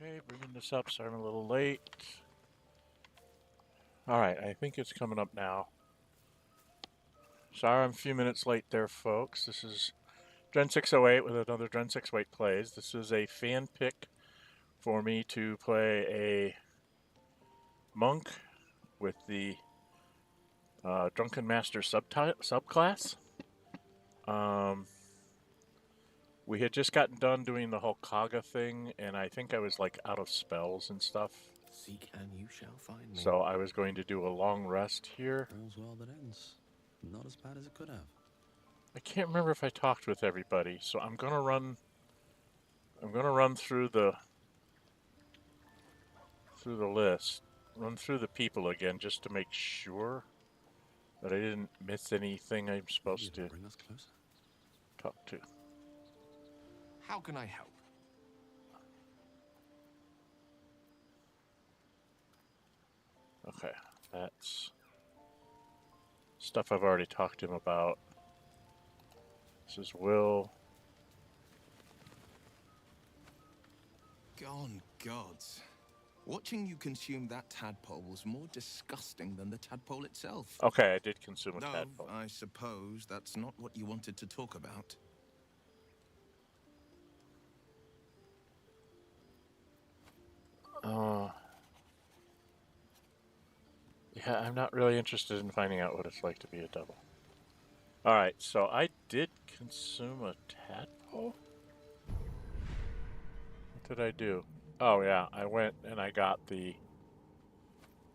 Okay, bringing this up, sorry I'm a little late. Alright, I think it's coming up now. Sorry I'm a few minutes late there, folks. This is Dren608 with another Dren608 Plays. This is a fan pick for me to play a monk with the Drunken Master subclass. We had just gotten done doing the whole Kaga thing, and I think I was like out of spells and stuff. Seek and you shall find me. So I was going to do a long rest here. All's well that ends. Not as bad as it could have. I can't remember if I talked with everybody, so I'm gonna run through the list, run through the people again just to make sure that I didn't miss anything I'm supposed to bring us closer. talk to. How can I help? Okay, that's stuff I've already talked to him about. This is Will. Gone gods. Watching you consume that tadpole was more disgusting than the tadpole itself. Okay, I did consume a No, tadpole. I suppose that's not what you wanted to talk about. Yeah, I'm not really interested in finding out what it's like to be a devil. Alright, so I did consume a tadpole? What did I do? Oh yeah, I went and I got the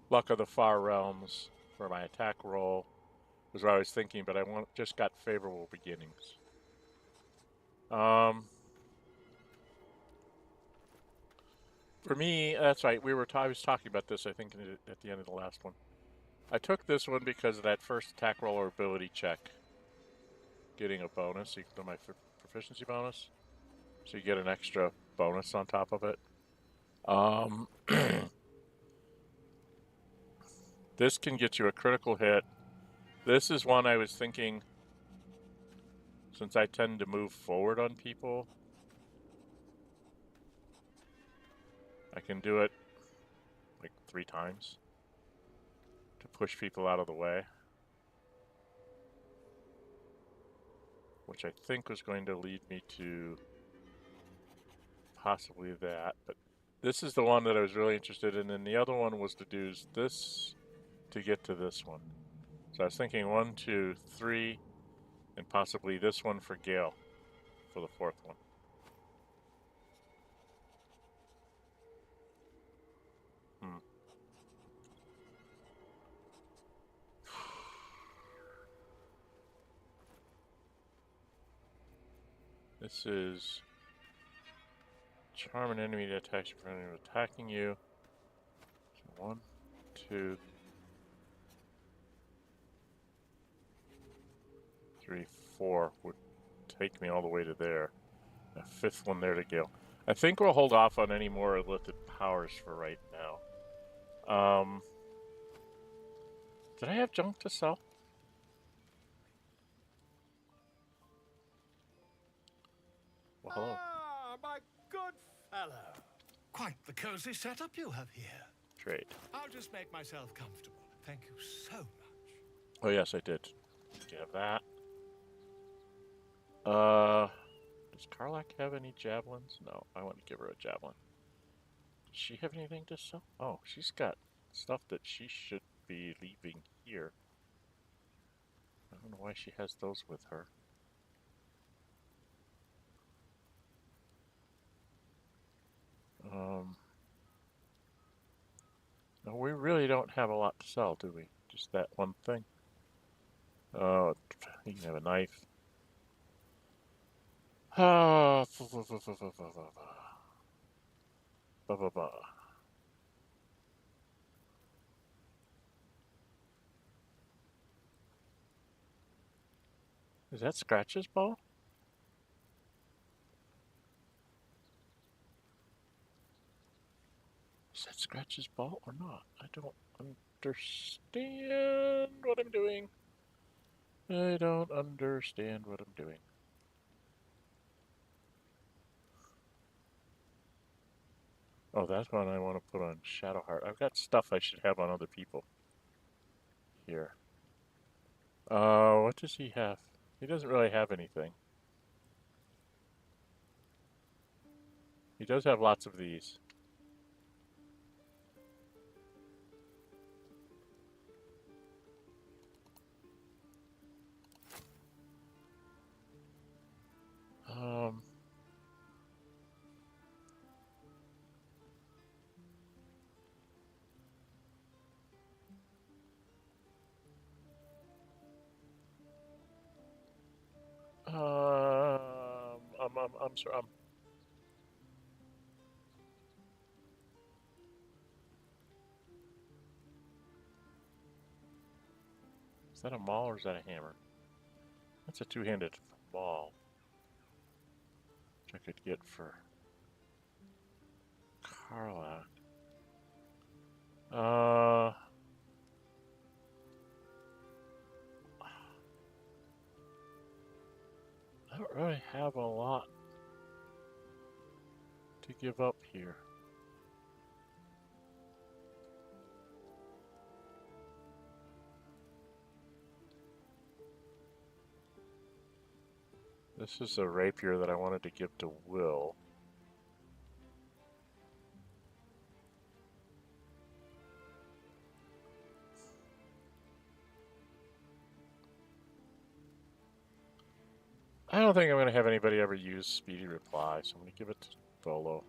Luck of the Far Realms for my attack roll. Was what I was thinking, but I just got favorable beginnings. For me, that's right. I was talking about this, I think, at the end of the last one. I took this one because of that first attack roll or ability check. Getting a bonus equal to my proficiency bonus. So you get an extra bonus on top of it. This can get you a critical hit. This is one I was thinking, since I tend to move forward on people, I can do it like 3 times to push people out of the way. Which I think was going to lead me to possibly that, but this is the one that I was really interested in, and the other one was to do this to get to this one. So I was thinking 1, 2, 3, and possibly this one for Gale for the 4th one. This is charm an enemy that attacks you for attacking you. So 1, 2, 3, 4 would take me all the way to there. A 5th one there to Gale. I think we'll hold off on any more Illithid powers for right now. Did I have junk to sell? Well, hello. Ah, my good fellow. Quite the cozy setup you have here. Trade. I'll just make myself comfortable. Thank you so much. Oh yes, I did. You have that. Does Karlak have any javelins? No, I want to give her a javelin. Does she have anything to sell? Oh, she's got stuff that she should be leaving here. I don't know why she has those with her. No, we really don't have a lot to sell, do we? Just that one thing. Oh, you can have a knife. Ah, Is that Scratch's ball? Is that Scratch's ball or not? I don't understand what I'm doing. I don't understand what I'm doing. Oh, that's one I want to put on Shadowheart. I've got stuff I should have on other people. Here. What does he have? He doesn't really have anything. He does have lots of these. I'm sorry. Is that a maul or is that a hammer? That's a two-handed maul. Which I could get for Carla. I don't really have a lot to give up here. This is a rapier that I wanted to give to Will. I don't think I'm going to have anybody ever use Speedy Reply, so I'm going to give it to Volo.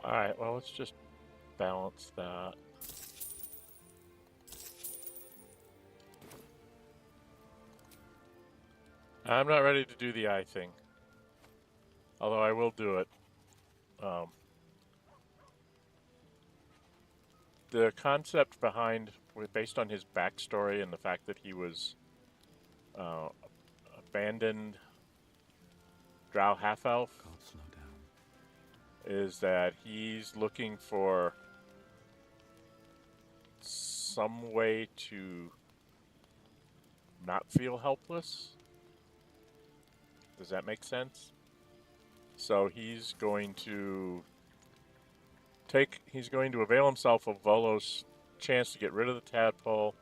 Alright, well, let's just balance that. I'm not ready to do the eye thing. Although I will do it. The concept behind, based on his backstory and the fact that he was abandoned Drow Half Elf, is that he's looking for some way to not feel helpless. Does that make sense? So he's going to avail himself of Volo's chance to get rid of the tadpole,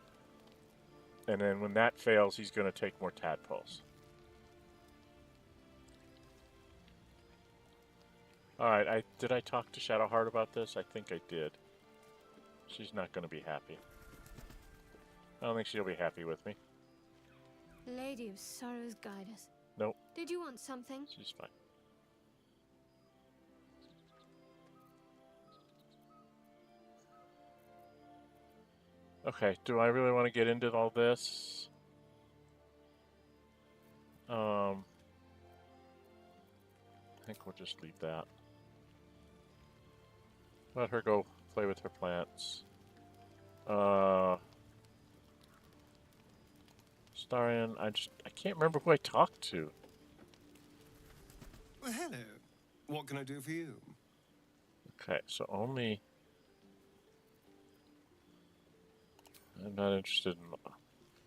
and then when that fails, he's going to take more tadpoles. Alright, did I talk to Shadowheart about this? I think I did. She's not going to be happy. I don't think she'll be happy with me. Lady of Sorrows, guide us. Nope. Did you want something? She's fine. Okay, do I really want to get into all this? I think we'll just leave that. Let her go play with her plants. Starian, I can't remember who I talked to. Well, hello. What can I do for you? Okay, so only... I'm not interested in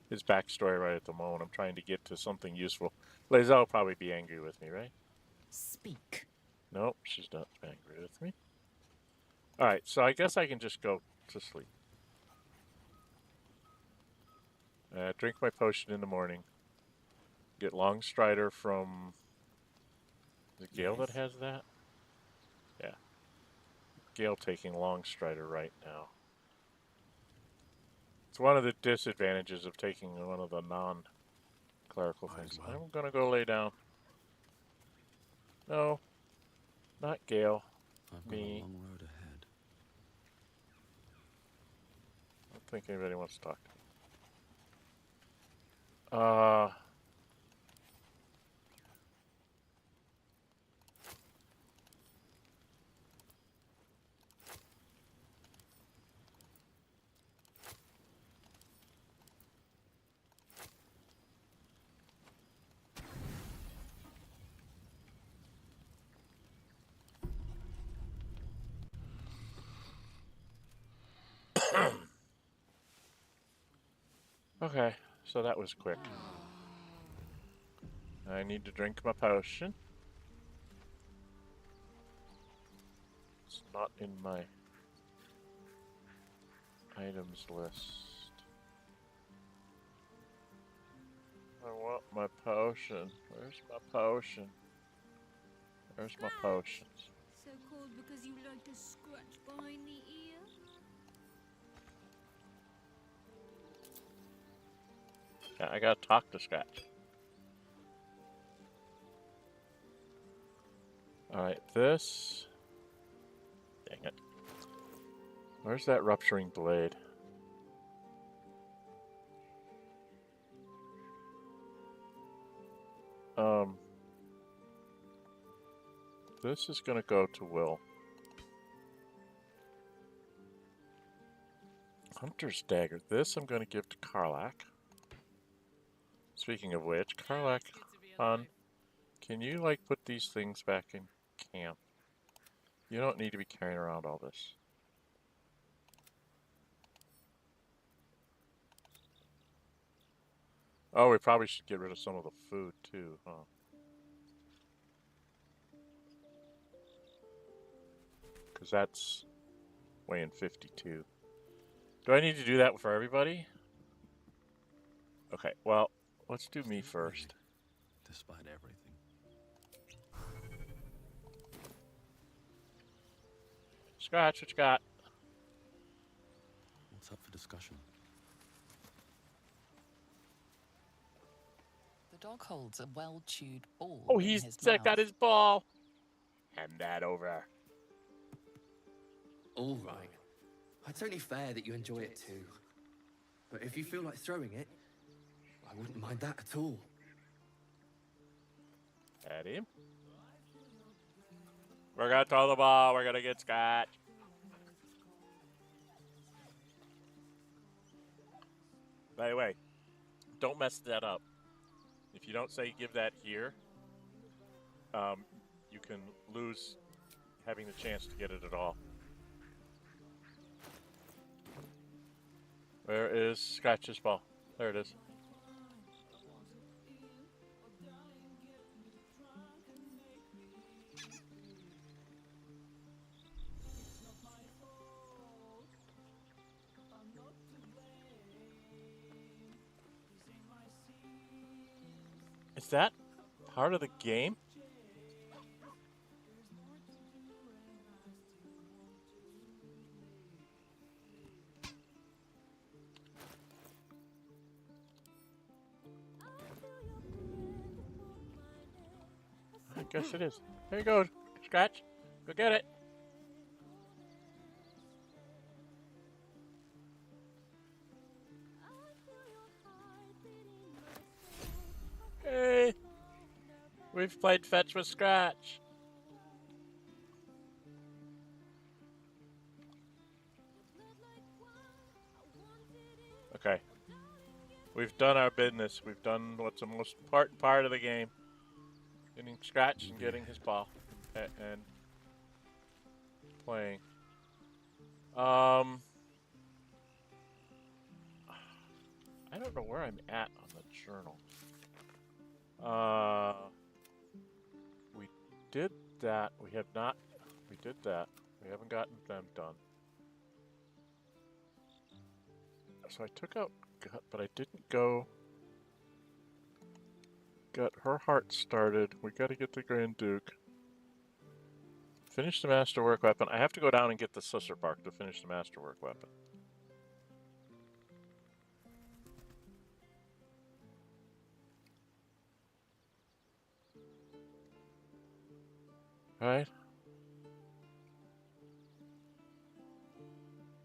his backstory right at the moment. I'm trying to get to something useful. Lae'zel will probably be angry with me, right? Speak. Nope, she's not angry with me. Alright, so I guess I can just go to sleep. Drink my potion in the morning. Get Longstrider from... Is it Gale that has that? Yeah. Gale taking Longstrider right now. It's one of the disadvantages of taking one of the non-clerical things. I'm gonna go lay down. No. Not Gale. I've got Me. a long road ahead. I don't think anybody wants to talk to me. Okay, so that was quick. I need to drink my potion. It's not in my items list. I want my potion. Where's my potion? Where's my potions? So called because you like to scratch behind the ear? Yeah, I gotta talk to Scratch. Alright, this... Dang it. Where's that rupturing blade? This is gonna go to Will. Hunter's Dagger. This I'm gonna give to Karlach. Speaking of which, Karlach, hon, can you, like, put these things back in camp? You don't need to be carrying around all this. Oh, we probably should get rid of some of the food, too, huh? Because that's weighing 52. Do I need to do that for everybody? Okay, well, let's do me first. Despite everything. Scratch, what you got? What's up for discussion? The dog holds a well-chewed ball Oh, in he's his got mouth. his ball. Hand that over. All right. It's only fair that you enjoy it too. But if you feel like throwing it, I wouldn't mind that at all. At him. We're gonna throw the ball. We're gonna get Scratch. By the way, don't mess that up. If you don't say give that here, you can lose having the chance to get it at all. Where is Scratch's ball? There it is. Is that part of the game? I guess it is. There you go, Scratch. Go get it. Hey, we've played fetch with Scratch. Okay. We've done our business. We've done what's the most important part of the game. Getting Scratch and getting his ball. And playing. I don't know where I'm at on the journal. We did that. We have not. We did that. We haven't gotten them done. So I took out Gut, but I didn't go. Got her heart started. We got to get the Grand Duke. Finish the Masterwork Weapon. I have to go down and get the Sister Bark to finish the Masterwork Weapon. Right?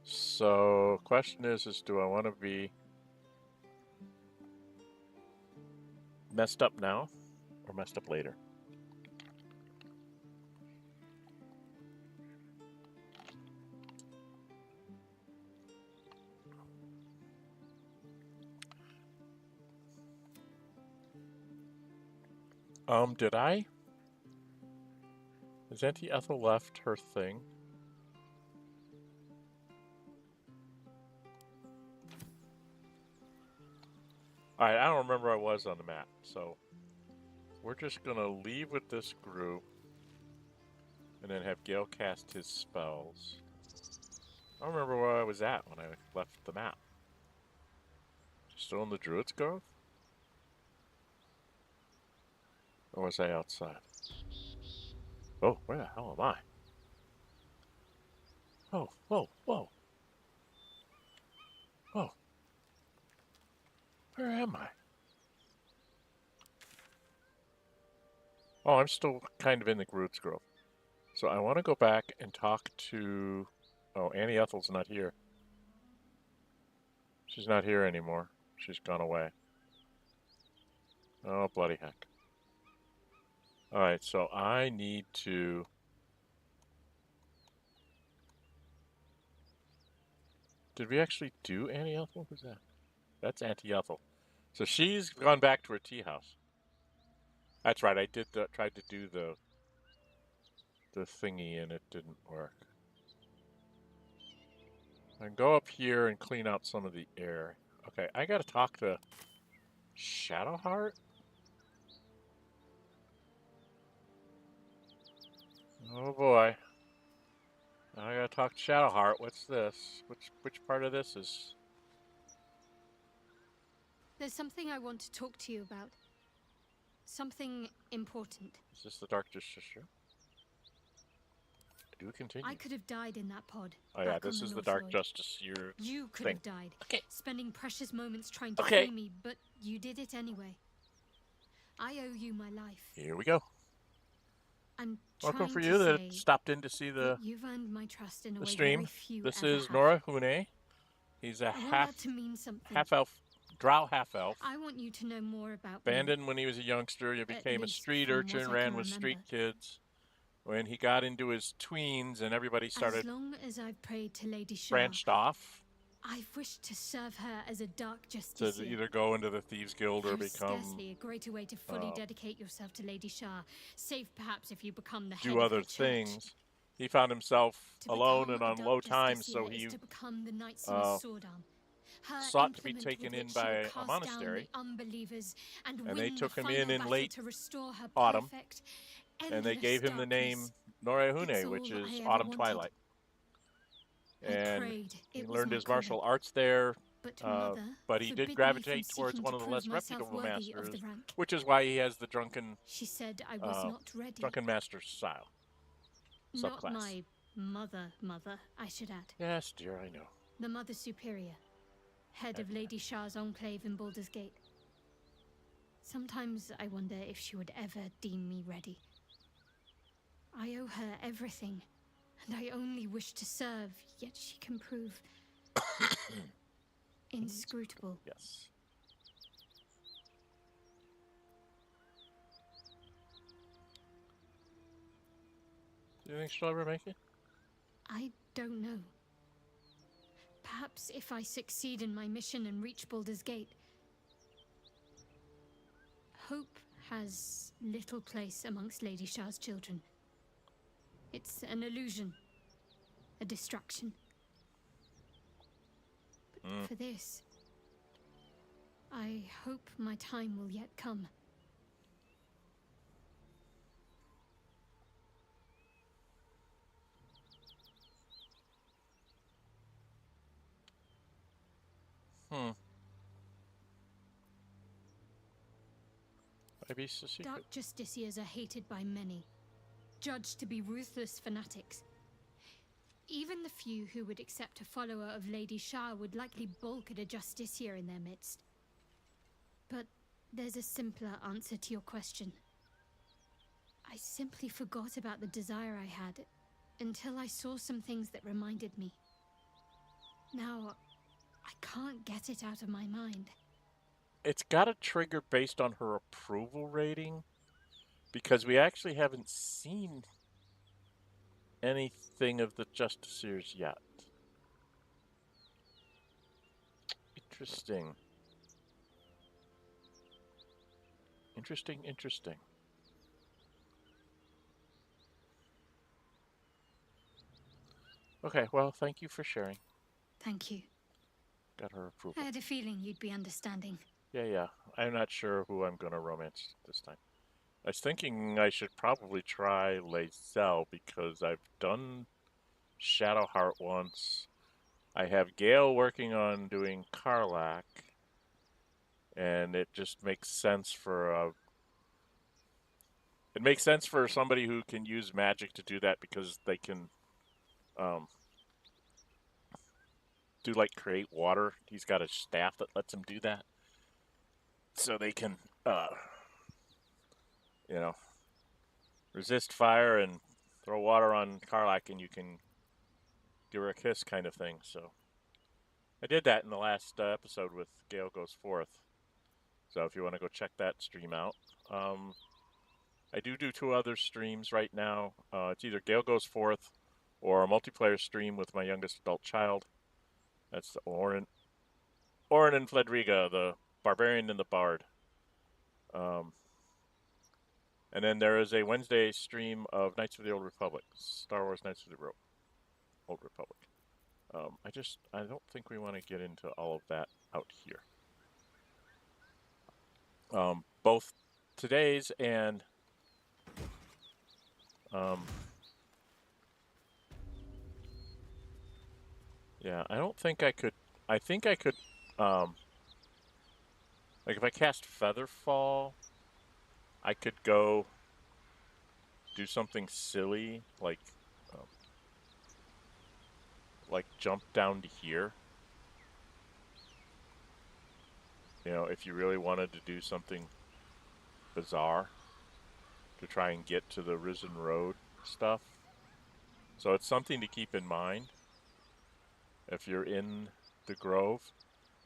So, question is do I want to be messed up now or messed up later? Did I? Has Auntie Ethel left her thing? Alright, I don't remember where I was on the map, so we're just gonna leave with this group and then have Gale cast his spells. I don't remember where I was at when I left the map. Still in the Druid's Grove? Or was I outside? Oh, where the hell am I? Oh, whoa, whoa. Whoa. Where am I? Oh, I'm still kind of in the Druid's Grove. So I want to go back and talk to... Oh, Annie Ethel's not here. She's not here anymore. She's gone away. Oh, bloody heck. Alright, so I need to... Did we actually do Annie Ethel? Who's that? That's Auntie Ethel. So she's gone back to her tea house. That's right, I did tried to do the thingy and it didn't work. I can go up here and clean out some of the air. Okay, I gotta talk to Shadowheart? Oh boy. Now I gotta talk to Shadowheart. What's this? Which part of this is... There's something I want to talk to you about. Something important. Is this the Dark Justiciar? Do continue. I could have died in that pod. Oh yeah, back this on is the North Dark Void. Justiciar You could thing. have died. Okay. Spending precious moments trying to Okay. free me, but you did it anyway. I owe you my life. Here we go. I'm Welcome trying for to you that say stopped in to see the you've earned my trust in a way stream. very few This ever is have. Nórë Huinë. He's a I want that to mean something. half elf, Drow Half Elf. I want you to know more about me. Abandoned when he was a youngster, he became a least street from urchin, what I ran can with street remember. kids. When he got into his tweens and everybody As started long as I've prayed to Lady Shah, branched off I've wished to serve her as a dark to justiciar. either go into the Thieves Guild or There's become scarcely a greater way to fully dedicate yourself to Lady Shah, save perhaps if you become the head do of other her church. things. He found himself To alone become and a on dark low times, so justiciar is he to become the Night Singer's sword arm. Her sought to be implement taken with in which she by will a cast down monastery, the unbelievers and and they win took the him final in battle late to restore her autumn, perfect, and they gave him the name darkness. Nórë It's Huinë, which all is I ever Autumn wanted. Twilight. I And prayed he it was learned my his martial calling. arts there, But Mother but he forbid did me gravitate from towards seeking one to of the prove less myself reputable worthy of masters, the rank. which is why he has the Drunken She said I was not ready. Drunken Master style Not subclass. my mother, I should add. Yes, dear, I know. The Mother Superior, head of Lady Shah's enclave in Baldur's Gate. Sometimes I wonder if she would ever deem me ready. I owe her everything, and I only wish to serve, yet she can prove inscrutable. Yes. Do you think she'll ever make it? I don't know. Perhaps if I succeed in my mission and reach Baldur's Gate. Hope has little place amongst Lady Shah's children. It's an illusion, a distraction. But for this, I hope my time will yet come. Maybe it's a secret. Dark justiciars are hated by many, judged to be ruthless fanatics. Even the few who would accept a follower of Lady Shah would likely balk at a justiciar in their midst. But there's a simpler answer to your question. I simply forgot about the desire I had until I saw some things that reminded me. Now, I can't get it out of my mind. It's got a trigger based on her approval rating, because we actually haven't seen anything of the Justiciars yet. Interesting. Interesting. Okay, well, thank you for sharing. Thank you. Got her approval. I had a feeling you'd be understanding. Yeah. I'm not sure who I'm gonna romance this time. I was thinking I should probably try Lae'zel because I've done Shadowheart once. I have Gale working on doing Karlach, and it just makes sense for it makes sense for somebody who can use magic to do that because they can do like create water. He's got a staff that lets him do that, so they can you know, resist fire and throw water on Karlach, and you can give her a kiss, kind of thing. So I did that in the last episode with Gale Goes Forth. So if you want to go check that stream out, I do 2 other streams right now. It's either Gale Goes Forth or a multiplayer stream with my youngest adult child. That's the Orin and Fledriga, the Barbarian and the Bard. And then there is a Wednesday stream of Knights of the Old Republic, Star Wars Knights of the Old Republic. I don't think we want to get into all of that out here. Both today's and yeah, I don't think I could. I think I could. Like if I cast Featherfall, I could go do something silly like jump down to here. You know, if you really wanted to do something bizarre to try and get to the Risen Road stuff. So it's something to keep in mind. If you're in the Grove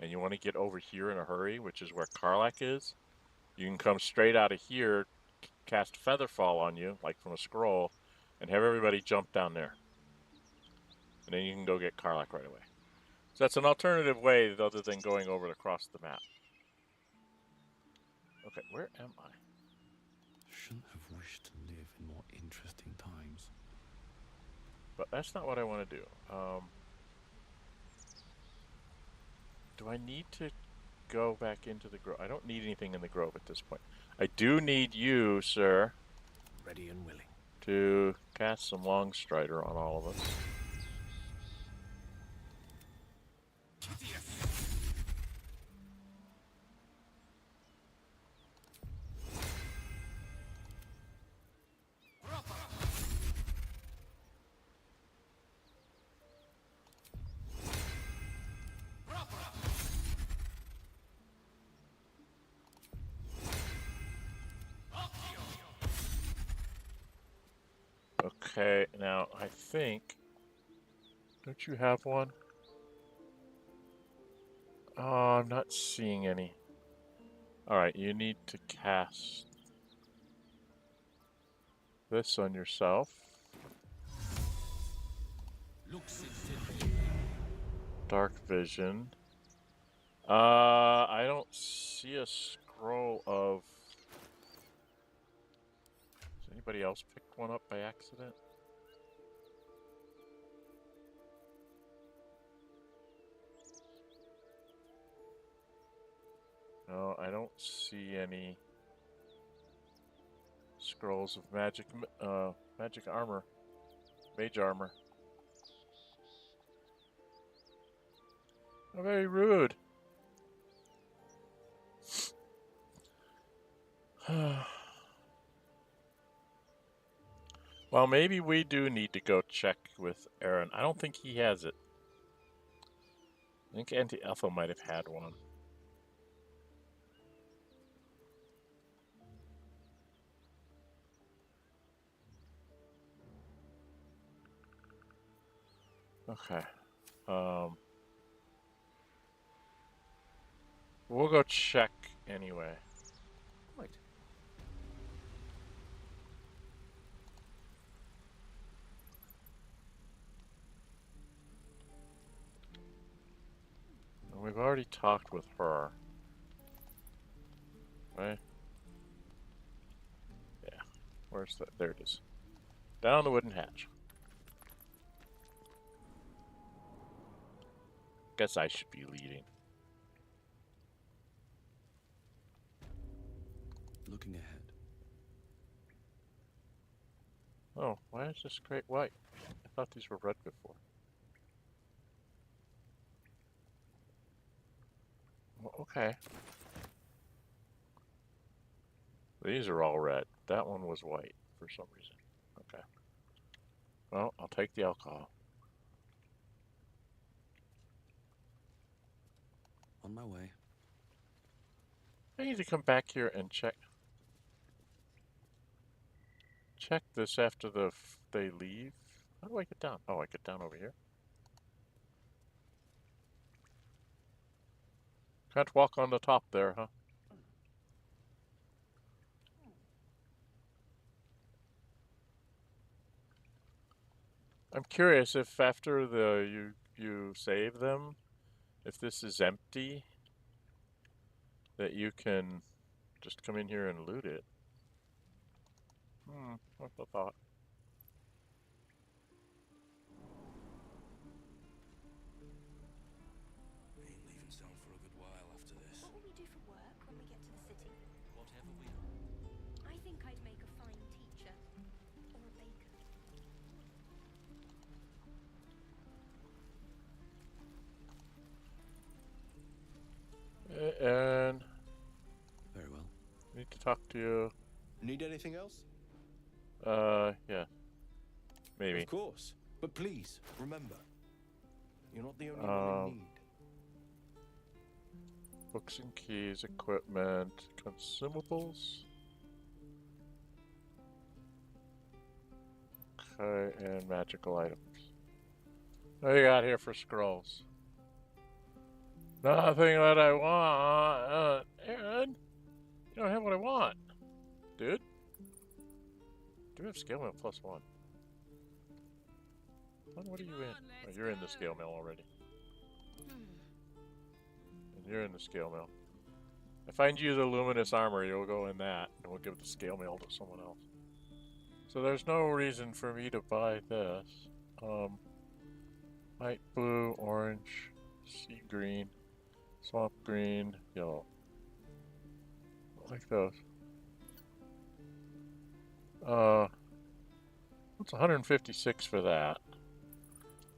and you want to get over here in a hurry, which is where Karlach is, you can come straight out of here, cast Featherfall on you, like from a scroll, and have everybody jump down there. And then you can go get Karlach right away. So that's an alternative way other than going over across the map. Okay, where am I? Shouldn't have wished to live in more interesting times. But that's not what I want to do. Do I need to go back into the grove? I don't need anything in the grove at this point. I do need you, sir. Ready and willing. To cast some Longstrider on all of us. Okay, now I think... Don't you have one? Oh, I'm not seeing any. Alright, you need to cast this on yourself. Dark Vision. I don't see a scroll of... Has anybody else picked one up by accident? No, I don't see any scrolls of magic armor, mage armor. How very rude. Well, maybe we do need to go check with Arron. I don't think he has it. I think Auntie Ethel might have had one. Okay. We'll go check anyway. Right. We've already talked with her. Right? Yeah. Where's that? There it is. Down the wooden hatch. Guess I should be leading. looking ahead. Oh, why is this great white? I thought these were red before. Well, okay. These are all red. That one was white for some reason. Okay. Well, I'll take the alcohol. On my way. I need to come back here and check this after they leave. How do I get down? Oh, I get down over here. Can't walk on the top there, huh? I'm curious if after you save them, if this is empty, that you can just come in here and loot it. What's the thought? Ain't leaving town for a good while after this. What will we do for work when we get to the city? Whatever we do. I think I'd make a fine teacher. Or a baker. And Very well. need to talk to you. Need anything else? Yeah. Maybe. Of course. But please, remember, you're not the only one in need. Books and keys, equipment, consumables. Okay, and magical items. What do you got here for scrolls? Nothing that I want. Aaron, you don't have what I want, dude. Do you have scale mail +1? What are you in? Oh, you're in the scale mail already. And you're in the scale mail. I find you the luminous armor, you'll go in that, and we'll give the scale mail to someone else. So there's no reason for me to buy this. Light blue, orange, sea green, swamp green, yellow. I like those. What's 156 for that?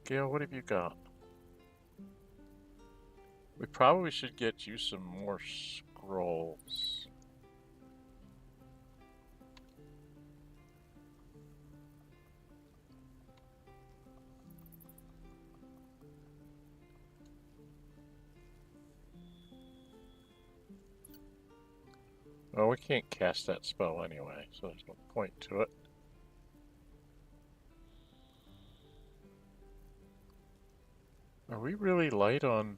Gail, what have you got? We probably should get you some more scrolls. Well, we can't cast that spell anyway, so there's no point to it. Are we really light on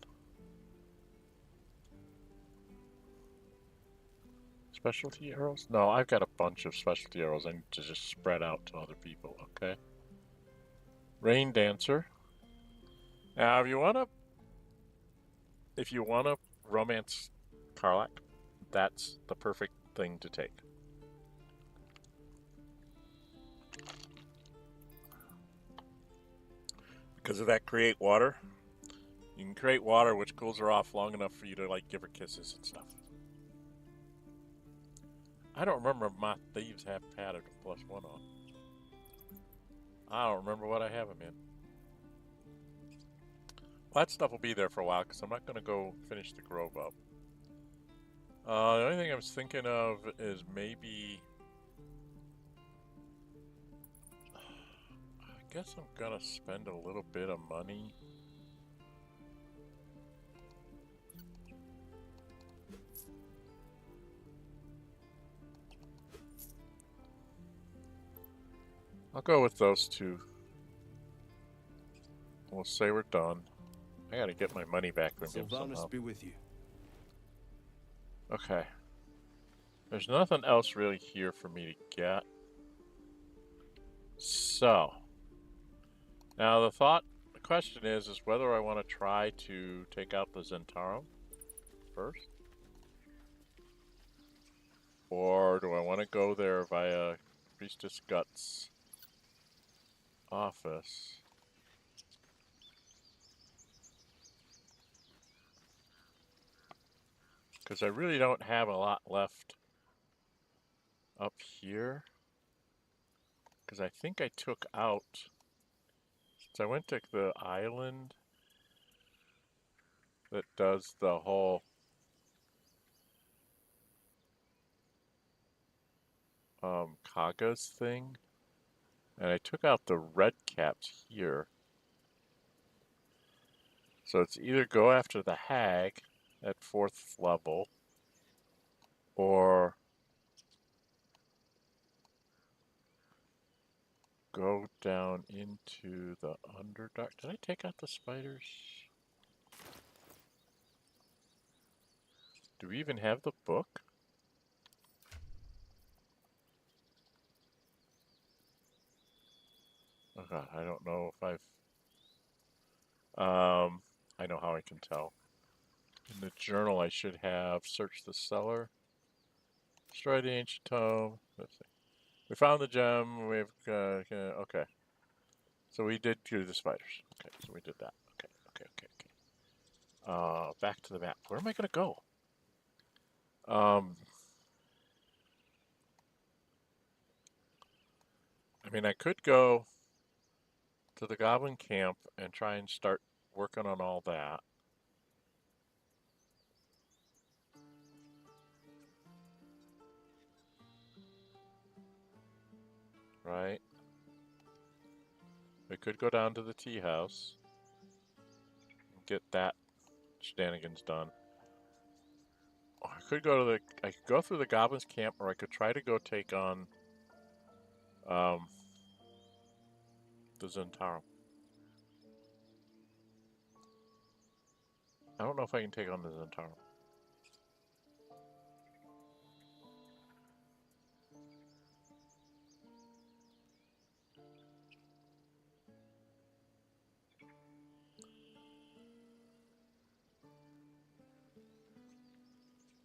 specialty arrows? No, I've got a bunch of specialty arrows I need to just spread out to other people, okay? Rain Dancer. Now, if you wanna romance Karlach, that's the perfect thing to take. Because of that create water. You can create water which cools her off long enough for you to like give her kisses and stuff. I don't remember if my thieves have padded a +1 on. I don't remember what I have them in. Well, that stuff will be there for a while because I'm not going to go finish the grove up. The only thing I was thinking of is maybe... I guess I'm going to spend a little bit of money. I'll go with those two. We'll say we're done. I gotta get my money back from him somehow. Be with you. Okay. There's nothing else really here for me to get. So. Now the question is whether I want to try to take out the Zhentarim first. Or do I want to go there via Priestess Guts office? Because I really don't have a lot left up here. Because I think I took out, since I went to the island that does the whole Kaga's thing, and I took out the red caps here. So it's either go after the hag at 4th level, or go down into the Underdark. Did I take out the spiders? Do we even have the book? Oh god, I don't know if I've... I know how I can tell. In the journal I should have searched the cellar, destroy the ancient tome. Let's see. We found the gem, we've... okay. So we did do the spiders. Okay, so we did that. Okay. Back to the map. Where am I gonna go? I mean, I could go to the goblin camp and try and start working on all that. Right? We could go down to the tea house and get that shenanigans done. Or I could go to the... I could go through the goblins camp, or I could try to go take on the Zhentarim. I don't know if I can take on the Zhentarim.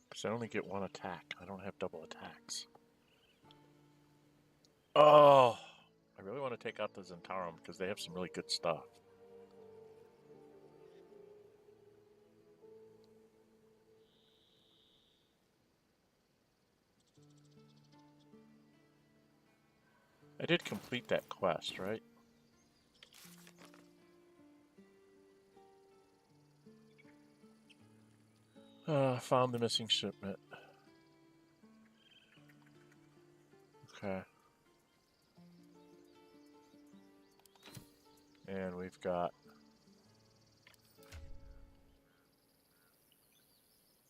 Because I only get one attack. I don't have double attacks. Oh! I really want to take out the Zhentarim because they have some really good stuff. I did complete that quest, right? Found the missing shipment. Okay. And we've got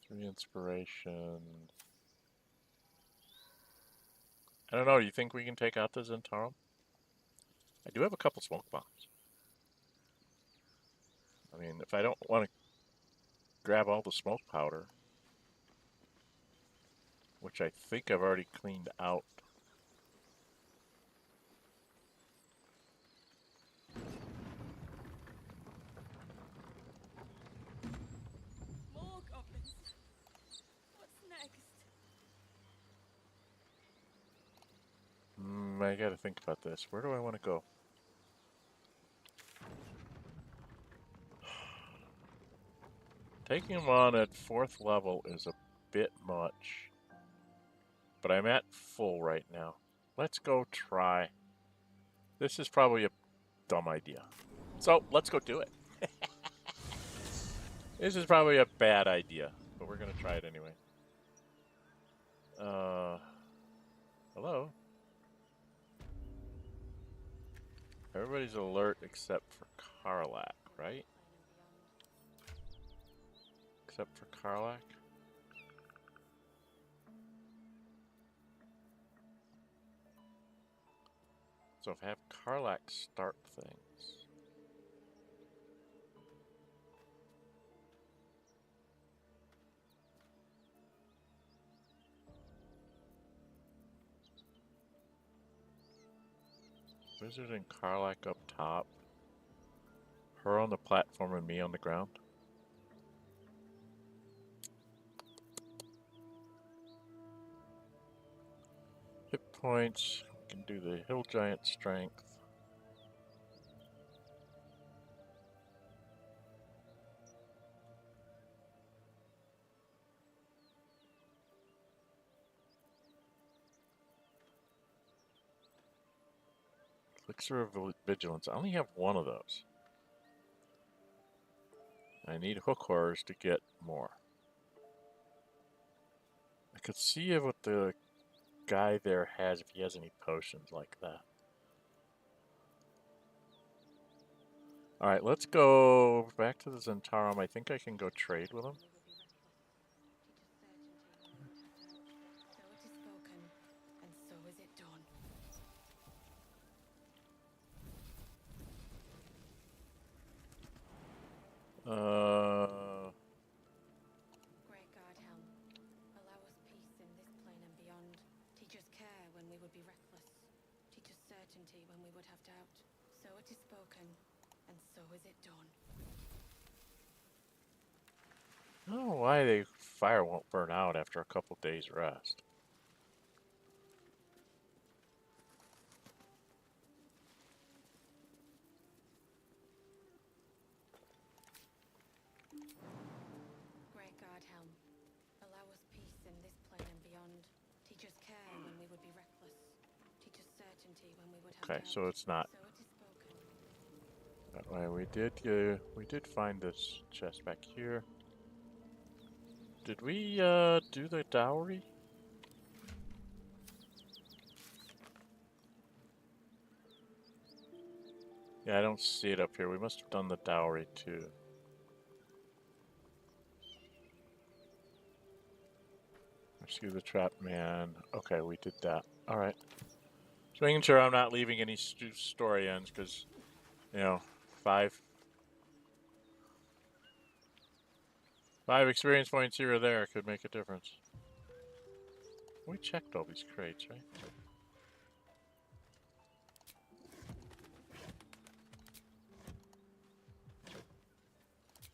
3 inspiration. I don't know, you think we can take out the Zhentarim? I do have a couple smoke bombs. I mean, if I don't want to grab all the smoke powder, which I think I've already cleaned out. More goblins. What's next? I gotta think about this. Where do I want to go? Taking him on at 4th level is a bit much. But I'm at full right now. Let's go try. This is probably a dumb idea. So, let's go do it. This is probably a bad idea, but we're going to try it anyway. Hello? Everybody's alert except for Karlach, right? Except for Karlach? So if I have Karlach start things. Wizard and Karlach up top. Her on the platform and me on the ground. Hit points. We can do the Hill Giant strength. Elixir of Vigilance. I only have one of those. I need hook horrors to get more. I could see what the guy there has if he has any potions like that. Alright, let's go back to the Zhentarim. I think I can go trade with him. Great God, Helm. Allow us peace in this plane and beyond. Teach us care when we would be reckless. Teach us certainty when we would have doubt. So it is spoken, and so is it done. I don't know why the fire won't burn out after a couple days rest. Great God, Helm. Allow us peace in this plane and beyond. Teach us care when we would be reckless. Teach us certainty when we would have Okay, doubt. so it's not. So it is spoken. That way we did find this chest back here. Did we do the dowry? Yeah, I don't see it up here. We must have done the dowry too. Rescue the trapped man. Okay, we did that. Alright. Just making sure I'm not leaving any story ends, because, you know, 5 experience points here or there could make a difference. We checked all these crates, right?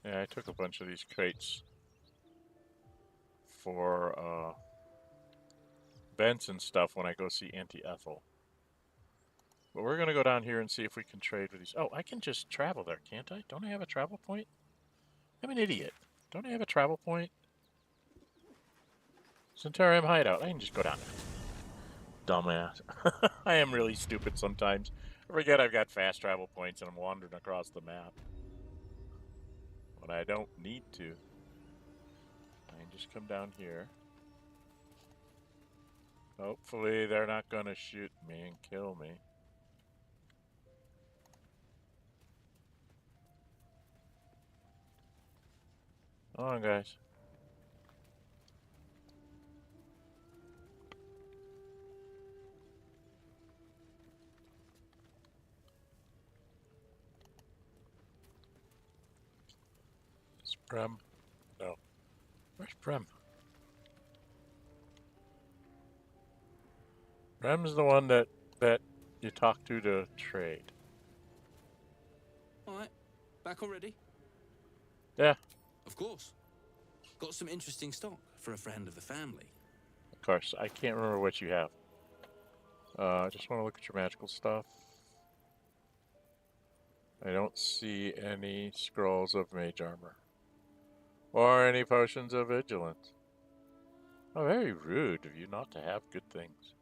Yeah, I took a bunch of these crates for vents and stuff when I go see Auntie Ethel. But we're gonna go down here and see if we can trade with these. Oh, I can just travel there, can't I? Don't I have a travel point? I'm an idiot. Don't I have a travel point? Zhentarim hideout. I can just go down there. Dumbass. I am really stupid sometimes. I forget I've got fast travel points and I'm wandering across the map. But I don't need to. I can just come down here. Hopefully they're not gonna shoot me and kill me. Come on, guys. Is Prem? No. Where's Prem? Prem's the one that you talk to trade. Alright, back already? Yeah, Of course. Got some interesting stock for a friend of the family. of course. I can't remember what you have. I just want to look at your magical stuff. I don't see any scrolls of mage armor. Or any potions of vigilance. Oh, very rude of you not to have good things.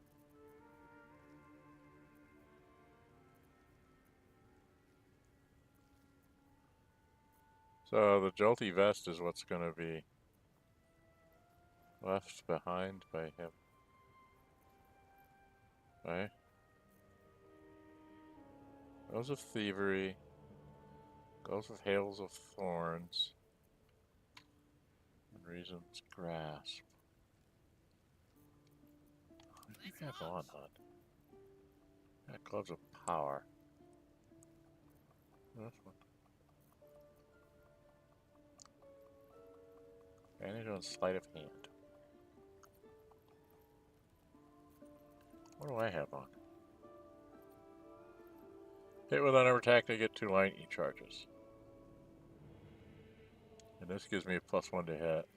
So the jolty vest is what's going to be left behind by him. Right? Goes of thievery. Goes of hails of thorns. And reason's grasp. What do you have on, hon? Got gloves of power. This one. Advantage on sleight of hand. What do I have on? Hit with another attack, I get 2 lightning charges. And this gives me a +1 to hit.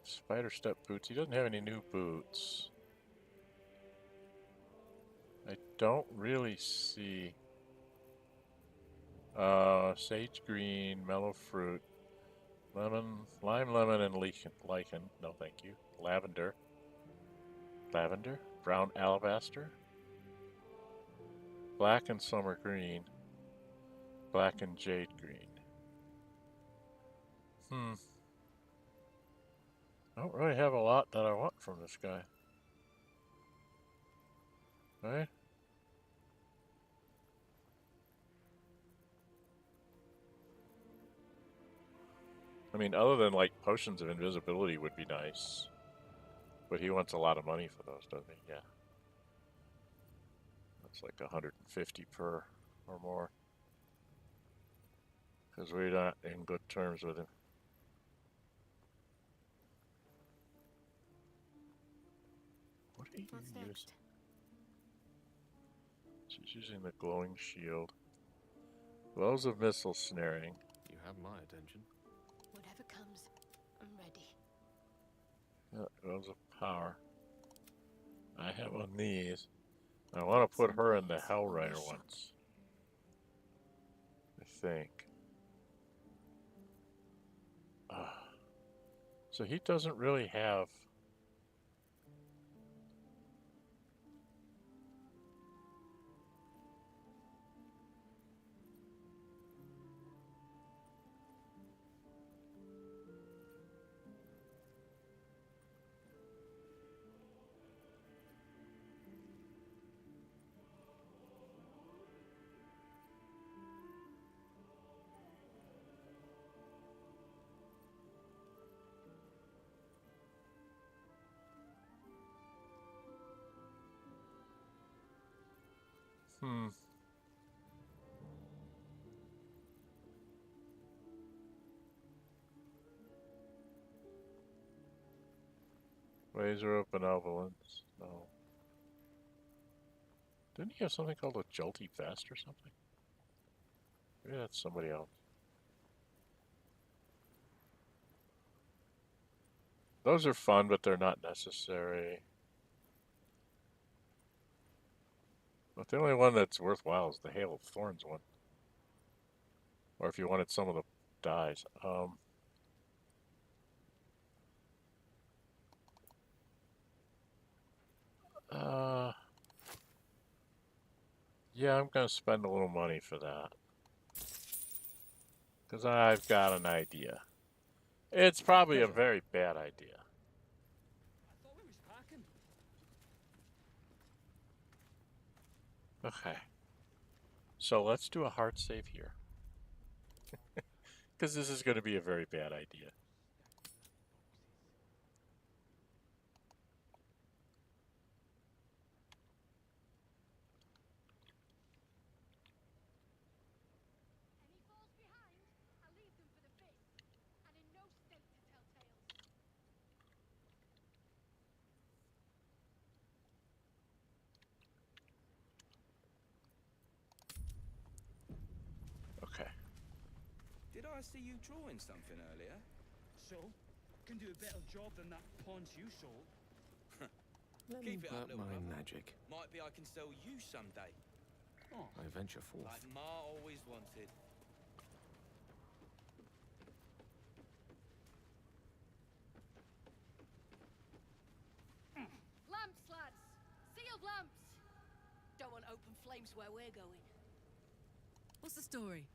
Spider step boots. He doesn't have any new boots. I don't really see sage green, mellow fruit, lemon, lime, lemon, and lichen. No, thank you. Lavender. Lavender? brown alabaster, black and summer green, black and jade green. I don't really have a lot that I want from this guy. Right? I mean, other than like potions of invisibility would be nice. But he wants a lot of money for those, doesn't he? Yeah. That's like 150 per or more. Because we're not in good terms with him. What are you using? She's using the glowing shield. Glows of missile snaring. You have my attention. Whatever comes, I'm ready. Yeah, glows of power. I have on these. I want to put her in the Hellrider ones. I think. So he doesn't really have... Laser of Benevolence. No. Didn't he have something called a Jolty Vest or something? Maybe that's somebody else. Those are fun, but they're not necessary. But the only one that's worthwhile is the Hail of Thorns one. Or if you wanted some of the dyes. Yeah, I'm going to spend a little money for that. Because I've got an idea. It's probably a very bad idea. Okay. So let's do a hard save here. Because this is going to be a very bad idea. Okay. Did I see you drawing something earlier? So? Can do a better job than that paunch you sold. Keep it up, little my brother. magic. Might be I can sell you someday. Oh. I venture forth. Like Ma always wanted. Lamps, lads! Sealed lamps! Don't want open flames where we're going. What's the story?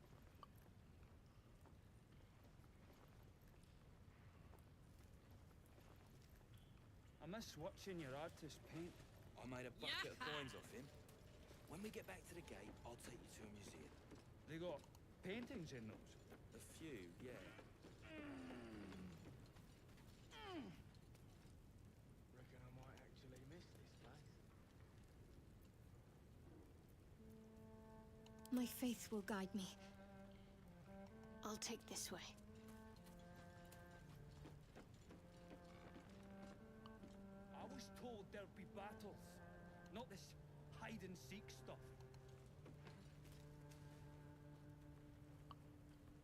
I miss watching your artist paint. I made a bucket of coins off him. When we get back to the gate, I'll take you to a museum. They got paintings in those? A few, yeah. Reckon I might actually miss this place. My faith will guide me. I'll take this way. I was told there'd be battles, not this hide-and-seek stuff.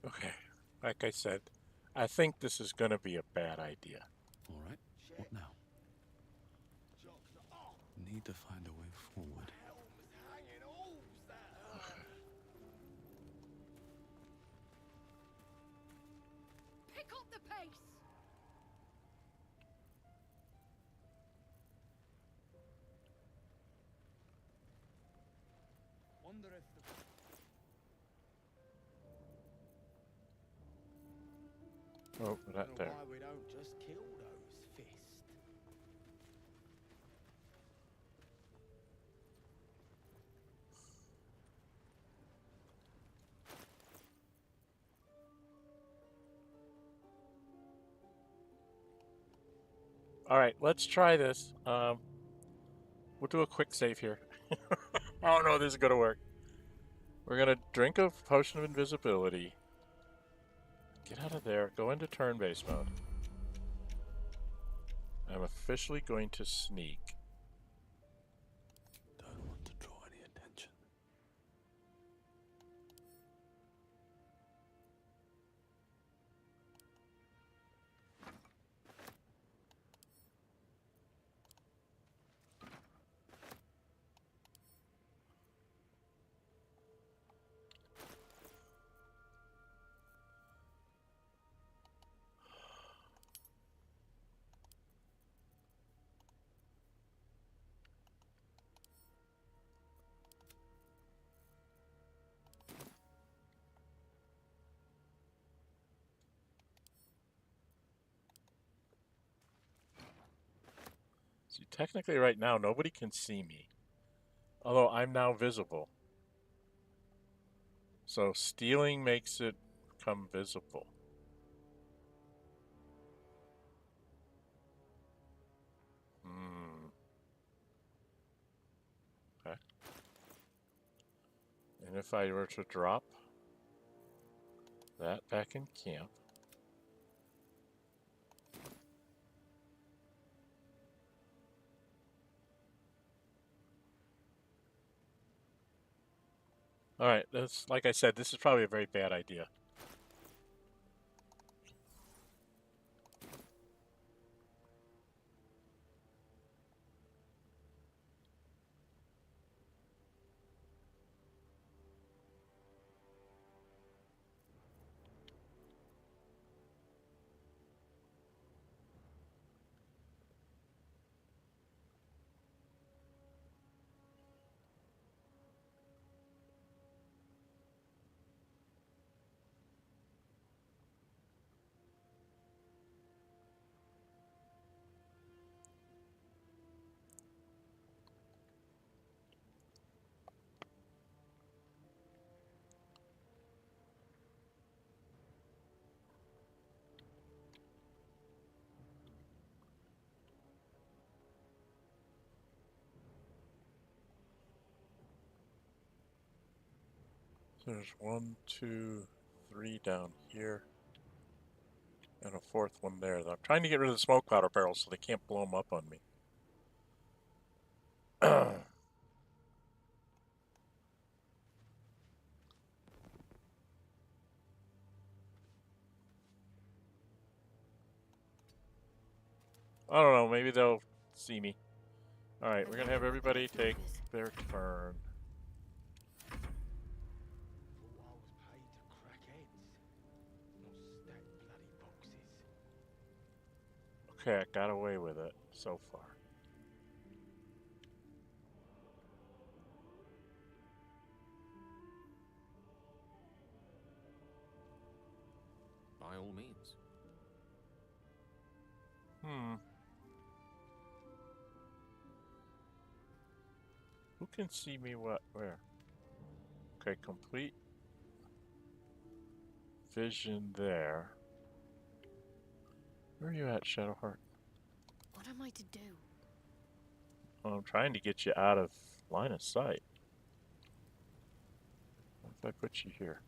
Okay. Like I said, I think this is going to be a bad idea. All right. What now? Need to find a way forward. Pick up the pace! wondereth the... Oh, that there. Why we don't just kill those fists? All right, let's try this. We'll do a quick save here. Oh no, this is gonna work. We're gonna drink a potion of invisibility. Get out of there. Go into turn-based mode. I'm officially going to sneak. Don't want to draw any attention. See, technically right now, nobody can see me. Although I'm now visible. So stealing makes it become visible. Okay. And if I were to drop that back in camp. Alright, that's like I said, this is probably a very bad idea. There's 1, 2, 3 down here. And a fourth one there. I'm trying to get rid of the smoke powder barrels so they can't blow them up on me. I don't know, maybe they'll see me. Alright, we're gonna have everybody take their turn. Okay, I got away with it so far. By all means. Who can see me what? Where? Okay, complete vision there. Where are you at, Shadowheart? What am I to do? Well, I'm trying to get you out of line of sight. What if I put you here?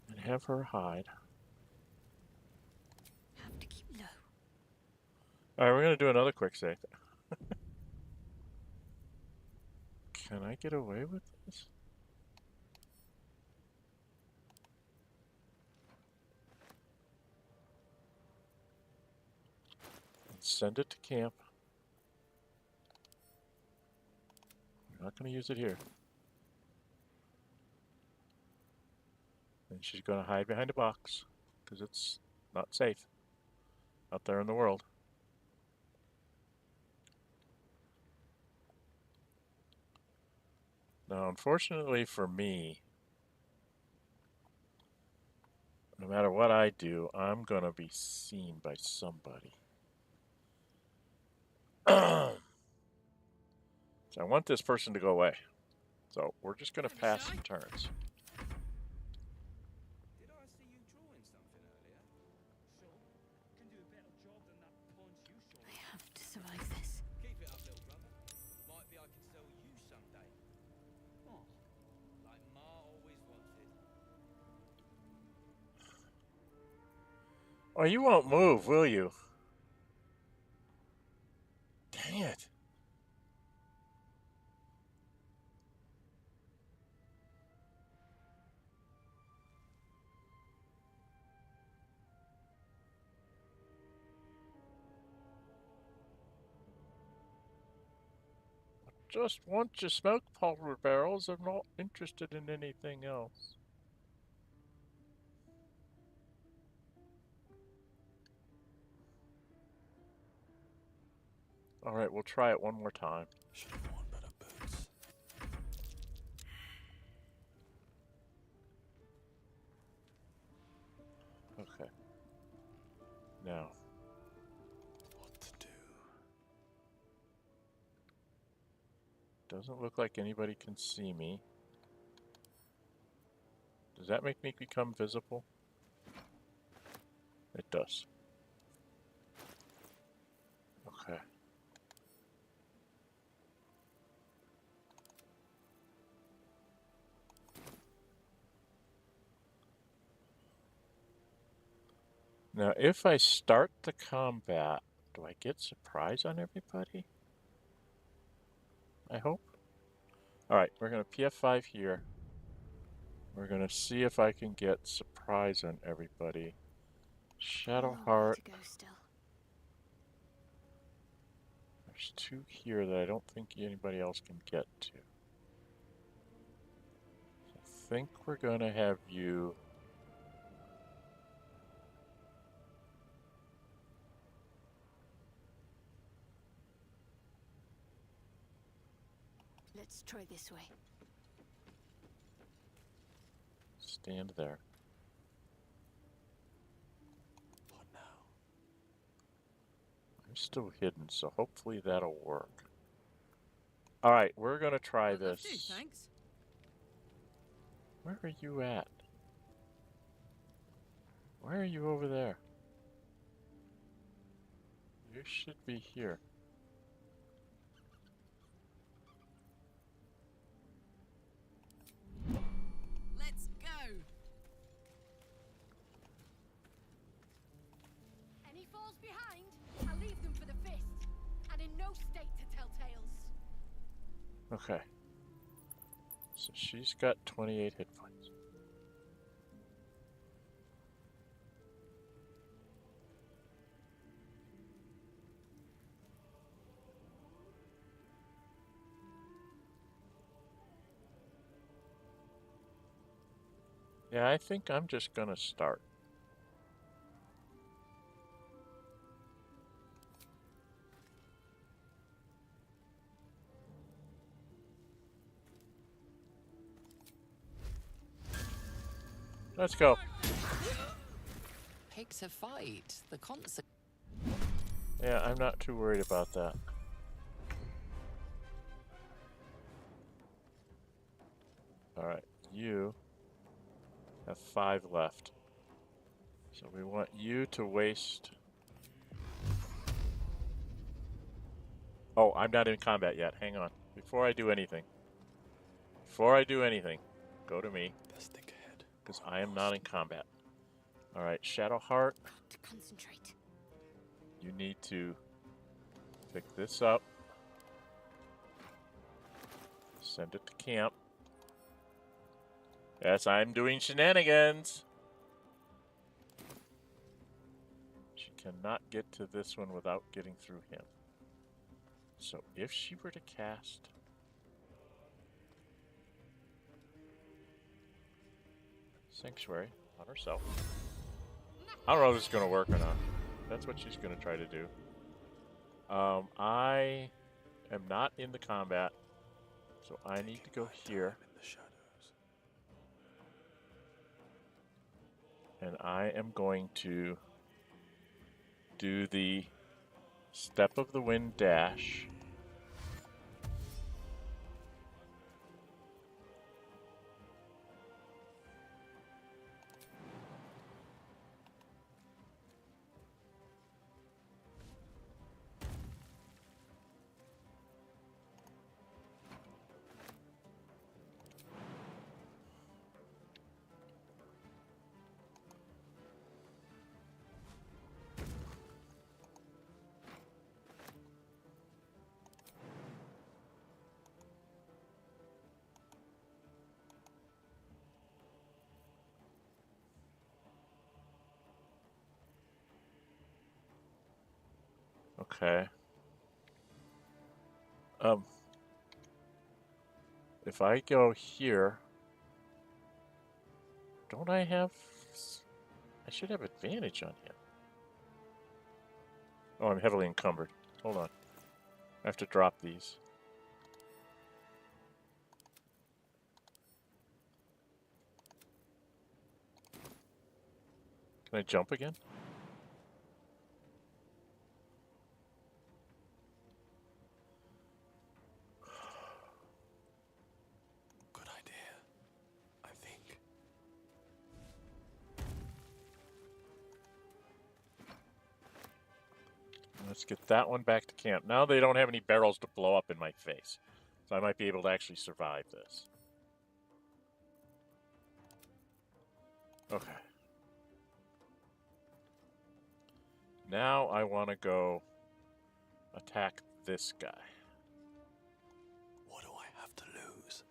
And have her hide. Have to keep low. Alright, we're gonna do another quick save. Can I get away with this? And send it to camp. I'm not gonna use it here. And she's gonna hide behind a box, because it's not safe out there in the world. Now, unfortunately for me, no matter what I do, I'm going to be seen by somebody. So I want this person to go away. So we're just going to pass some turns. Did I see you drawing something earlier? So, can do a better job than that punch you saw. I have to survive this. Keep it up, little brother. Might be I can sell you someday. Oh, Like Ma always wanted. Oh, you won't move, will you? Dang it. Just want your smoke powder barrels. I'm not interested in anything else. All right, we'll try it one more time. Should have worn better boots. Okay. Now. What to do? Doesn't look like anybody can see me. Does that make me become visible? It does. Okay. Now, if I start the combat, do I get surprise on everybody? I hope. Alright, we're going to PF5 here. We're going to see if I can get surprise on everybody. Shadowheart. There's two here that I don't think anybody else can get to. So I think we're going to have you... Let's try this way. stand there. What now? I'm still hidden, so hopefully that'll work. Alright, we're gonna try this. Thanks. Where are you at? Why are you over there? You should be here. Let's go. Any falls behind, I'll leave them for the fist, and in no state to tell tales. Okay. So she's got 28 hit points. Yeah, I think I'm just gonna start. Let's go. Pick to fight. The concert. Yeah, I'm not too worried about that. Alright, you have 5 left. So we want you to waste... Oh, I'm not in combat yet. Hang on. Before I do anything. Go to me. Because I am not in combat. Alright, Shadowheart. To concentrate. You need to pick this up. Send it to camp. Yes, I'm doing shenanigans. She cannot get to this one without getting through him. So if she were to cast... Sanctuary on herself. I don't know if it's going to work or not. That's what she's going to try to do. I am not in the combat, so So I need to go here. And I am going to do the Step of the Wind dash. Okay. If I go here, don't I have... I should have advantage on him. Oh, I'm heavily encumbered. Hold on. I have to drop these. Can I jump again? Good idea, I think. Let's get that one back to camp. Now they don't have any barrels to blow up in my face. So I might be able to actually survive this. Okay. Now I want to go attack this guy. What do I have to lose?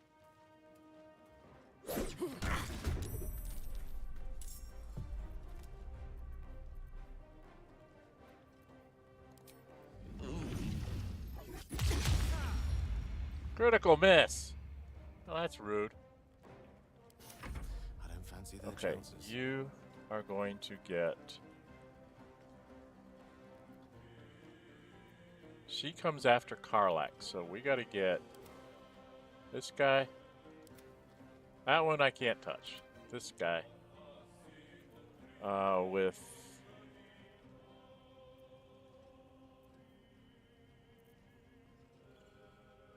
Critical miss. Oh, that's rude. I don't fancy their Okay, chances. you are going to get... She comes after Karlach, so we got to get this guy. That one I can't touch. This guy. With...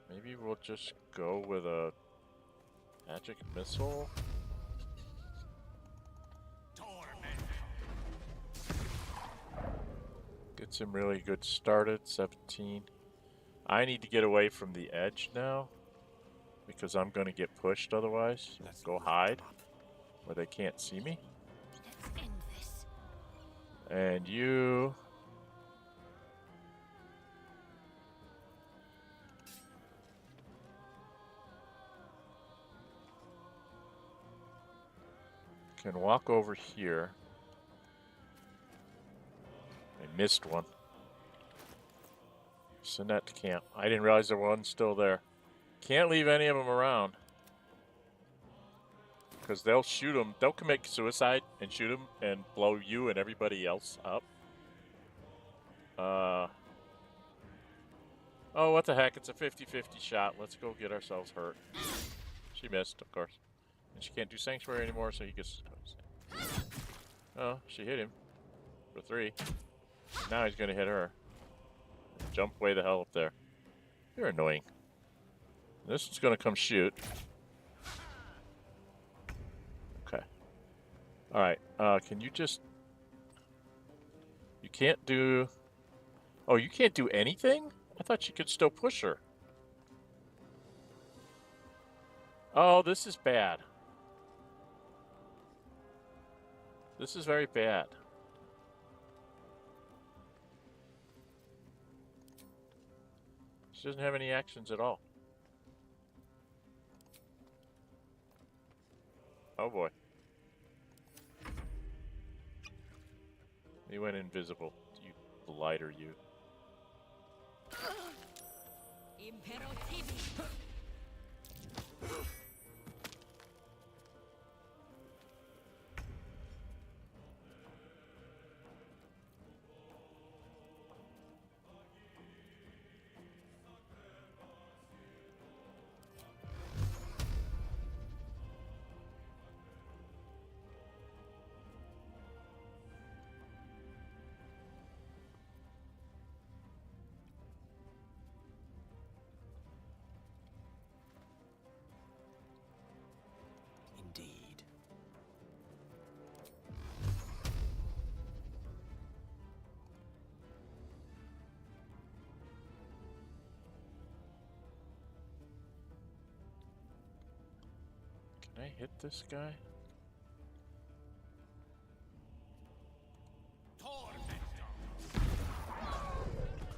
Maybe we'll just go with a magic missile. Gets him really good started. 17. I need to get away from the edge now because I'm going to get pushed otherwise. Let's go hide where they can't see me. Let's end this. And you... can walk over here. I missed one. Send that to camp. I didn't realize there was one still there. Can't leave any of them around. Because they'll shoot them. They'll commit suicide and shoot them and blow you and everybody else up. Oh, what the heck. It's a 50-50 shot. Let's go get ourselves hurt. She missed, of course. And she can't do Sanctuary anymore, so he gets... Oh, she hit him. For 3. Now he's going to hit her. Jump way the hell up there. You're annoying. This one's going to come shoot. Okay. Alright, can you just... You can't do... Oh, you can't do anything? I thought you could still push her. Oh, this is bad. This is very bad. She doesn't have any actions at all. Oh boy. He went invisible. You blighter, you. Can I hit this guy?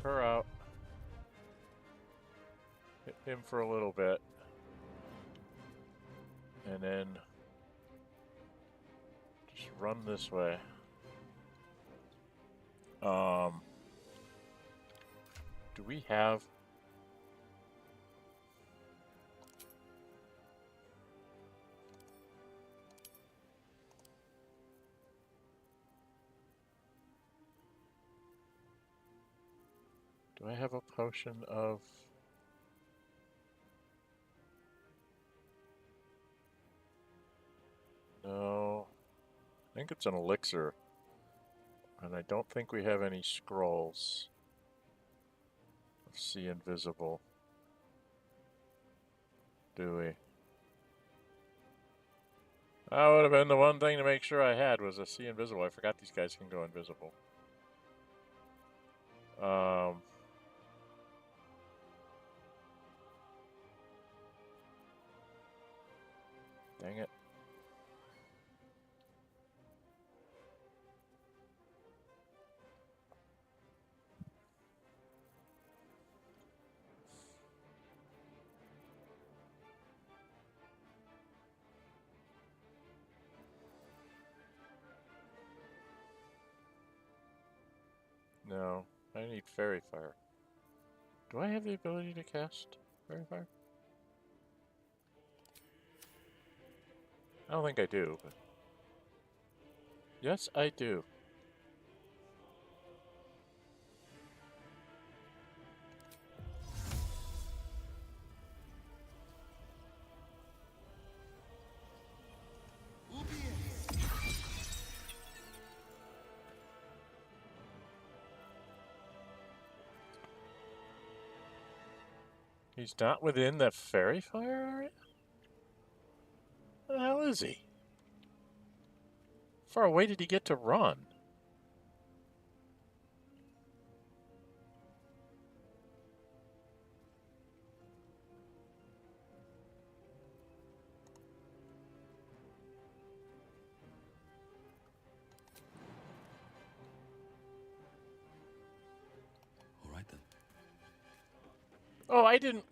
Her out. Hit him for a little bit. And then just run this way. Do we have... Do I have a potion of... No. I think it's an elixir. And I don't think we have any scrolls. See invisible. Do we? That would have been the one thing to make sure I had was a see invisible. I forgot these guys can go invisible. Dang it. No, I need Fairy Fire. Do I have the ability to cast Fairy Fire? I don't think I do, but... Yes, I do. He's not within the Fairy Fire area? Where the hell is he? How far away did he get to run? All right then. Oh, I didn't...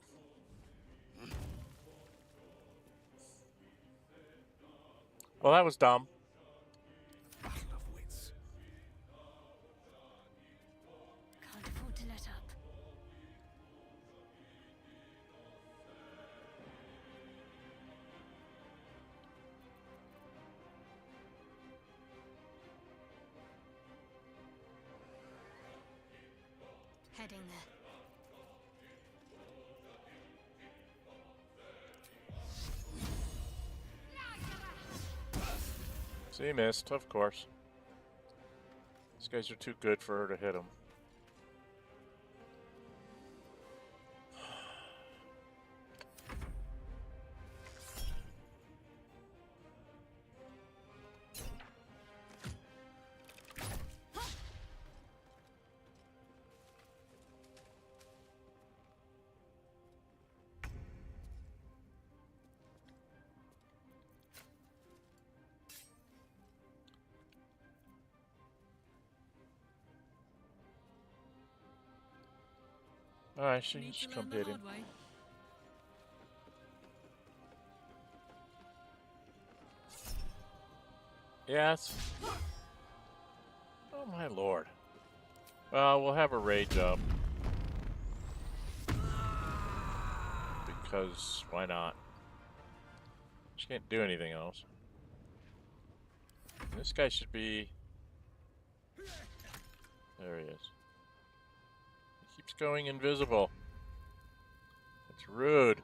Well, that was dumb. Battle of wits. Can't afford to let up. Heading there. See, missed, of course. These guys are too good for her to hit him. Alright, she can just come hit him. Yes. Oh my lord. Well, we'll have her rage up. Because why not? She can't do anything else. This guy should be... There he is. He keeps going invisible. That's rude.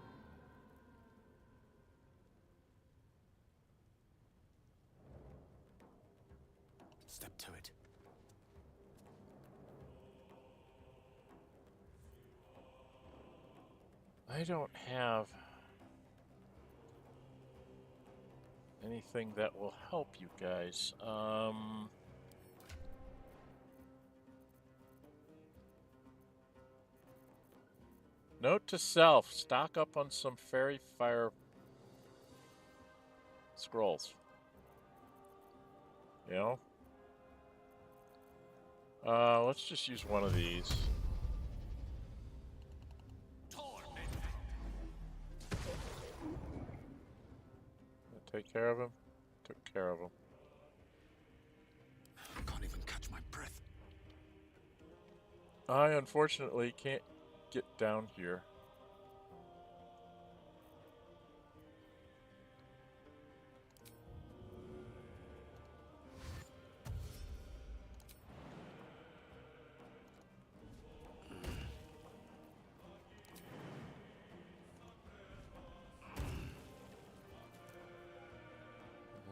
Step to it. I don't have anything that will help you guys. Note to self, stock up on some fairy fire scrolls. You know? Let's just use one of these. Take care of him? Took care of him. I can't even catch my breath. I unfortunately can't get down here.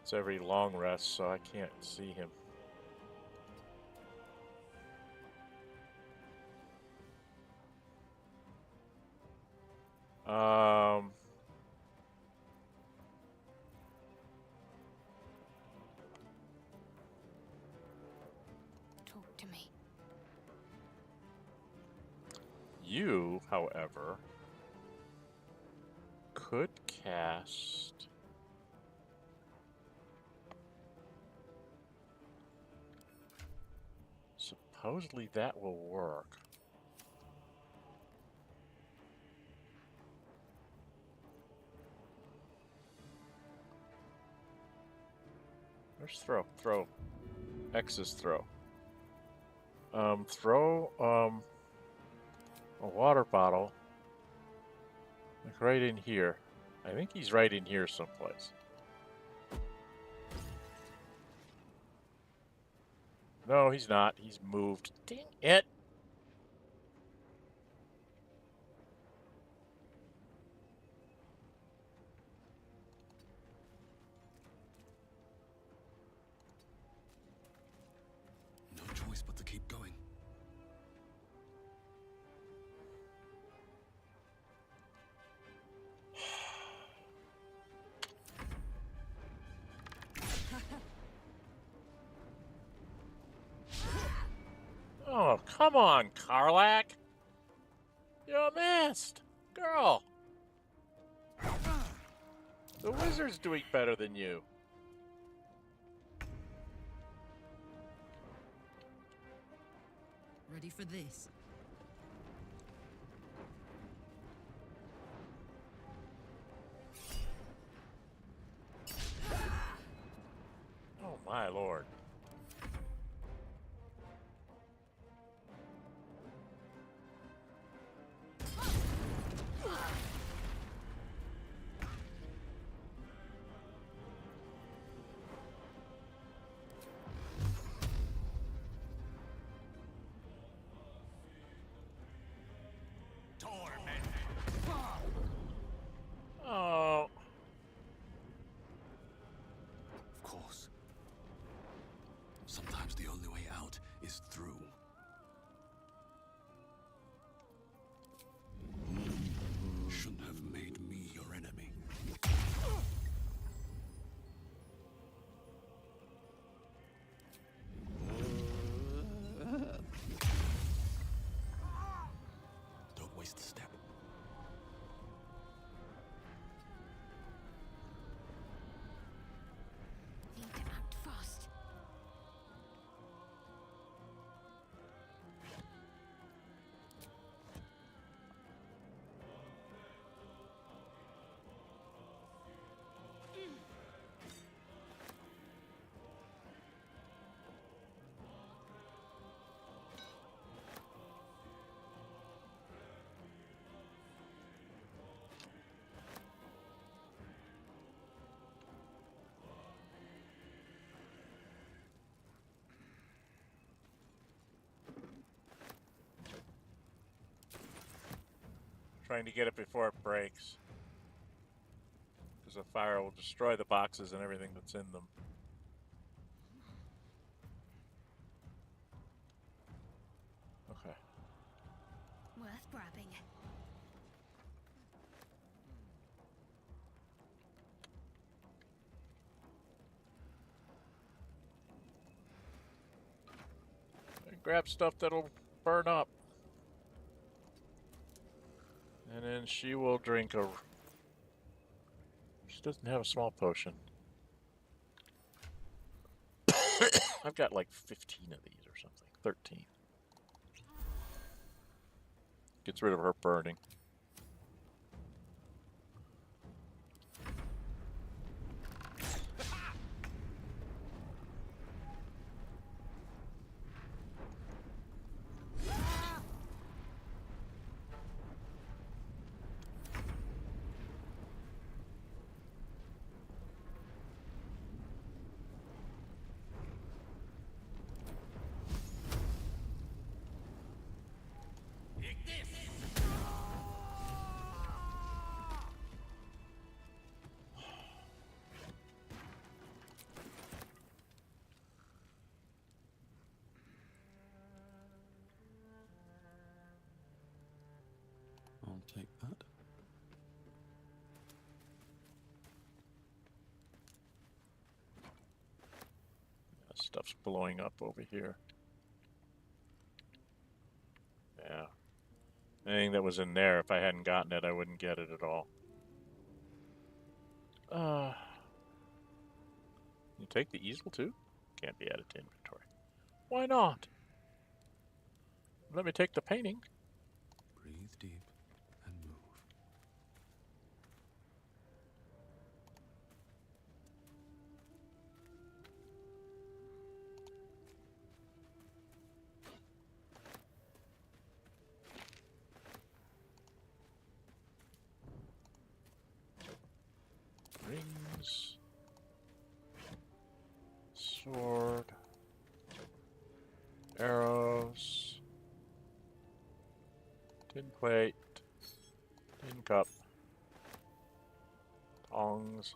It's every long rest, so I can't see him. Talk to me. You, however, could cast... Supposedly that will work. There's throw. Throw. X is throw. Throw a water bottle like right in here. I think he's right in here someplace. No, he's not. He's moved. Dang it! No choice but to keep going. Oh, come on, Karlach! You missed! Girl! The wizard's doing better than you. Ready for this? Oh my lord. Oh. Of course. Sometimes the only way out is through. Shouldn't have made me your enemy. Don't waste a step. Need to act fast. Trying to get it before it breaks. Because the fire will destroy the boxes and everything that's in them. Okay. Worth grabbing. And grab stuff that'll burn up. And then she will drink a... She doesn't have a small potion. I've got like 15 of these or something. 13. Gets rid of her burning. I'll take that. Stuff's blowing up over here. Yeah. Anything that was in there, if I hadn't gotten it, I wouldn't get it at all. You take the easel too? Can't be added to inventory. Why not? Let me take the painting. Breathe deep and move. Rings. Sword. Arrows. Tin plate. Tin cup. Tongs.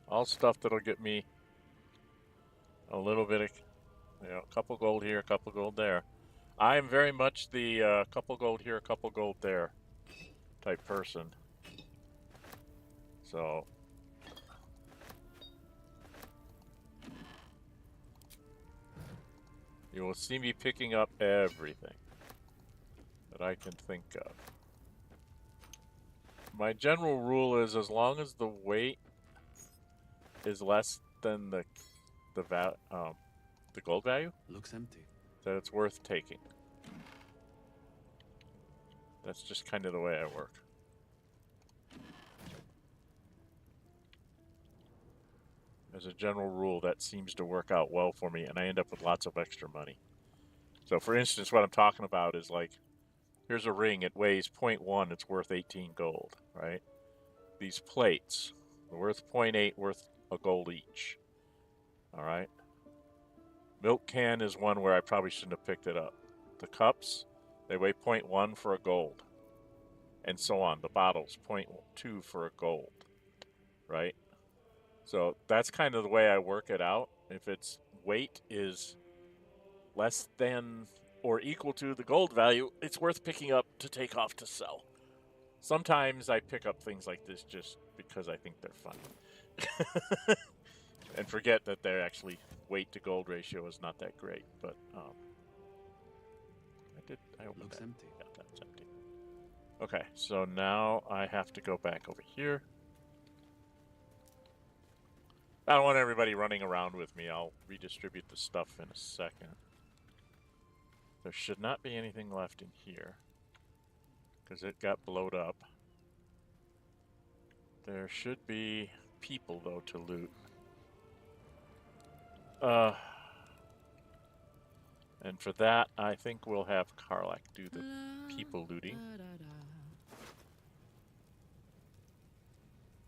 All stuff that'll get me a little bit of, a couple gold here, a couple gold there. I am very much the couple gold here, a couple gold there type person. So you will see me picking up everything that I can think of. My general rule is as long as the weight is less than the gold value, Looks empty. that it's worth taking. That's just kind of the way I work. As a general rule, that seems to work out well for me, and I end up with lots of extra money. So, for instance, what I'm talking about is like, here's a ring, it weighs 0.1, it's worth 18 gold, right? These plates, they're worth 0.8, worth a gold each. All right? Milk can is one where I probably shouldn't have picked it up. The cups, they weigh 0.1 for a gold. And so on. The bottles, 0.2 for a gold. Right? So that's kind of the way I work it out. If its weight is less than or equal to the gold value, it's worth picking up to take off to sell. Sometimes I pick up things like this just because I think they're funny. And forget that their actually weight to gold ratio is not that great. But I opened Looks that. empty. Yeah, that's empty. Okay, so now I have to go back over here. I don't want everybody running around with me. I'll redistribute the stuff in a second. There should not be anything left in here, because it got blowed up. There should be people, though, to loot. And for that, I think we'll have Karlach do the people looting.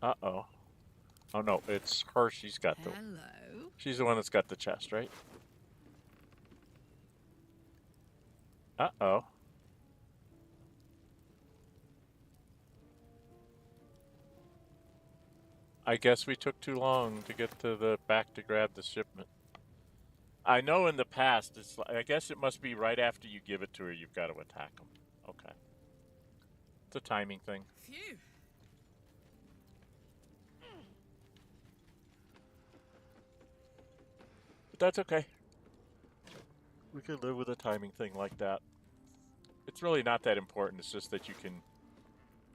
Uh-oh. Oh, no, it's her. She's got the... Hello. She's the one that's got the chest, right? Uh-oh. I guess we took too long to get to the back to grab the shipment. I know in the past, it's like, I guess it must be right after you give it to her, you've got to attack them. Okay. It's a timing thing. Phew. But that's okay. We can live with a timing thing like that. It's really not that important. It's just that you can...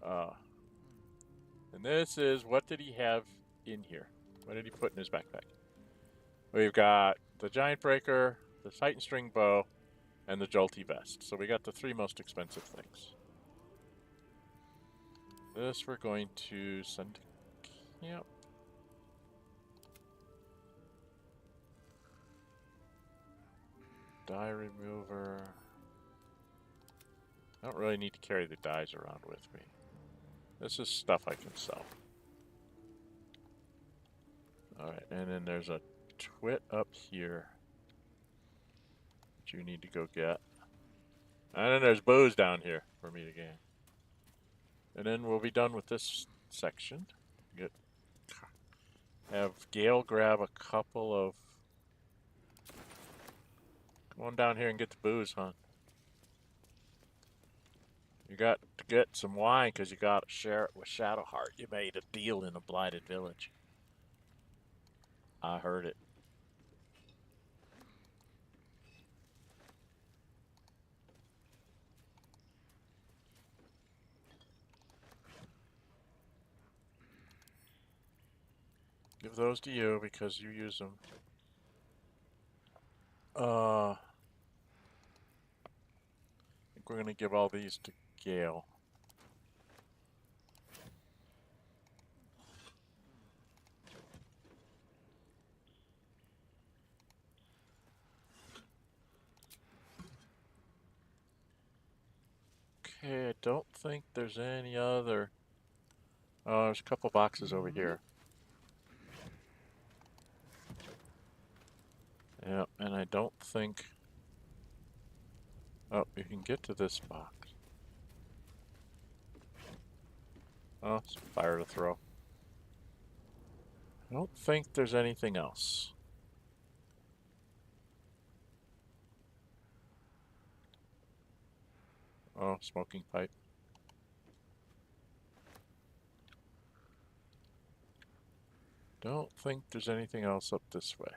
and this is... What did he have in here? What did he put in his backpack? We've got the Giant Breaker, the Titan String Bow, and the Jolty Vest. So we got the 3 most expensive things. This we're going to send to camp. Die remover. I don't really need to carry the dies around with me. This is stuff I can sell. Alright, and then there's a twit up here that you need to go get. And then there's bows down here for me to gain. And then we'll be done with this section. Have Gale grab a couple of... Come on down here and get the booze, hon. You got to get some wine because you got to share it with Shadowheart. You made a deal in a blighted village. I heard it. Give those to you because you use them. I think we're gonna give all these to Gale. Okay, I don't think there's any other. Oh, there's a couple boxes over here. Yeah, and I don't think... Oh, you can get to this box. Oh, some fire to throw. I don't think there's anything else. Oh, smoking pipe. Don't think there's anything else up this way.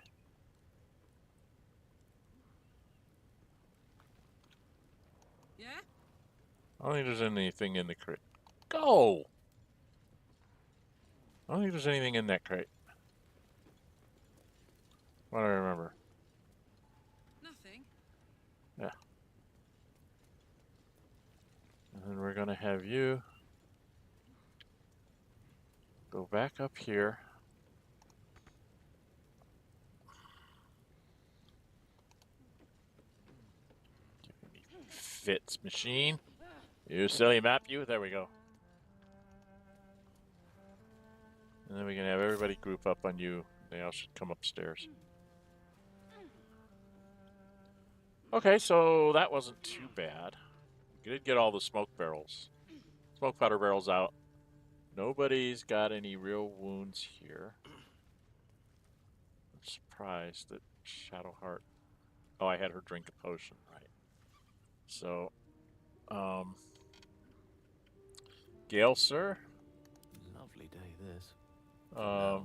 Yeah? I don't think there's anything in the crate. Go! I don't think there's anything in that crate. What do I remember? Nothing. Yeah. And then we're gonna have you go back up here. Fits machine. You silly map you. There we go. And then we can have everybody group up on you. They all should come upstairs. Okay, so that wasn't too bad. We did get all the smoke barrels. Smoke powder barrels out. Nobody's got any real wounds here. I'm surprised that Shadowheart... Oh, I had her drink a potion, right. So, Gale, sir? Lovely day, this. You're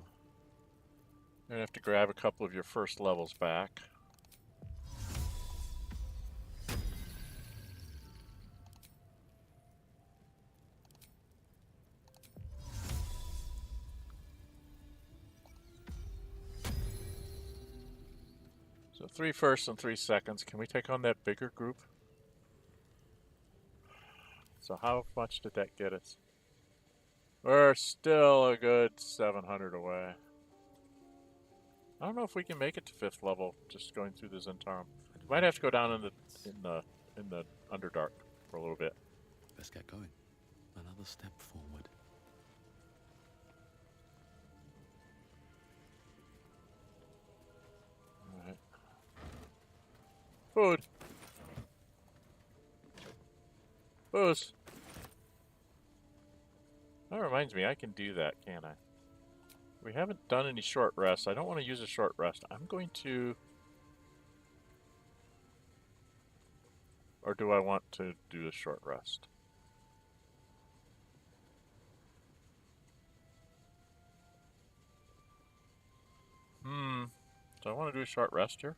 gonna have to grab a couple of your first levels back. So 3 firsts and 3 seconds. Can we take on that bigger group? So how much did that get us? We're still a good 700 away. I don't know if we can make it to 5th level just going through the Zhentarim. We might have to go down in the Underdark for a little bit. Let's get going. Another step forward. Alright. Food. Booze. That reminds me, I can do that, can't I? We haven't done any short rests. I don't want to use a short rest. I'm going to... Or do I want to do a short rest? Do I want to do a short rest here?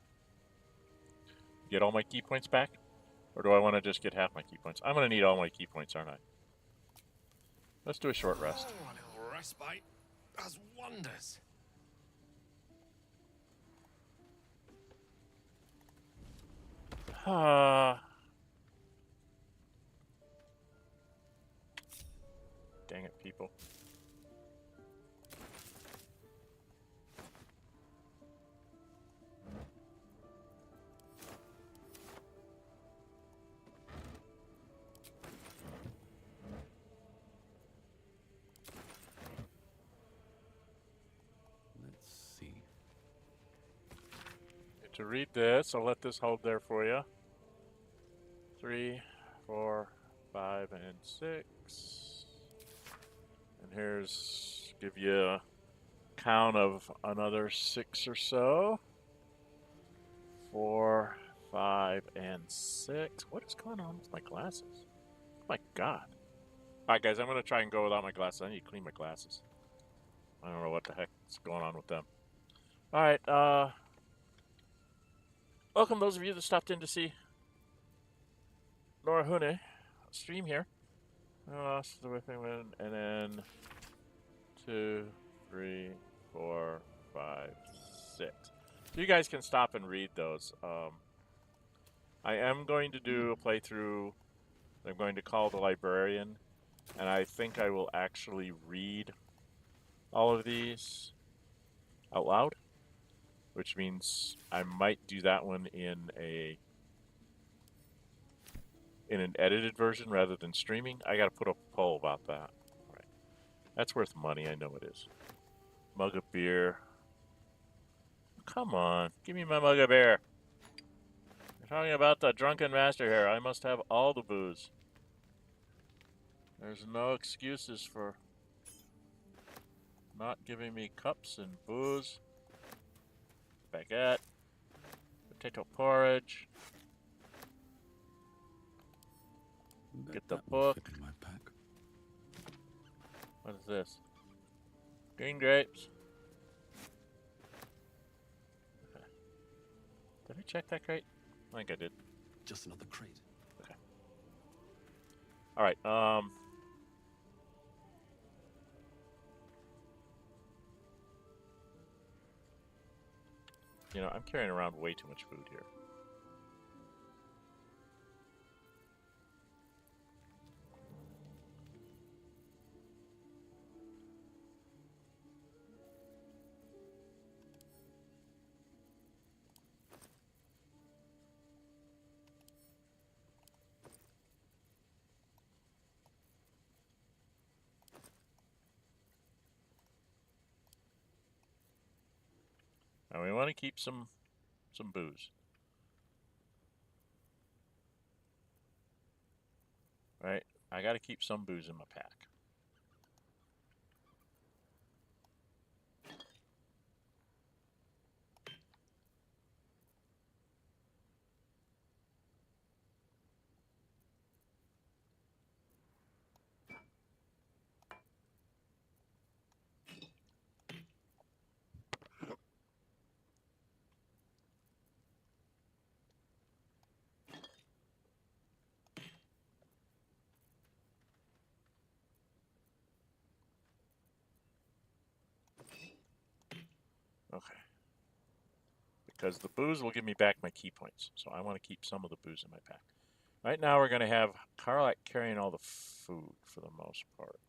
Get all my key points back? Or do I want to just get half my key points? I'm going to need all my key points, aren't I? Let's do a short rest. Oh, a little respite does wonders. Dang it, people. Let's see. To read this, I'll let this hold there for you. 3, 4, 5, and 6. And here's give you a count of another 6 or so. 4, 5, and 6. What is going on with my glasses? Oh my God. Alright guys, I'm going to try and go without my glasses. I need to clean my glasses. I don't know what the heck's going on with them. Alright, welcome those of you that stopped in to see Nórë Huinë stream here. I lost the whipping wind, and then 2, 3, 4, 5, 6. So you guys can stop and read those. I am going to do a playthrough. I'm going to call the librarian, and I think I will actually read all of these out loud, which means I might do that one in an edited version rather than streaming. I got to put up a poll about that. All right. That's worth money, I know it is. Mug of beer. Come on, give me my mug of beer. You're talking about the drunken master here. I must have all the booze. There's no excuses for not giving me cups and booze. Baguette. Potato porridge. Get the book. In my pack. What is this? Green grapes. Okay. Did I check that crate? I think I did. Just another crate. Okay. All right. You know, I'm carrying around way too much food here. Now we want to keep some booze. Right? I got to keep some booze in my pack. Okay. Because the booze will give me back my key points. So I want to keep some of the booze in my pack. Right now we're going to have Carlac carrying all the food for the most part.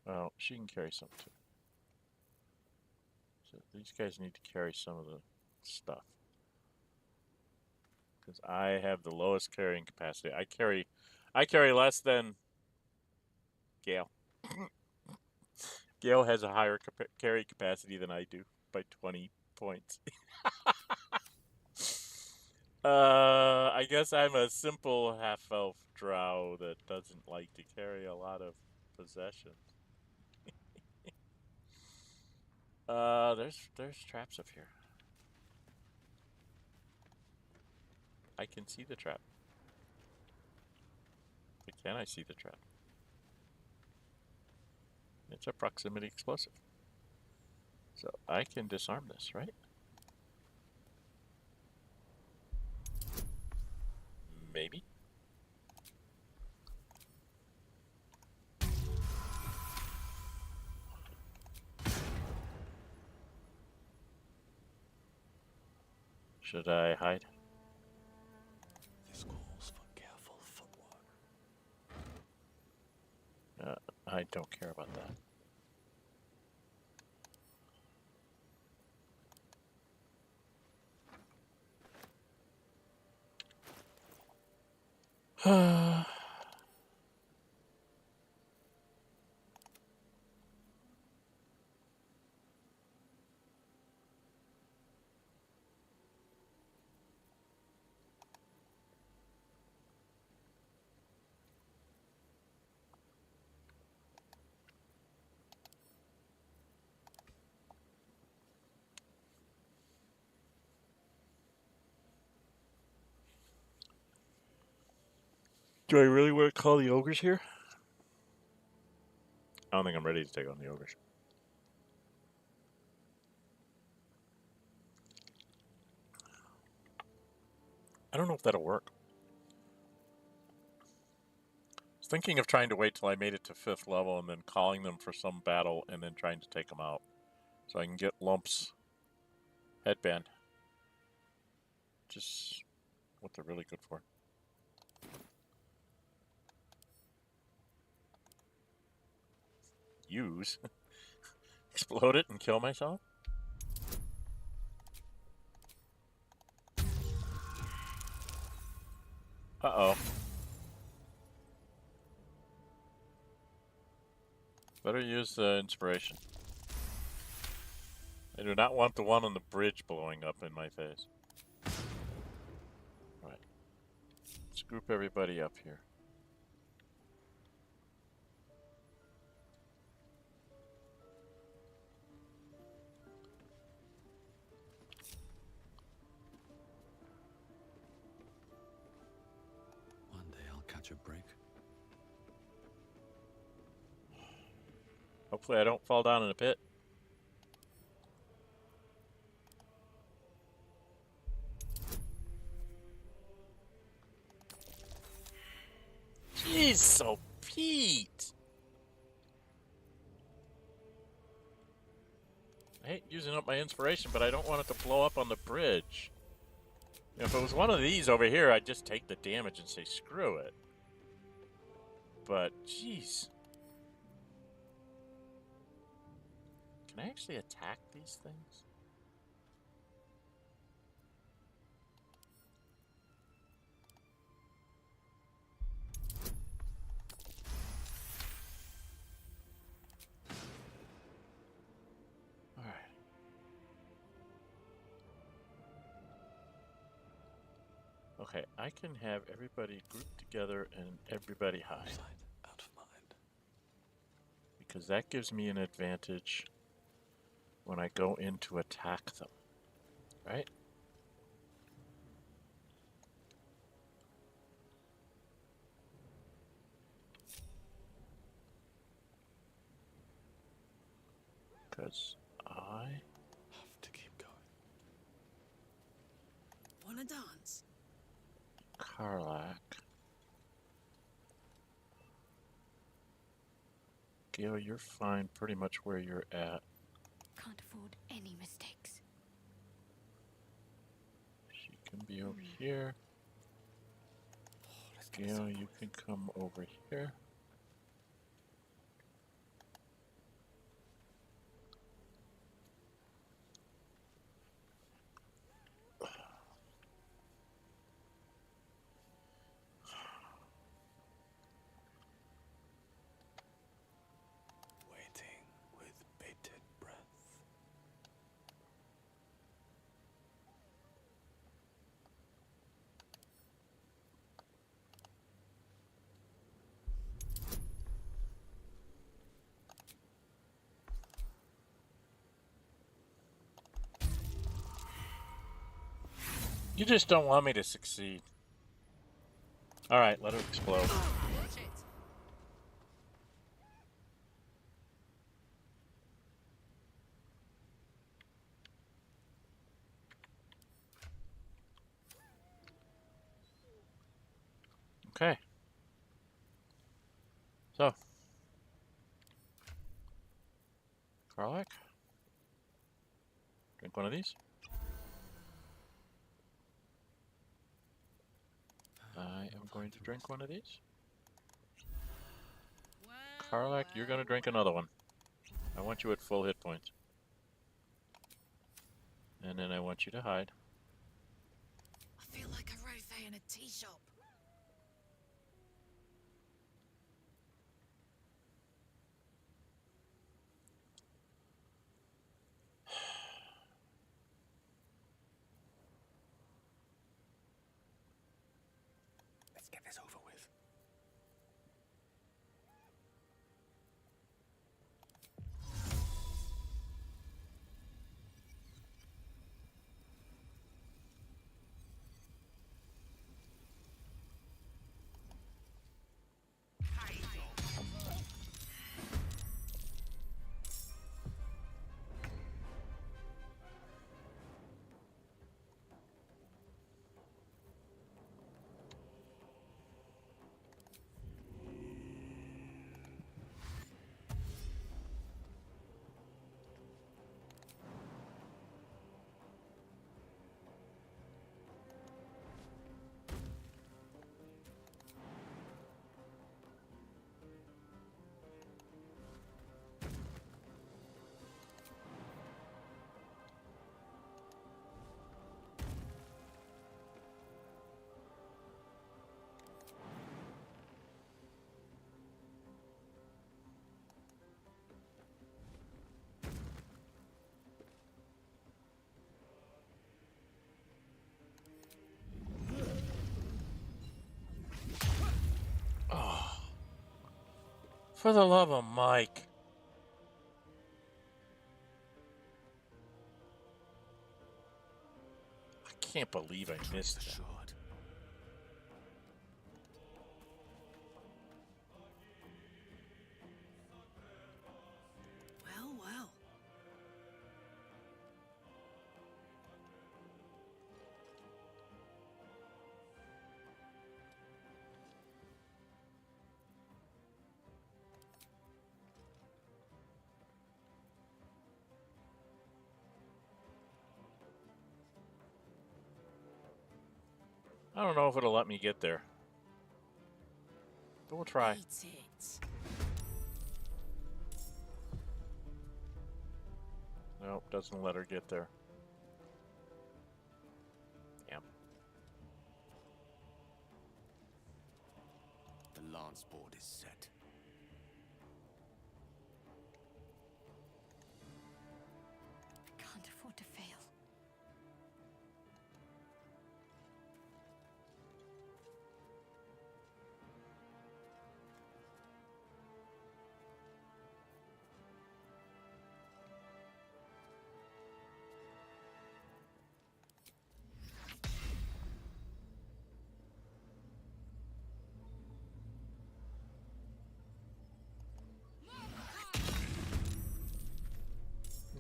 Well, she can carry some too. So these guys need to carry some of the stuff. Because I have the lowest carrying capacity. I carry less than Gale. Gale has a higher carry capacity than I do by 20 points. I guess I'm a simple half-elf drow that doesn't like to carry a lot of possessions. There's traps up here. I can see the trap. But can I see the trap? It's a proximity explosive. So I can disarm this, right? Maybe. Should I hide? This calls for careful footwork. I don't care about that. Do I really want to call the ogres here? I don't think I'm ready to take on the ogres. I don't know if that'll work. I was thinking of trying to wait till I made it to 5th level and then calling them for some battle and then trying to take them out. So I can get Lump's headband. Just what they're really good for. Use? Explode it and kill myself? Uh-oh. Better use the inspiration. I do not want the one on the bridge blowing up in my face. Right. Let's group everybody up here. One day I'll catch a break. Hopefully I don't fall down in a pit. Jeez, so Pete! I hate using up my inspiration, but I don't want it to blow up on the bridge. If it was one of these over here, I'd just take the damage and say screw it. But, jeez. Can I actually attack these things? Alright. Okay, I can have everybody grouped together and everybody hide. Out of mind. Because that gives me an advantage when I go in to attack them, right? Because I have to keep going. Wanna dance? Karlach. Gale, you're fine pretty much where you're at. Can't afford any mistakes. She can be over here. Gale, you can come over here. Waiting with bated breath. You just don't want me to succeed. Alright, let it explode. Watch it. Okay. So. Karlach? Drink one of these. I am going to drink one of these. Karlach, you're going to drink another one. I want you at full hit points. And then I want you to hide. I feel like a rosé in a tea shop. Let's get this over with. For the love of Mike. I can't believe I missed that. Well, well. I don't know if it'll let me get there. But we'll try. Eat it. Nope, doesn't let her get there. Yep. The lance board is set. I can't afford to fail.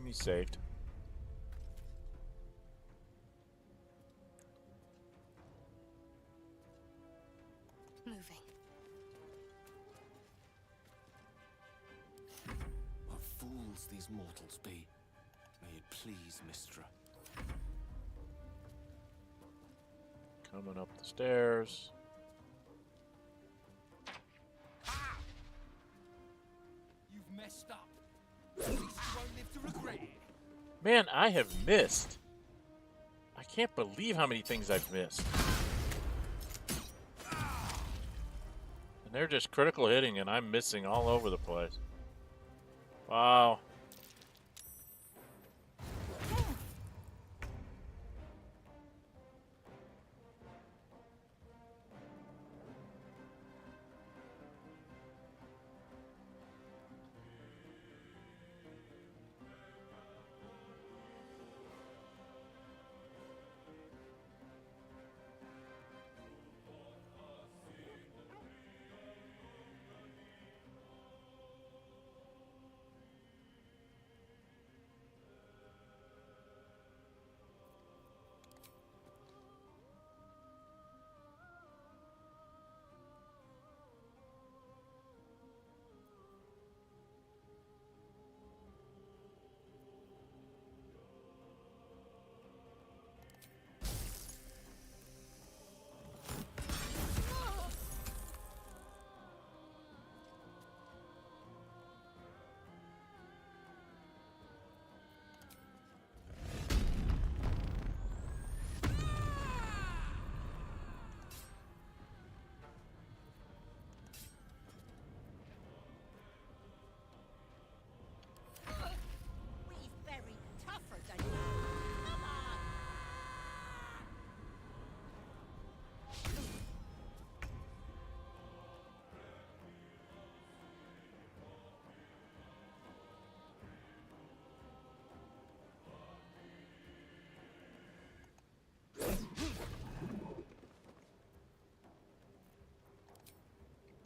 He saved. Moving. What fools these mortals be. May it please Mistra. Coming up the stairs. You've messed up. At least you won't live to regret it. Man, I have missed. I can't believe how many things I've missed. And they're just critical hitting and I'm missing all over the place. Wow.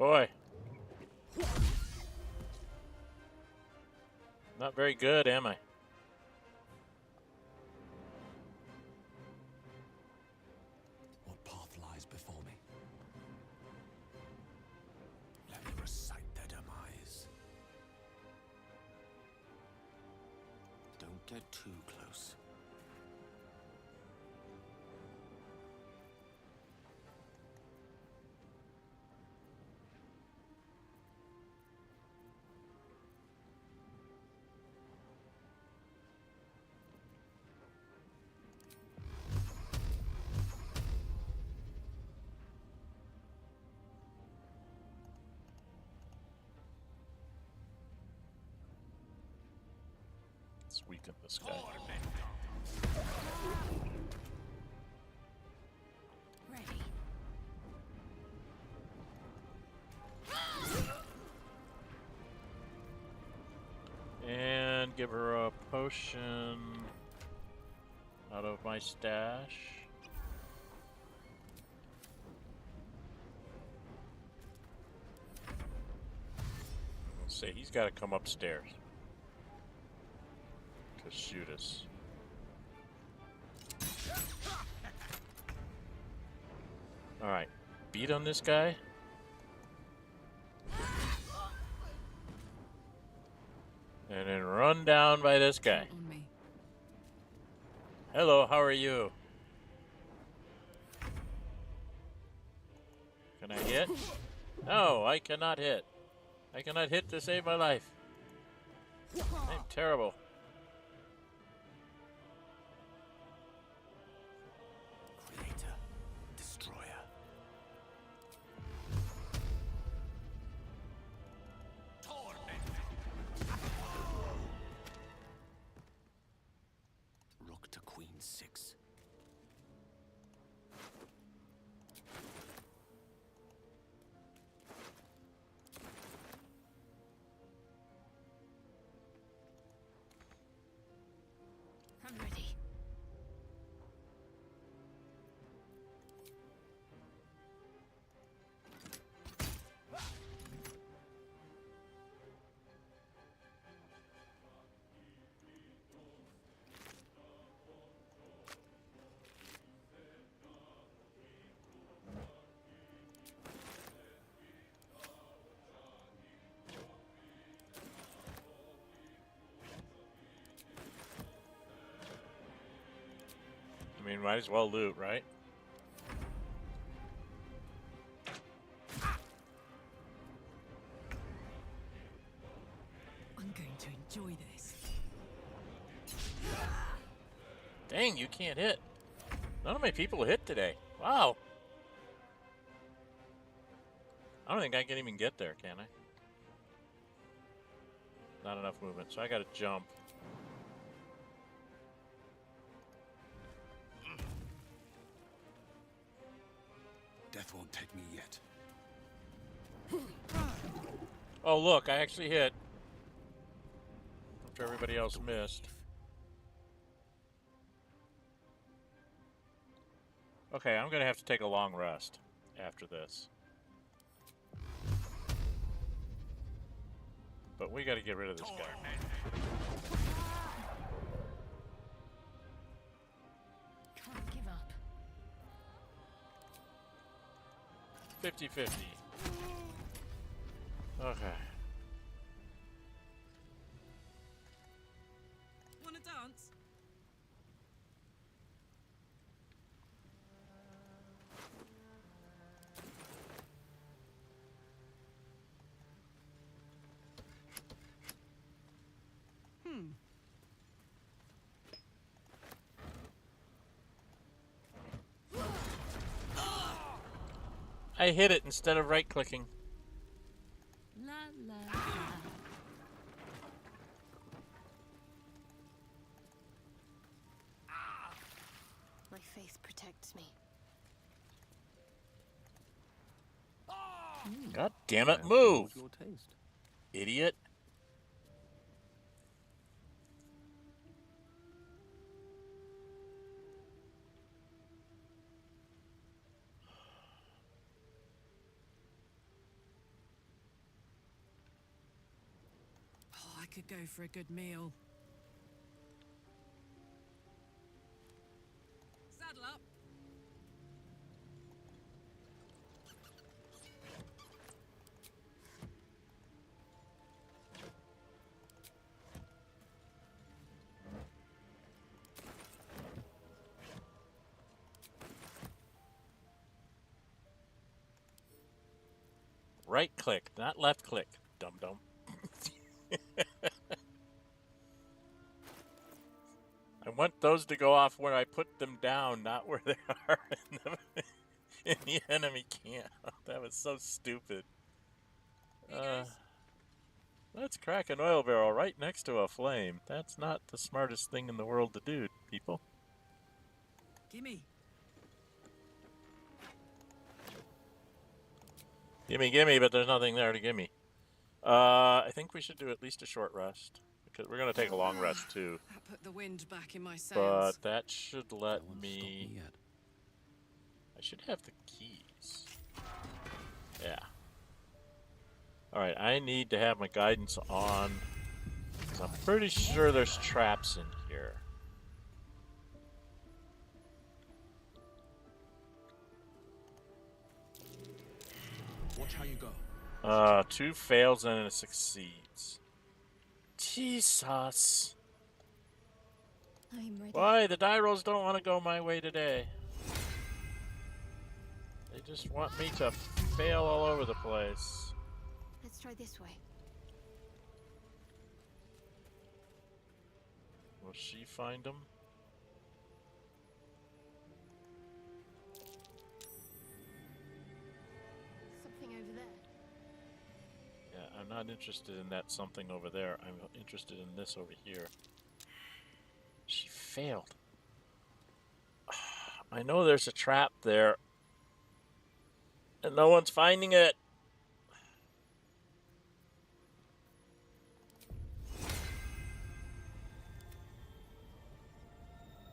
Boy. Not very good, am I? What path lies before me? Let me recite their demise. Don't get too close. Let's weaken this guy. Ready. And give her a potion out of my stash. Let's see, he's got to come upstairs to shoot us. Alright, beat on this guy. And then run down by this guy. On me. Hello, how are you? Can I hit? No, I cannot hit. I cannot hit to save my life. I'm terrible. Creator, destroyer. Rook to Queen 6. I'm ready. I mean, might as well loot, right? I'm going to enjoy this. Dang, you can't hit. None of my people hit today. Wow. I don't think I can even get there, can I? Not enough movement, so I gotta jump. Death won't take me yet. Oh, look, I actually hit. After everybody else missed. Okay, I'm gonna have to take a long rest after this. But we gotta get rid of this guy. Can't give up. 50-50. Okay. Wanna dance? I hit it instead of right-clicking. La la la. My faith protects me. God damn it, move! Your taste. Idiot. could go for a good meal. Saddle up. Right click, not left click, dum-dum. I want those to go off where I put them down, not where they are in the enemy camp. That was so stupid. Let's crack an oil barrel right next to a flame. That's not the smartest thing in the world to do, people. Gimme. Gimme, but there's nothing there to gimme. I think we should do at least a short rest. Because we're going to take a long rest, too. That put the wind back in my But sails. that should let me... I should have the keys. Yeah. Alright, I need to have my guidance on. 'Cause I'm pretty sure there's traps in here. Watch how you go. 2 fails and a succeeds. Jesus. I'm ready. Why? The die rolls don't want to go my way today. They just want me to fail all over the place. Let's try this way. Will she find them? Something over there. Yeah, I'm not interested in that something over there. I'm interested in this over here. She failed. I know there's a trap there. And no one's finding it.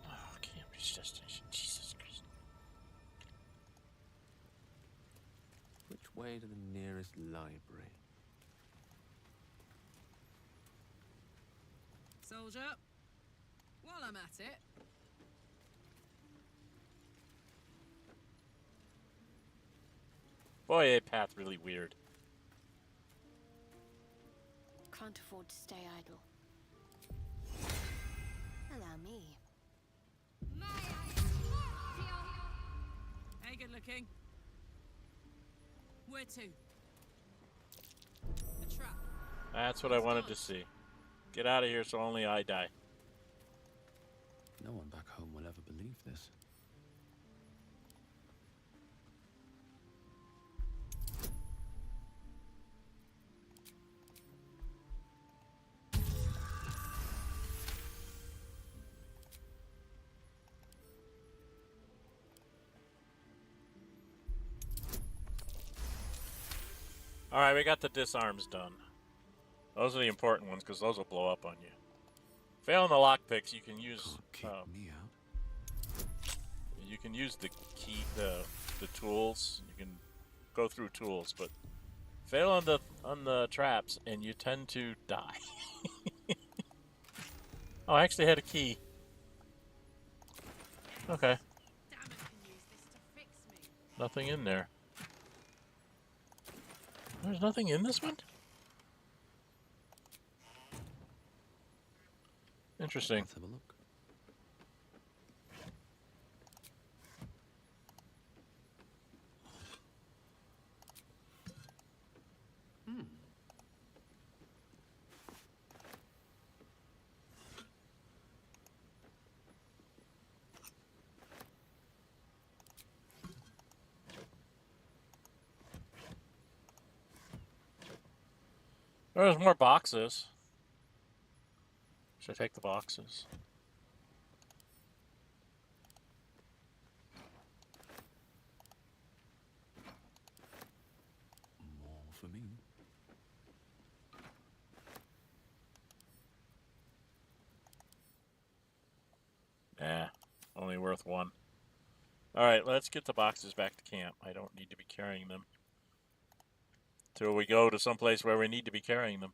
Oh, Cambridge destination. Jesus Christ. Which way to the nearest library? Soldier, while I'm at it. Boy, a path really weird. Can't afford to stay idle. Allow me. Hey, good looking. Where to? A trap. That's what I wanted to see. Get out of here so only I die. No one back home will ever believe this. Alright, we got the disarms done. Those are the important ones because those will blow up on you. Failing the lockpicks, you can use you can use the key, the tools. You can go through tools, but fail on the traps, and you tend to die. Oh, I actually had a key. Okay. Nothing in there. There's nothing in this one? Interesting. Let's have a look. There's more boxes. Should I take the boxes? More for me. Nah, only worth 1. Alright, let's get the boxes back to camp. I don't need to be carrying them. Till we go to someplace where we need to be carrying them.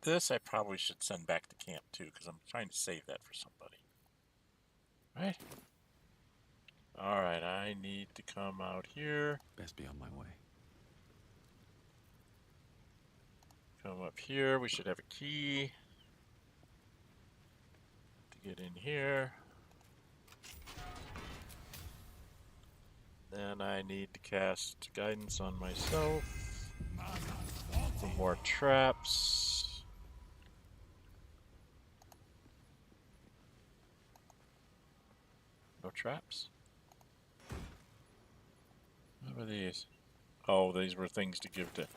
this I probably should send back to camp too, because I'm trying to save that for somebody. Right? Alright, I need to come out here. Best be on my way. Come up here. We should have a key to get in here. Then I need to cast guidance on myself. Some more traps. No traps? What were these? Oh, these were things to give to...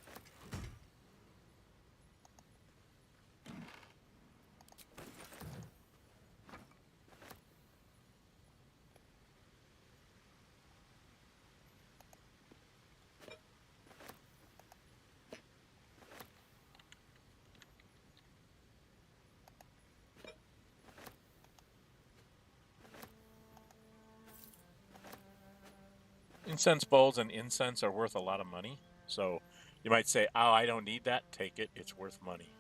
Incense bowls and incense are worth a lot of money. So you might say, oh, I don't need that. Take it. It's worth money.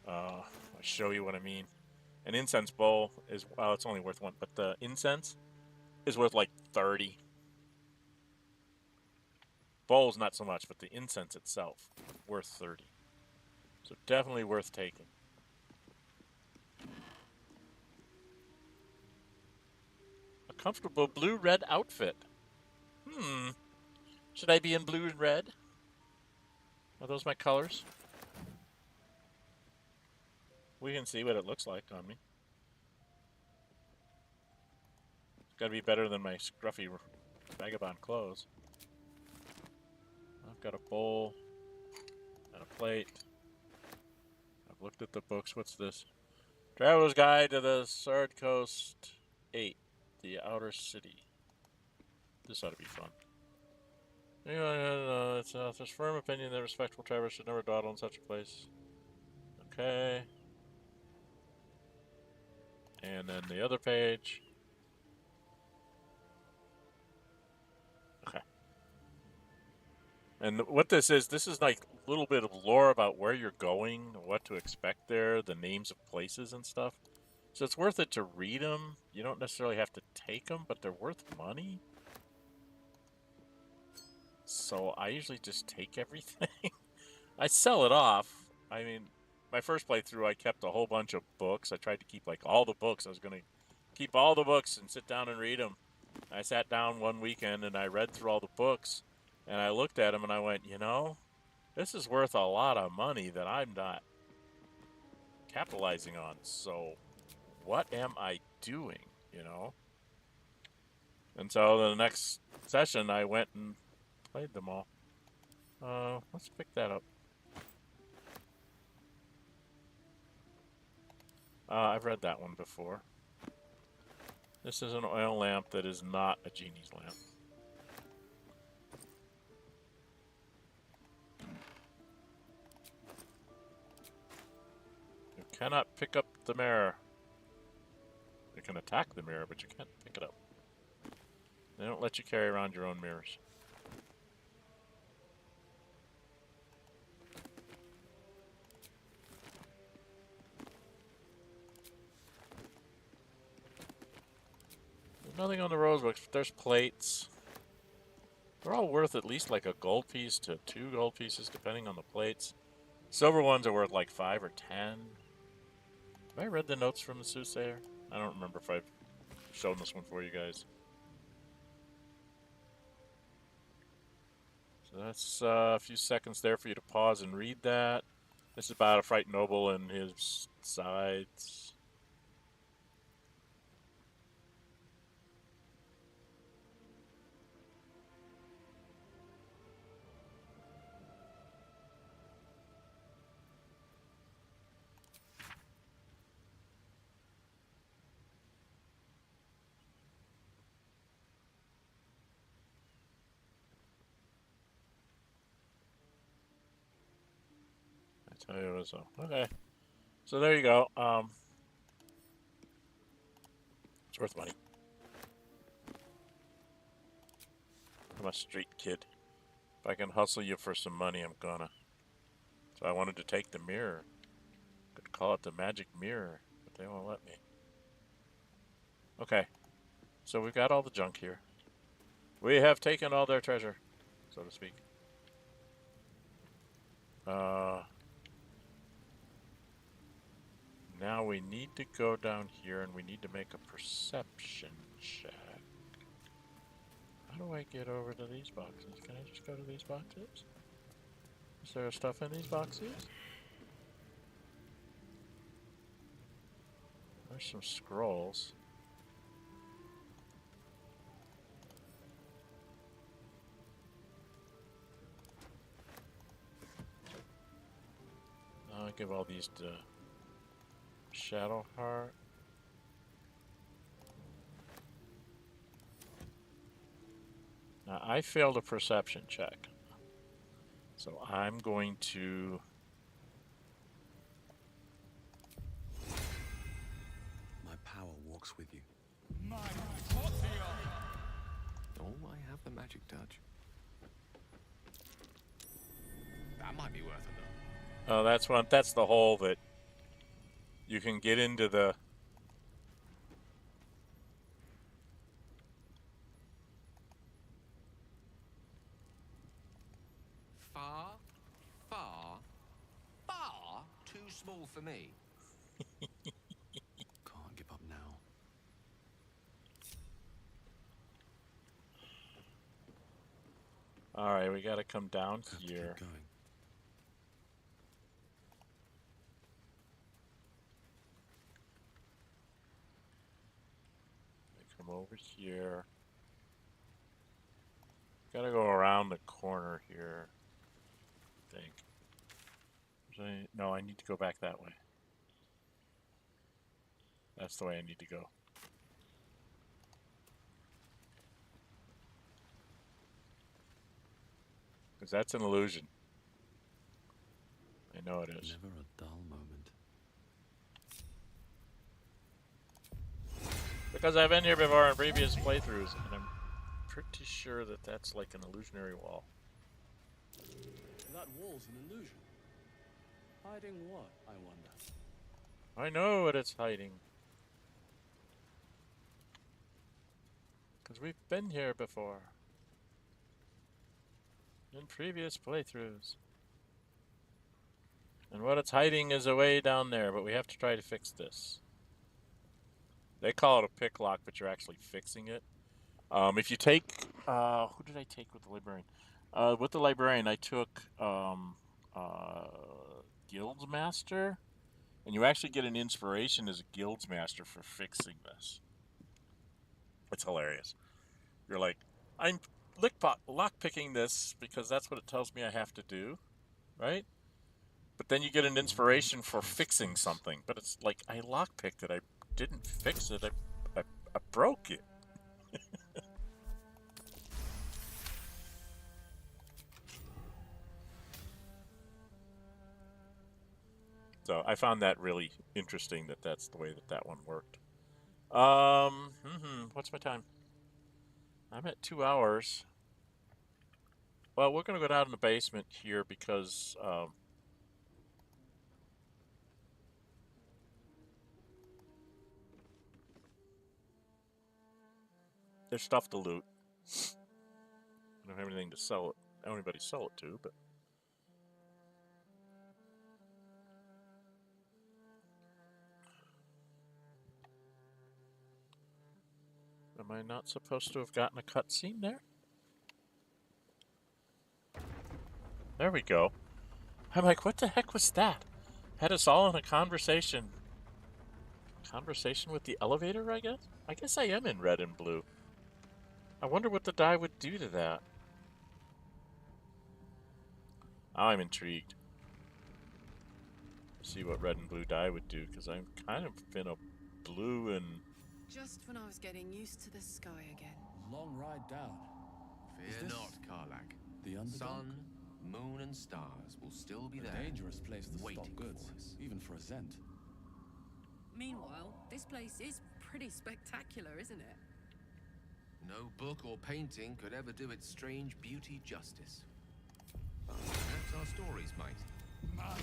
I'll show you what I mean. An incense bowl is, well, it's only worth one, but the incense is worth like 30. Bowls, not so much, but the incense itself, worth 30. So definitely worth taking. A comfortable blue-red outfit. Should I be in blue and red? Are those my colors? We can see what it looks like on me. It's gotta be better than my scruffy vagabond clothes. I've got a bowl and a plate. I've looked at the books. What's this? Traveler's Guide to the Sword Coast 8, the Outer City. This ought to be fun. It's an author's firm opinion that respectable travelers should never dawdle in such a place. Okay. And then the other page. Okay. And what this is like a little bit of lore about where you're going, what to expect there, the names of places and stuff. So it's worth it to read them. You don't necessarily have to take them, but they're worth money. So I usually just take everything. I sell it off. I mean, my first playthrough, I kept a whole bunch of books. I tried to keep like all the books. I was going to keep all the books and sit down and read them. I sat down one weekend and I read through all the books. And I looked at them and I went, you know, this is worth a lot of money that I'm not capitalizing on. So what am I doing, you know? And so the next session, I went and played them all. Let's pick that up. I've read that one before. This is an oil lamp that is not a genie's lamp. You cannot pick up the mirror. You can attack the mirror, but you can't pick it up. They don't let you carry around your own mirrors. Nothing on the rose books, but there's plates. They're all worth at least like a gold piece to 2 gold pieces, depending on the plates. Silver ones are worth like 5 or 10. Have I read the notes from the soothsayer? I don't remember if I've shown this one for you guys. So that's a few seconds there for you to pause and read that. This is about a frightened noble and his sides. So, okay. So there you go. It's worth money. I'm a street kid. If I can hustle you for some money, I'm gonna. So I wanted to take the mirror. Could call it the magic mirror, but they won't let me. Okay. So we've got all the junk here. We have taken all their treasure, so to speak. Now we need to go down here and we need to make a perception check. How do I get over to these boxes? Can I just go to these boxes? Is there stuff in these boxes? There's some scrolls. I'll give all these to Shadowheart. Now I failed a perception check, so I'm going to. My power walks with you. Oh, I have the magic touch. That might be worth it though. Oh, that's the hole that you can get into the. Far too small for me. Can't give up now. All right, we got to come down here. Keep going. Come over here. Gotta go around the corner here, I think. No, I need to go back that way. That's the way I need to go. Because that's an illusion. I know it is. Never a dull moment. Because I've been here before in previous playthroughs, and I'm pretty sure that that's like an illusionary wall. That wall's an illusion. Hiding what, I wonder? I know what it's hiding. Because we've been here before. In previous playthroughs. And what it's hiding is away down there, but we have to try to fix this. They call it a pick lock, but you're actually fixing it. If you take... who did I take with the librarian? With the librarian, I took Guildsmaster. And you actually get an inspiration as a Guildsmaster for fixing this. It's hilarious. You're like, I'm lockpicking this because that's what it tells me I have to do, right? But then you get an inspiration for fixing something. But it's like, I lockpicked it. I didn't fix it. I broke it. So I found that really interesting that that's the way that one worked. What's my time? I'm at 2 hours. Well, we're going to go down in the basement here because there's stuff to loot. I don't have anything to sell it. I don't have anybody to sell it to, but am I not supposed to have gotten a cutscene there? There we go. I'm like, what the heck was that? Had us all in a conversation. Conversation with the elevator, I guess? I guess I am in red and blue. I wonder what the die would do to that. I'm intrigued to see what red and blue die would do, because I'm kind of in a blue and... Just when I was getting used to the sky again. Long ride down. Fear not, Karlach. The underdog? Sun, moon, and stars will still be A there. dangerous place to waiting stock goods, for us. even for a Zhent. Meanwhile, this place is pretty spectacular, isn't it? No book or painting could ever do its strange beauty justice. But perhaps our stories might. My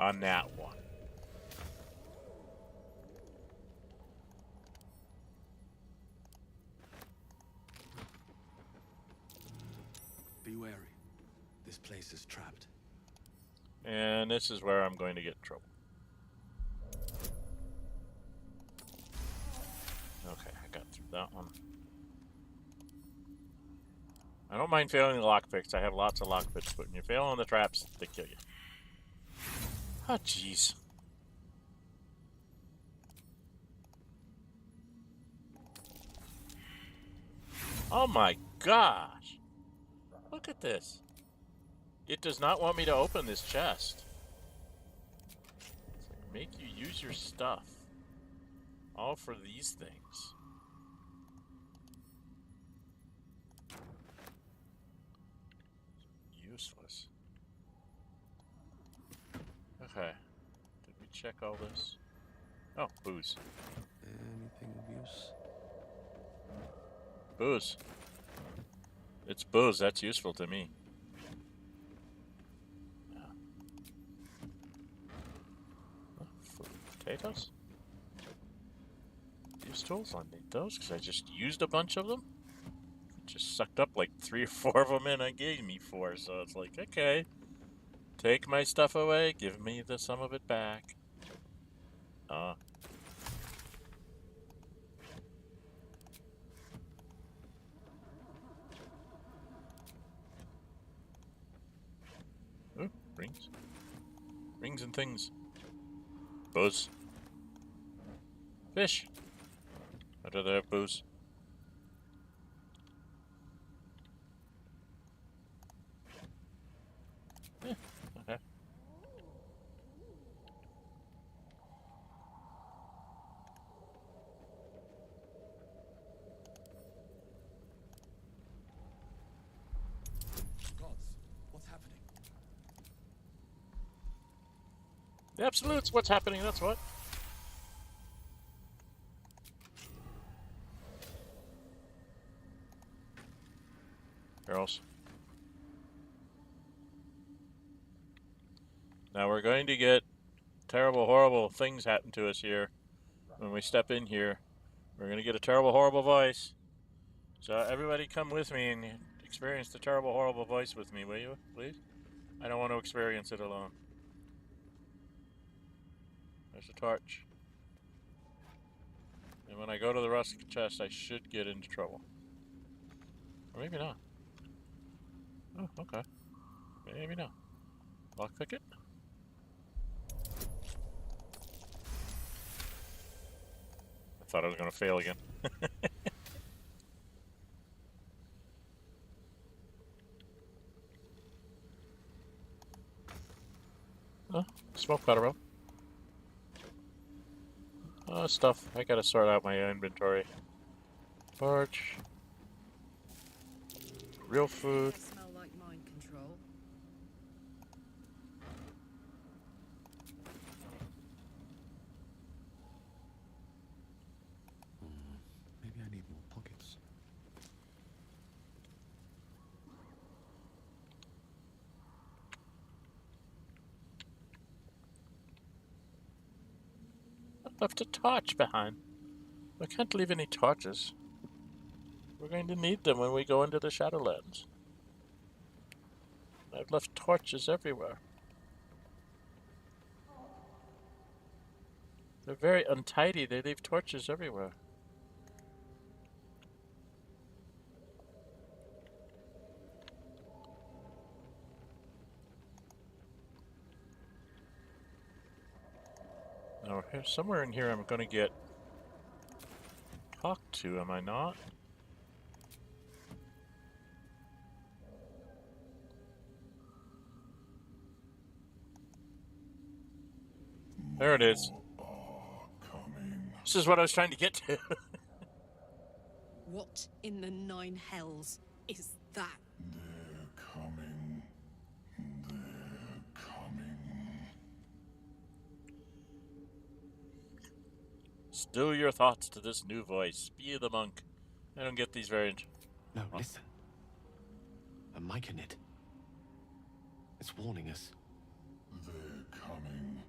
on that one. Be wary. This place is trapped. And this is where I'm going to get in trouble. Okay, I got through that one. I don't mind failing the lockpicks. I have lots of lockpicks, but when you fail on the traps, they kill you. Oh, jeez. Oh my gosh! Look at this. It does not want me to open this chest. It's like, make you use your stuff. All for these things. Useless. Okay. Did we check all this? Oh, booze. Anything of use? Booze. It's booze. That's useful to me. Yeah. Oh, food. Potatoes? These tools, I need those because I just used a bunch of them. Just sucked up like 3 or 4 of them in and gave me 4, so it's like, okay. Take my stuff away, give me some of it back. Ooh, rings. Rings and things. Booze. Fish. I'd rather have booze. Yeah, okay. Gods, what's happening? The absolutes, what's happening, that's what. Girls. Now we're going to get terrible, horrible things happen to us here. When we step in here, we're going to get a terrible, horrible voice. So everybody come with me and experience the terrible, horrible voice with me, will you, please? I don't want to experience it alone. There's a torch. And when I go to the rustic chest, I should get into trouble. Or maybe not. Oh, okay. Maybe not. Lockpick it? I thought I was going to fail again. Oh, smoke powder rope. Oh, stuff. I gotta sort out my inventory. Torch. Real food. Smell like mind control. Maybe I need more pockets. I left a torch behind. I can't leave any torches. We're going to need them when we go into the Shadowlands. I've left torches everywhere. They're very untidy. They leave torches everywhere. Now, here, somewhere in here I'm going to get talked to, am I not? There it is. This is what I was trying to get to. What in the 9 hells is that? They're coming. They're coming. Still your thoughts to this new voice. Be the monk. I don't get these very... No, listen. A mic in it. It's warning us. They're coming.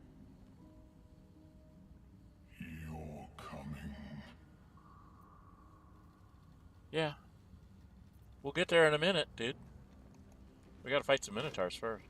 Yeah. We'll get there in a minute, dude. We gotta fight some Minotaurs first.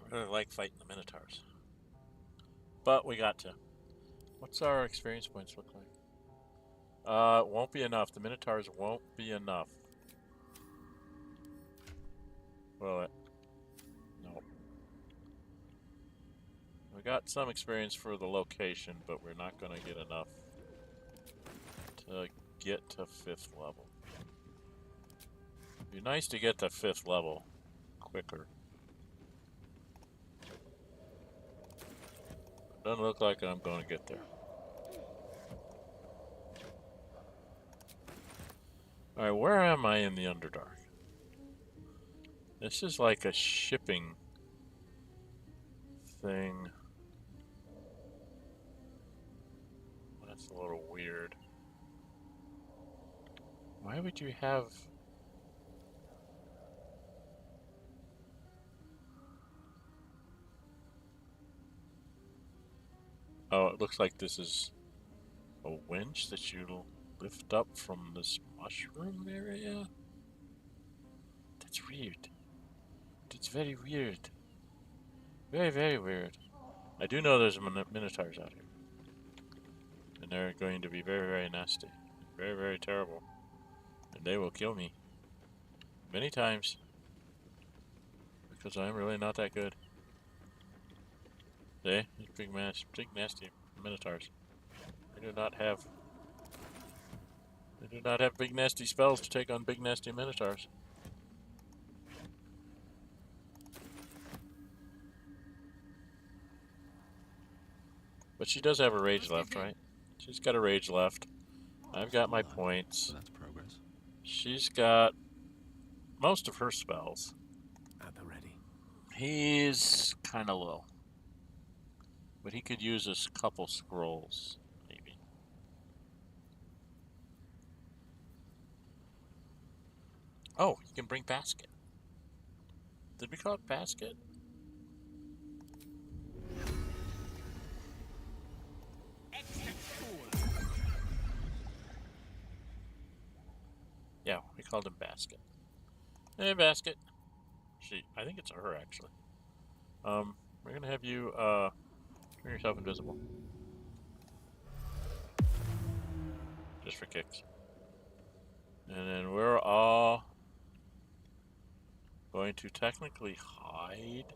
I really like fighting the Minotaurs. But we got to. What's our experience points look like? It won't be enough. The Minotaurs won't be enough. Will it? No. We got some experience for the location, but we're not going to get enough to get to 5th level. It'd be nice to get to 5th level quicker. Doesn't look like I'm going to get there. Alright, where am I in the Underdark? This is like a shipping thing. That's a little weird. Why would you have... Oh, it looks like this is a winch that you lift up from this mushroom area? That's weird. That's very weird. Very, very weird. I do know there's Minotaurs out here. And they're going to be very, very nasty. Very, very terrible. And they will kill me. Many times. Because I'm really not that good. See? These big nasty Minotaurs. They do not have big nasty spells to take on big nasty Minotaurs. But she does have a rage left, right? She's got a rage left. I've got my points. So that's progress. She's got most of her spells. At the ready. He's kind of low. But he could use a couple scrolls, maybe. Oh, you can bring basket. Did we call it basket? Yeah, we called him basket. Hey, basket. I think it's her actually. We're gonna have you turn yourself invisible. Just for kicks. And then we're all going to technically hide.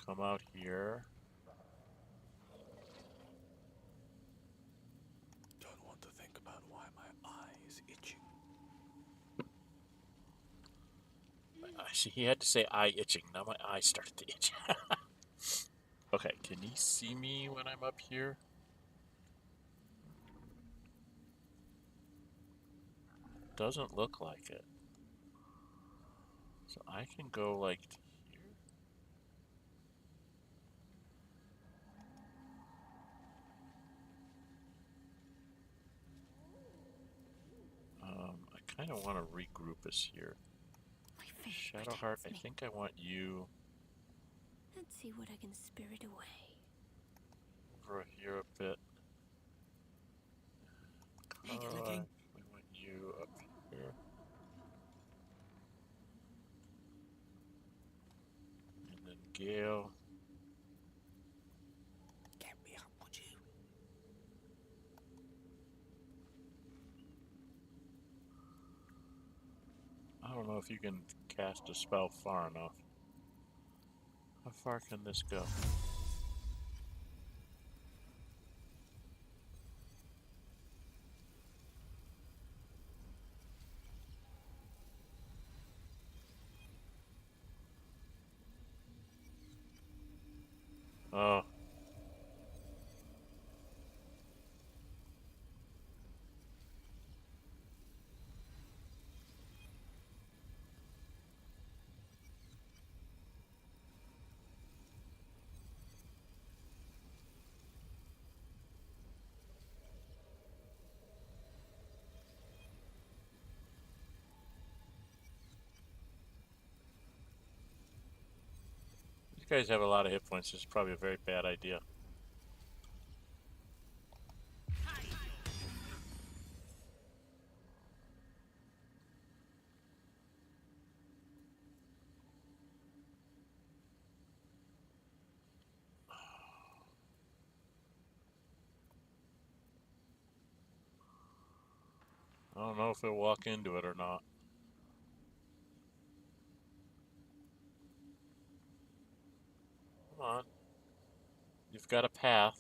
Come out here. Don't want to think about why my eye is itching. See, he had to say eye itching. Now my eye started to itch. Okay, can he see me when I'm up here? Doesn't look like it. So I can go like to here. I kind of want to regroup us here. Shadowheart, I think I want you Let's see what I can spirit away. over here a bit. Hey, good looking. We want you up here. And then Gale. Get me up, would you? I don't know if you can cast a spell far enough. How far can this go? Oh. You guys have a lot of hit points. This is probably a very bad idea. I don't know if he'll walk into it or not. Come on. You've got a path.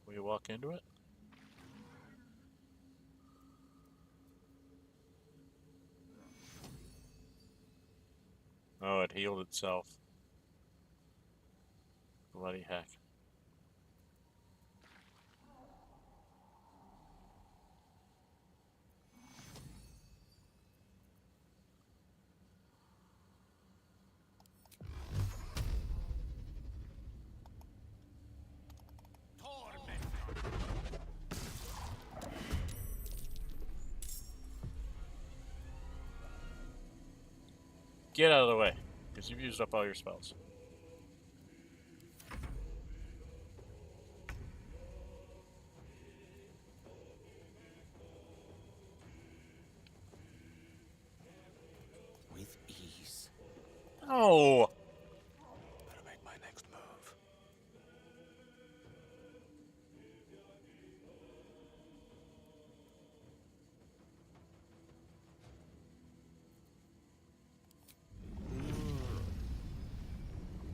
Will you walk into it? Oh, it healed itself. Bloody heck. Get out of the way, because you've used up all your spells. With ease. Oh! Better make my next move.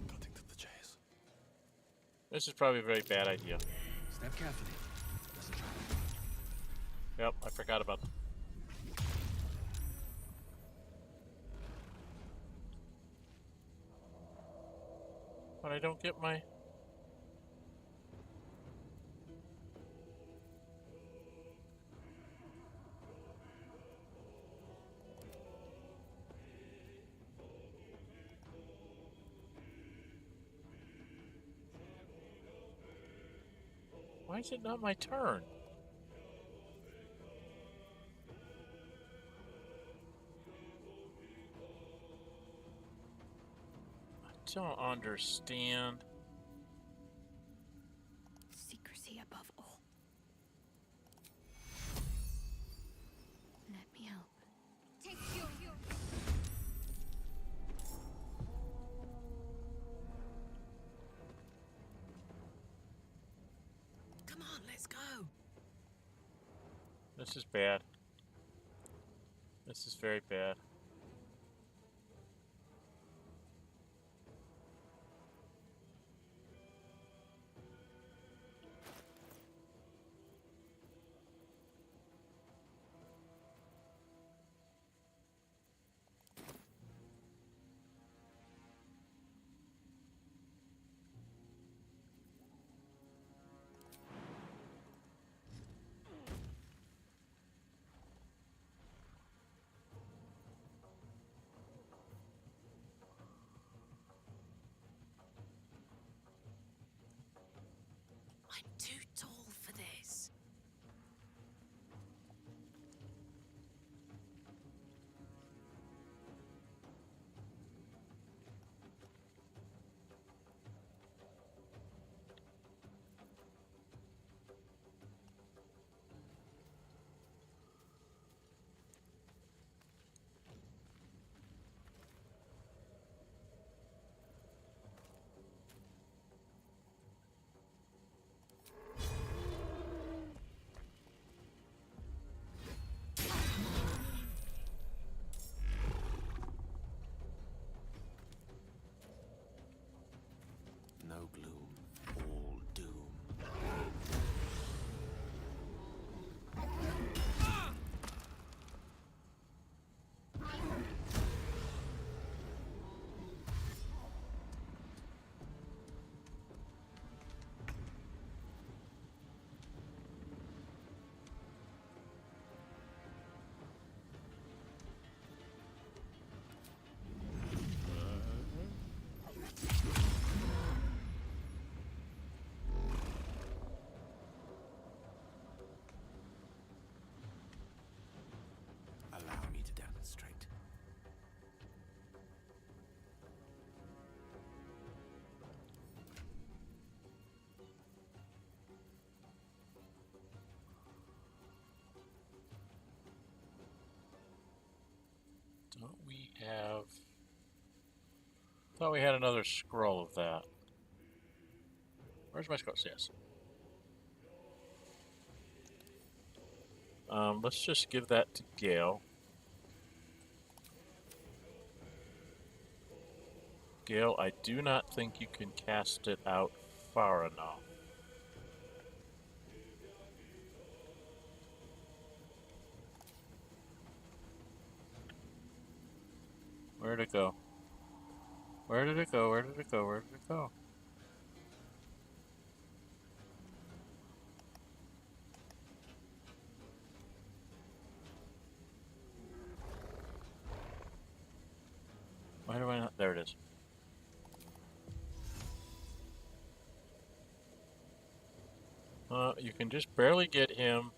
Cutting to the chase. This is probably a very bad idea. Step carefully. Doesn't try. Yep, I forgot about them. But I don't get my... Why is it not my turn? I don't understand. Secrecy above all. Let me help. Take you. Come on, let's go. This is bad. This is very bad. We have... Thought we had another scroll of that. Where's my scrolls? Yes. Let's just give that to Gale. Gale, I do not think you can cast it out far enough. Where'd it go? Where did it go? Where did it go? Where did it go? Why do I not? There it is. You can just barely get him.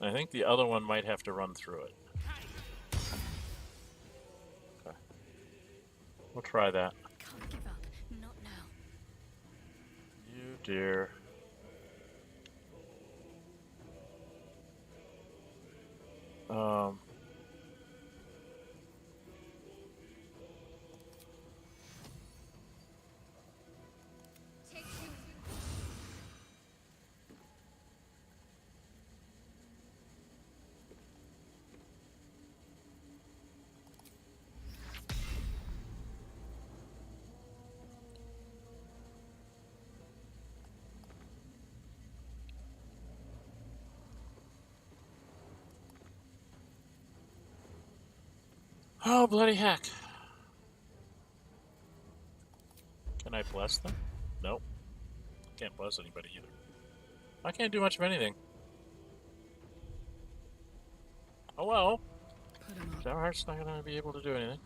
I think the other one might have to run through it. Okay. We'll try that. Can't give up. Not now. You dear. Oh, bloody heck. Can I bless them? Nope. Can't bless anybody either. I can't do much of anything. Oh well. Shadowheart's not gonna be able to do anything.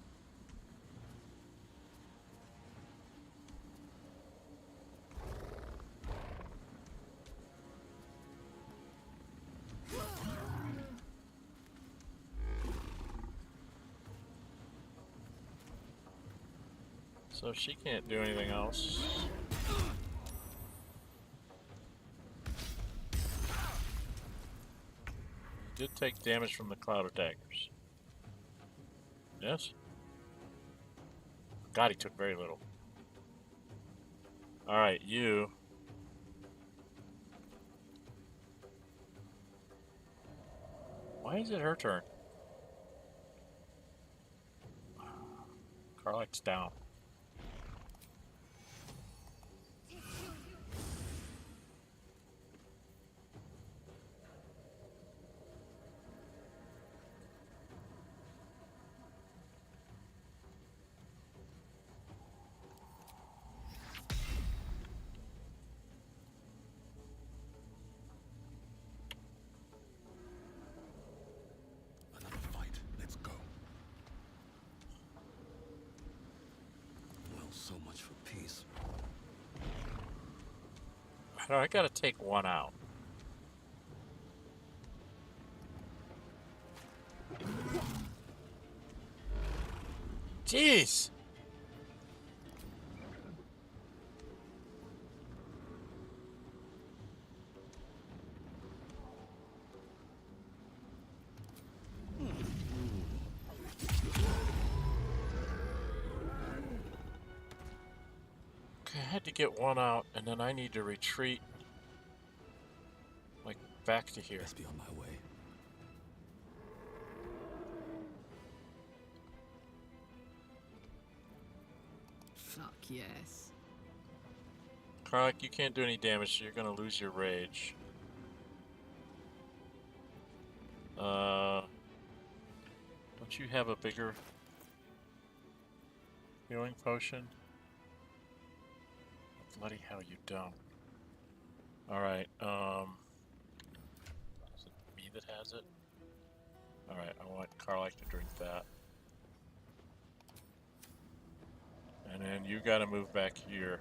So she can't do anything else. Did take damage from the cloud of daggers. Yes? God, he took very little. Alright, you. Why is it her turn? Karlach's down. I gotta take one out. Jeez! Okay, I had to get one out, and then I need to retreat, like, back to here. Best be on my way. Fuck yes. Karlach, you can't do any damage, so you're gonna lose your rage. Don't you have a bigger healing potion? Bloody hell, you don't. Alright, is it me that has it? Alright, I want Karlach to drink that. And then you gotta move back here.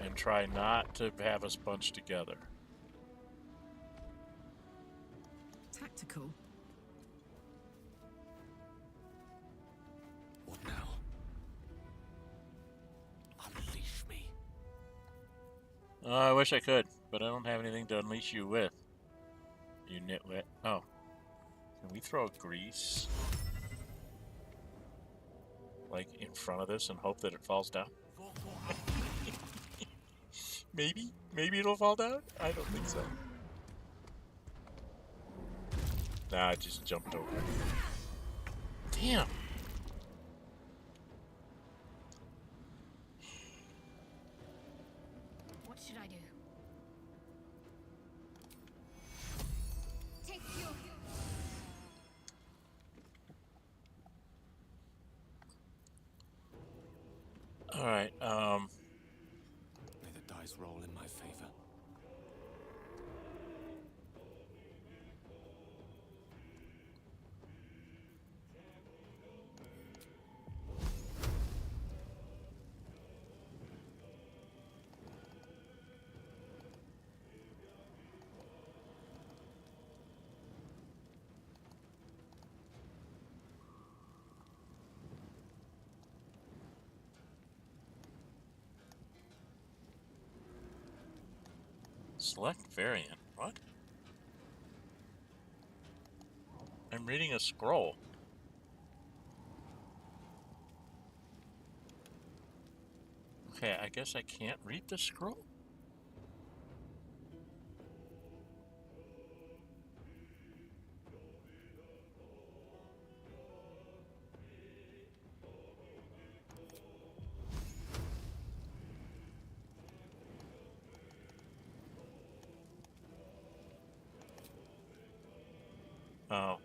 And try not to have us bunched together. Tactical. What now? Unleash me. I wish I could, but I don't have anything to unleash you with. You nitwit. Oh. Can we throw grease? like, in front of this and hope that it falls down? Maybe? Maybe it'll fall down? I don't think so. Nah, I just jumped over it. Damn! What should I do? Take your... Alright, May the dice roll in my favor. select variant. What? I'm reading a scroll. Okay, I guess I can't read the scroll? Oh.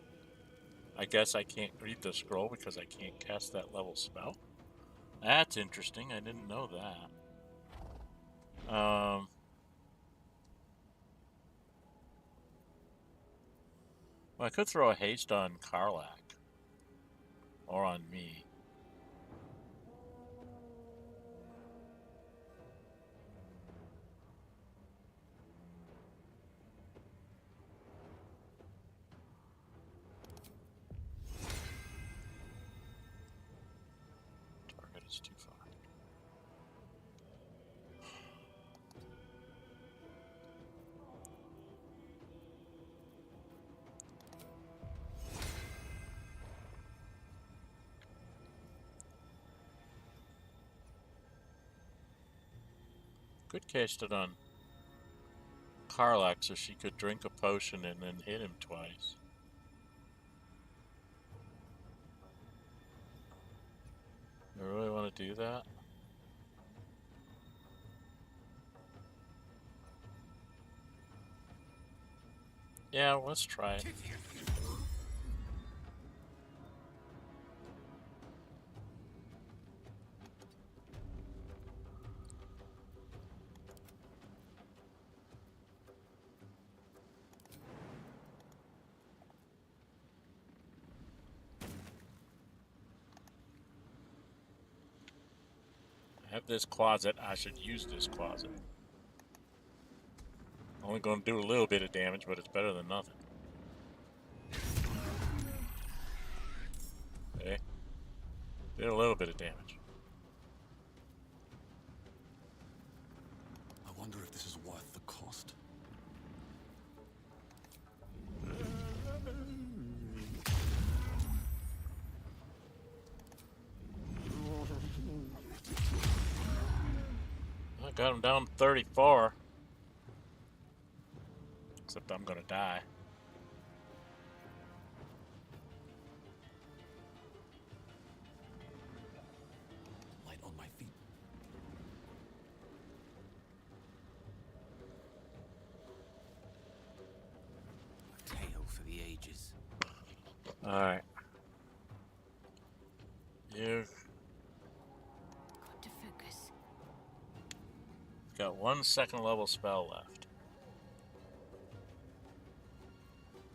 I guess I can't read the scroll because I can't cast that level spell. That's interesting. I didn't know that. Well, I could throw a haste on Karlach. Or on me. Target is too far. Could cast it on Karlach so she could drink a potion and then hit him twice. I really want to do that? Yeah, let's try it. I have this closet. I should use this closet. Only going to do a little bit of damage, but it's better than nothing. Okay. Did a little bit of damage. I wonder if this is worth the cost. I got him down 34. Except I'm gonna die. Light on my feet. A tale for the ages. Alright. You've Got to focus. got 1 second level spell left.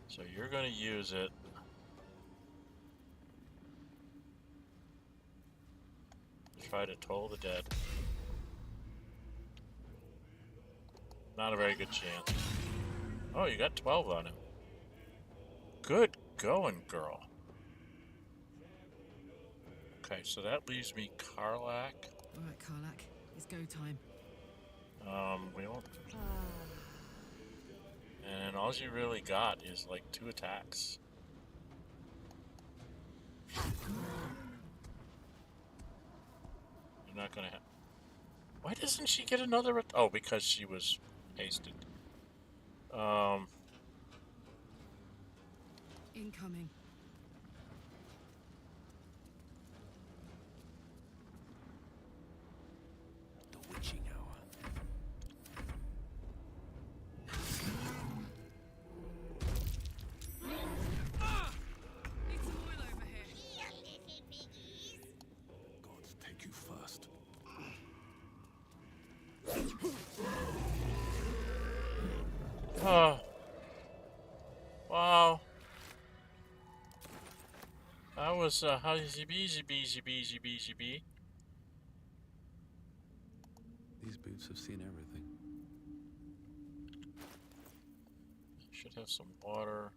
So you're going to use it. Try to toll the dead. Not a very good chance. Oh, you got 12 on him. Good going, girl. Okay, so that leaves me Karlach. Alright, Karlach, it's go time. We don't... And all you really got is like 2 attacks. We're not gonna have. Why doesn't she get another? Oh, because she was hasted. Incoming. The witching hour. It's oil over here. Gods take you first. Oh. Wow. That was how is GB. These boots have seen everything. Should have some water.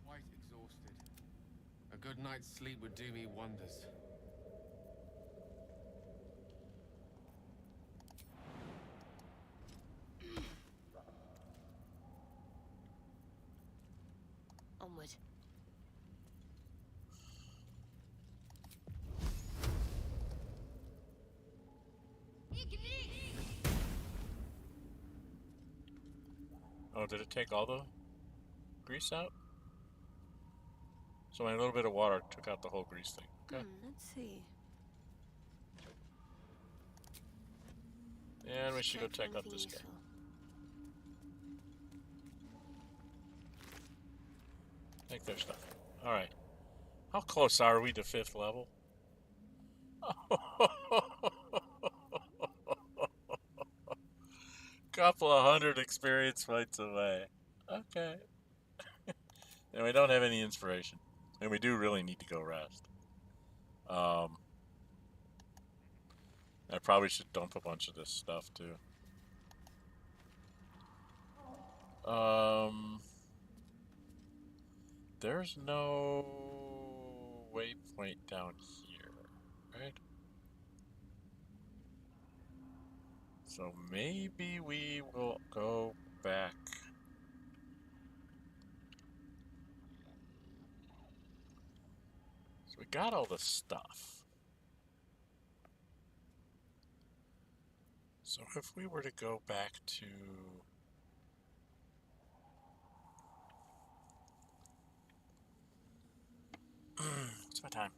Quite exhausted. A good night's sleep would do me wonders. Onward. Oh, did it take all the grease out? So a little bit of water took out the whole grease thing. Okay. Let's see. And we should go check out this guy. Take their stuff. Alright. How close are we to 5th level? Couple of 100 experience points away. Okay. And we don't have any inspiration. And we do really need to go rest. I probably should dump a bunch of this stuff too. There's no waypoint down here, right? So maybe we will go back. So we got all the stuff. So if we were to go back to... What's my time?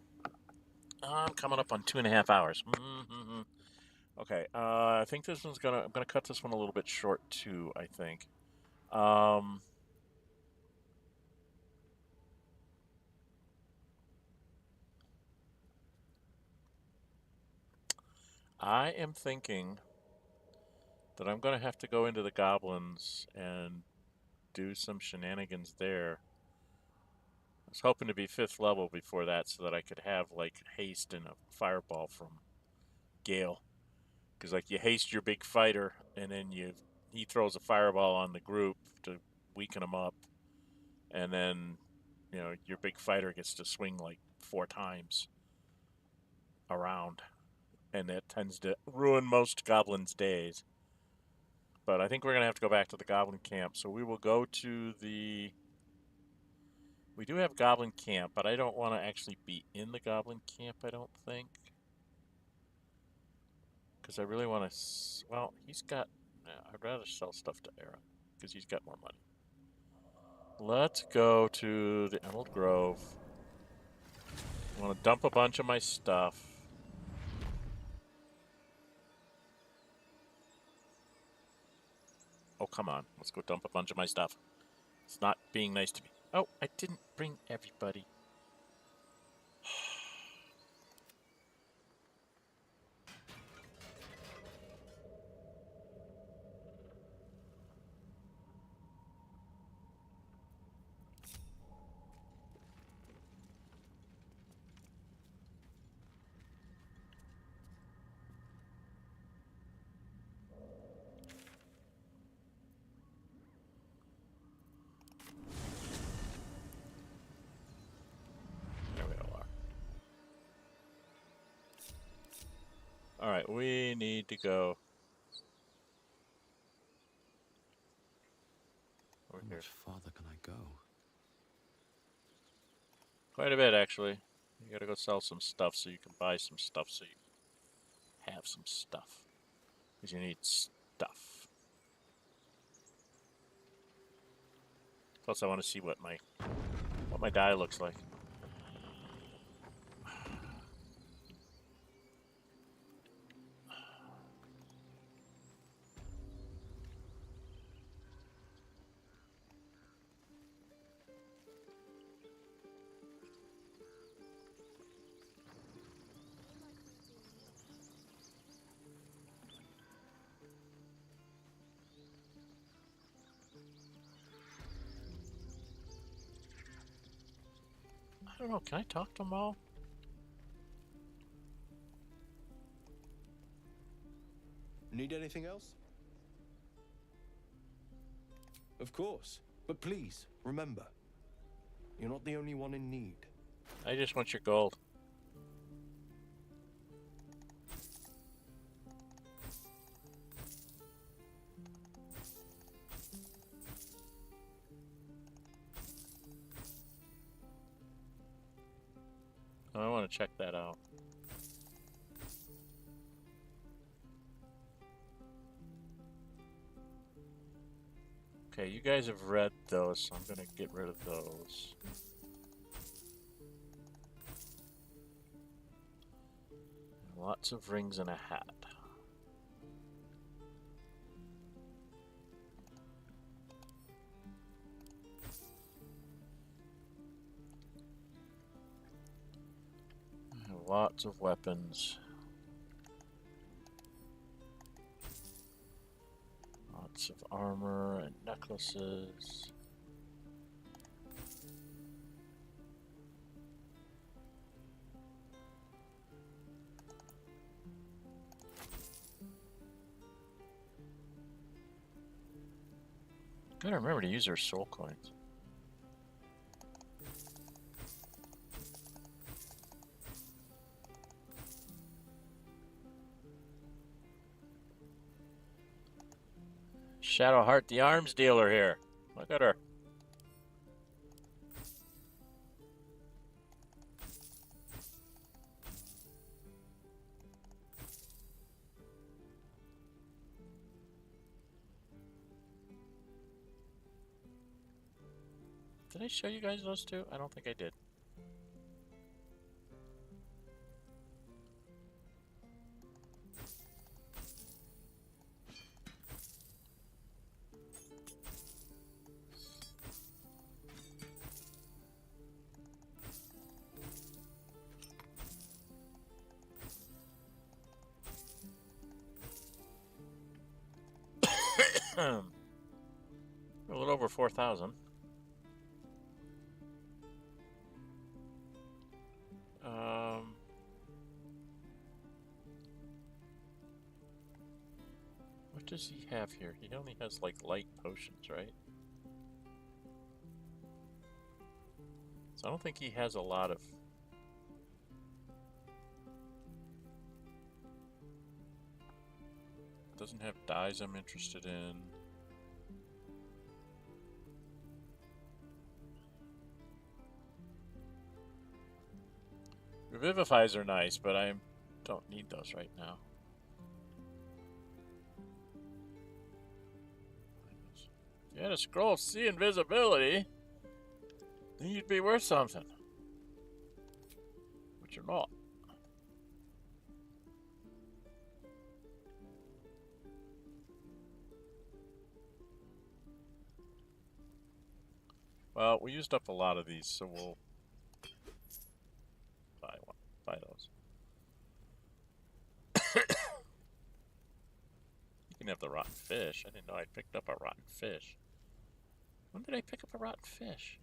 I'm coming up on 2.5 hours. Okay, I think this one's I'm gonna cut this one a little bit short too, I think. I am thinking that I'm gonna have to go into the goblins and do some shenanigans there. I was hoping to be 5th level before that so that I could have like haste and a fireball from Gale. Because like you haste your big fighter and then he throws a fireball on the group to weaken them up. And then, you know, your big fighter gets to swing like 4 times around. And that tends to ruin most goblins' days. But I think we're going to have to go back to the goblin camp. So we will go to the... We do have goblin camp, but I don't want to actually be in the goblin camp, I don't think. Because I really want to... Well, he's got... I'd rather sell stuff to Arron, because he's got more money. Let's go to the Emerald Grove. I want to dump a bunch of my stuff. Oh, come on. Let's go dump a bunch of my stuff. It's not being nice to me. Oh, I didn't bring everybody. Alright, we need to go. here. much farther can I go? Quite a bit, actually. You gotta go sell some stuff so you can buy some stuff so you have some stuff. Because you need stuff. Plus, I want to see what my die looks like. I don't know, can I talk to them all? Need anything else? Of course. But please, remember, you're not the only one in need. I just want your gold. I want to check that out. Okay, you guys have read those, so I'm gonna get rid of those. Lots of rings and a hat. Lots of weapons. Lots of armor and necklaces. Gotta remember to use our soul coins. Shadowheart, the arms dealer here. Look at her. Did I show you guys those two? I don't think I did. A little over 4,000. What does he have here? He only has like light potions, right? So I don't think he has a lot of... Doesn't have dyes I'm interested in. Revivifies are nice, but I don't need those right now. If you had a scroll of see invisibility, then you'd be worth something. But you're not. Well, we used up a lot of these, so we'll buy those. You can have the rotten fish. I didn't know I picked up a rotten fish. When did I pick up a rotten fish?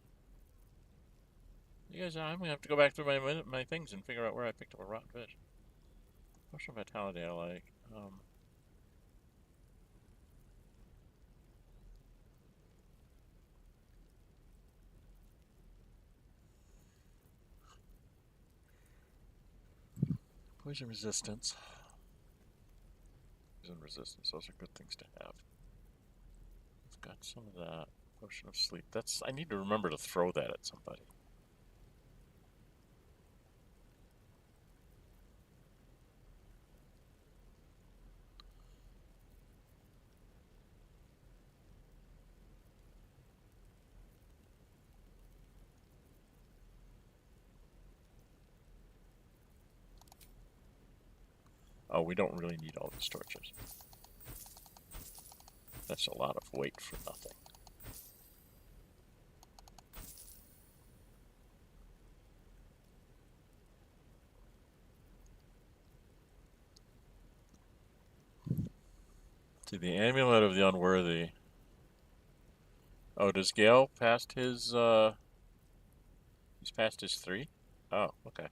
You guys, I'm gonna have to go back through my things and figure out where I picked up a rotten fish. Potion of vitality I like. Poison resistance. Poison resistance, those are good things to have. I've got some of that. Potion of sleep. That's. I need to remember to throw that at somebody. Oh, we don't really need all these torches. That's a lot of weight for nothing. To the amulet of the unworthy. Oh, does Gale past his, he's past his 3? Oh, okay.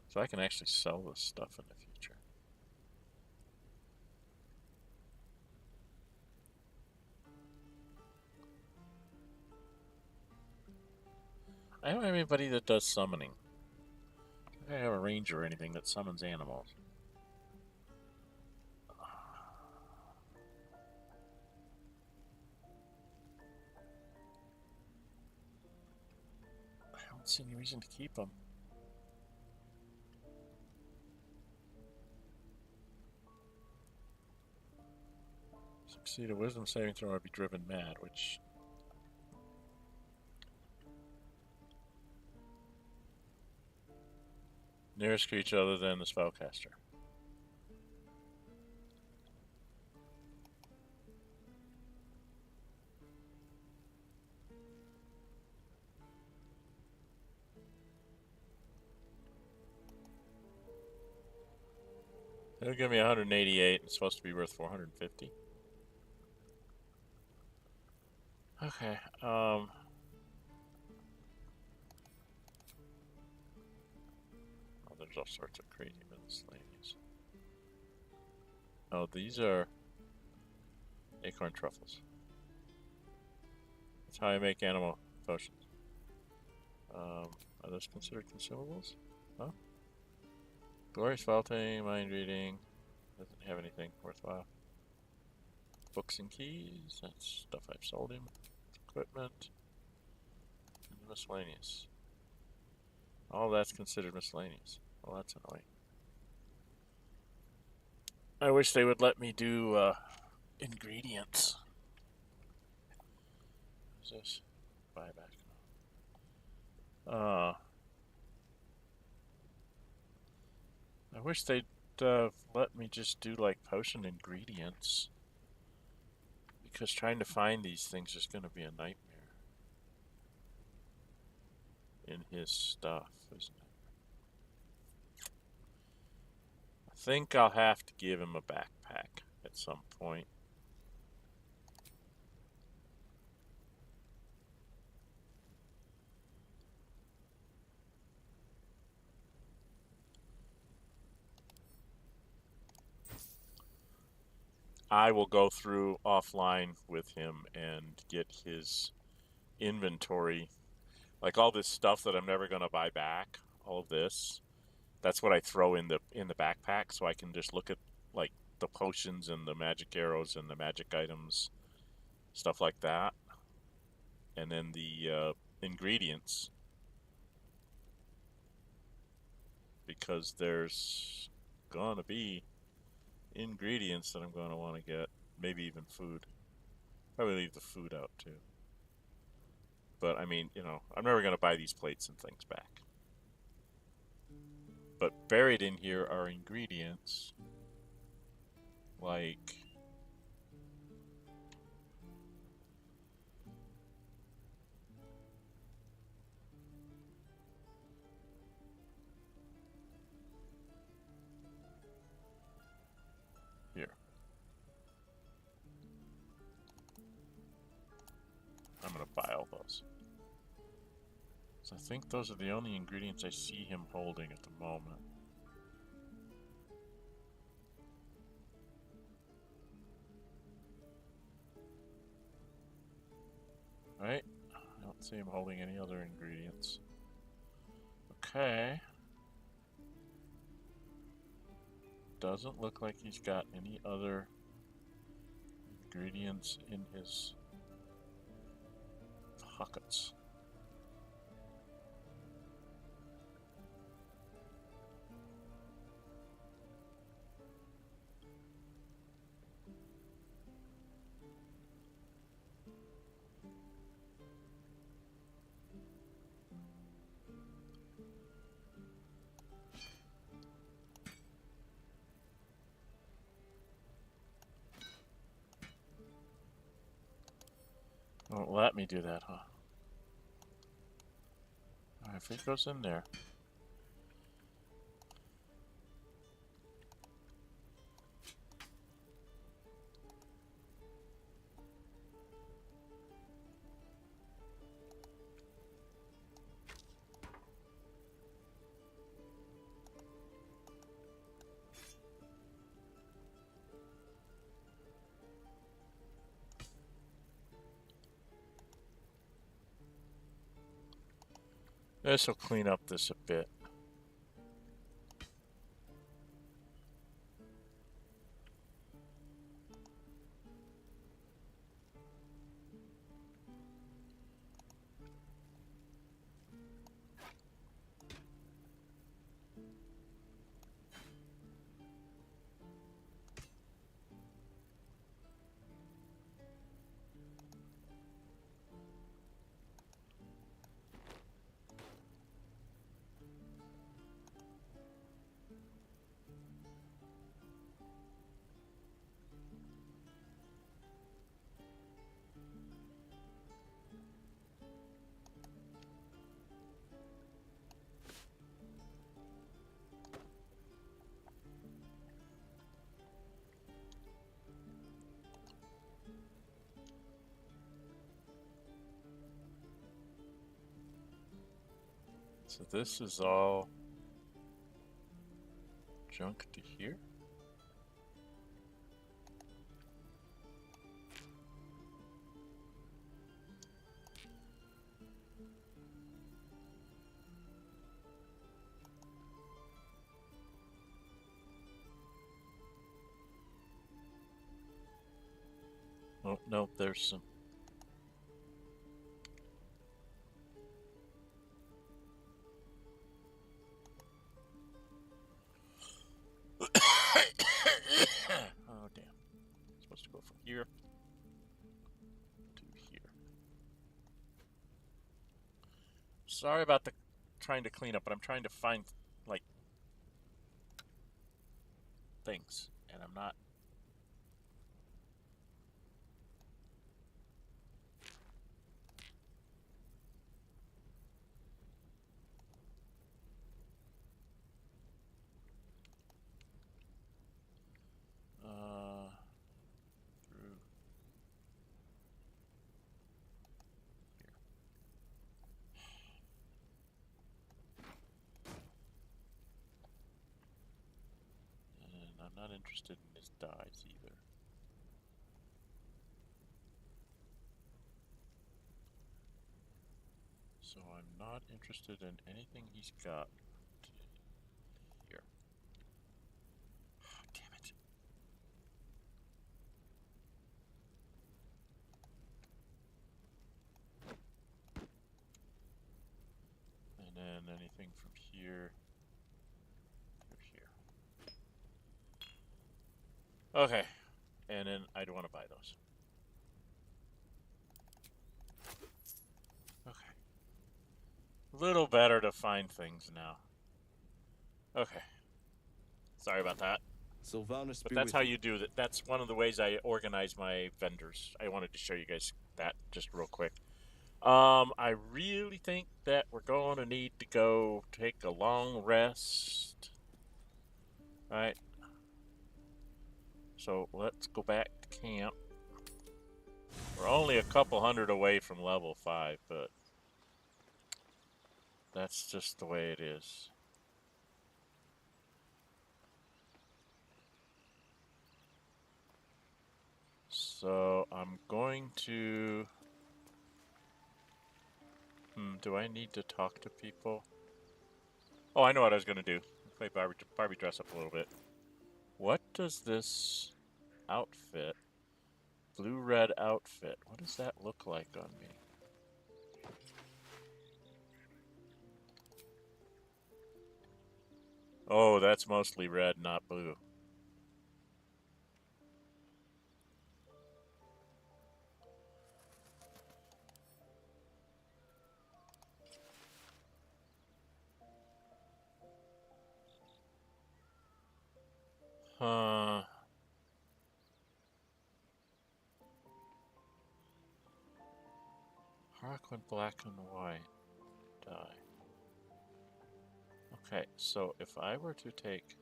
So I can actually sell this stuff in the future. I don't have anybody that does summoning. I don't have a ranger or anything that summons animals. I don't see any reason to keep them. Succeed a wisdom saving throw or be driven mad, which... Nearest creature other than the spellcaster. It'll give me 188. It's supposed to be worth 450. Okay, oh, there's all sorts of crazy miscellaneous. Oh, these are acorn truffles. That's how I make animal potions. Are those considered consumables? Huh? Glorious vaulting, mind reading. Doesn't have anything worthwhile. Books and keys. That's stuff I've sold him. Equipment. Miscellaneous. All that's considered miscellaneous. Well, that's annoying. I wish they would let me do ingredients. What's this? Buyback. I wish they'd let me just do like potion ingredients. Because trying to find these things is going to be a nightmare. In his stuff, isn't it? I think I'll have to give him a backpack at some point. I will go through offline with him and get his inventory. Like all this stuff that I'm never going to buy back, all of this, that's what I throw in the backpack, so I can just look at like the potions and the magic arrows and the magic items, stuff like that. And then the ingredients, because there's going to be ingredients that I'm going to want to get, maybe even food. Probably leave the food out too. But I mean, you know, I'm never going to buy these plates and things back. But buried in here are ingredients like here. I'm going to buy all those. So I think those are the only ingredients I see him holding at the moment. Right? I don't see him holding any other ingredients. Okay. Doesn't look like he's got any other ingredients in his pockets. Won't let me do that, huh? Alright, if it goes in there. This will clean up this a bit. So this is all junk to here? Oh, no, there's some. Oh, damn. I'm supposed to go from here to here. Sorry about the trying to clean up, but I'm trying to find, like, things, and I'm not. Through here. And I'm not interested in his dies either. So I'm not interested in anything he's got here. Oh, damn it. And then anything from here to here. Okay. And then I'd want to buy those. Okay. A little better to find things now. Okay. Sorry about that. Sylvanas, But that's how you do that. That's one of the ways I organize my vendors. I wanted to show you guys that just real quick. I really think that we're going to need to go take a long rest. Right. So let's go back to camp. We're only a couple hundred away from level 5, but that's just the way it is. So I'm going to... do I need to talk to people? Oh, I know what I was going to do. Play Barbie dress up a little bit. What does this outfit, blue-red outfit, what does that look like on me? Oh, that's mostly red, not blue. Harlequin black and white dye. Okay, so if I were to take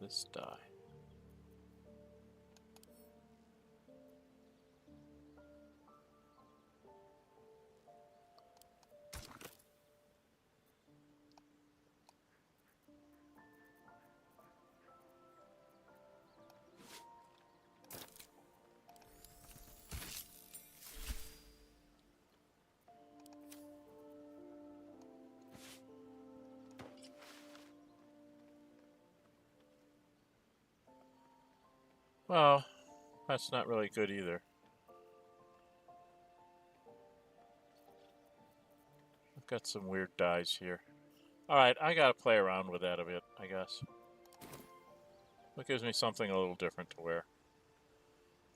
this dye, well, that's not really good either. I've got some weird dyes here. Alright, I gotta play around with that a bit, I guess. That gives me something a little different to wear.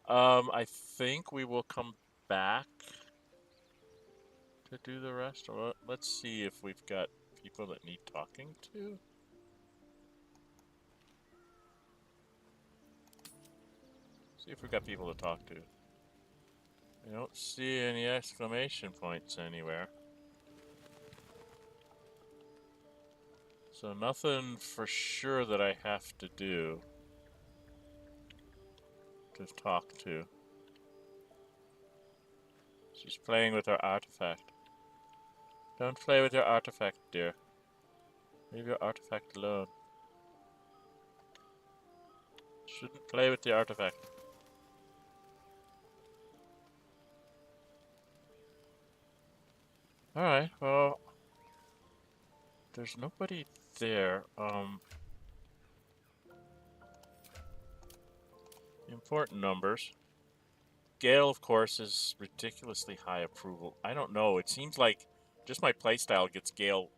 I think we will come back to do the rest. Let's see if we've got people that need talking to. See if we've got people to talk to. I don't see any exclamation points anywhere. So nothing for sure that I have to do to talk to. She's playing with her artifact. Don't play with your artifact, dear. Leave your artifact alone. Shouldn't play with the artifact. Alright, well, there's nobody there. Important numbers. Gale, of course, is ridiculously high approval. I don't know, it seems like just my playstyle gets Gale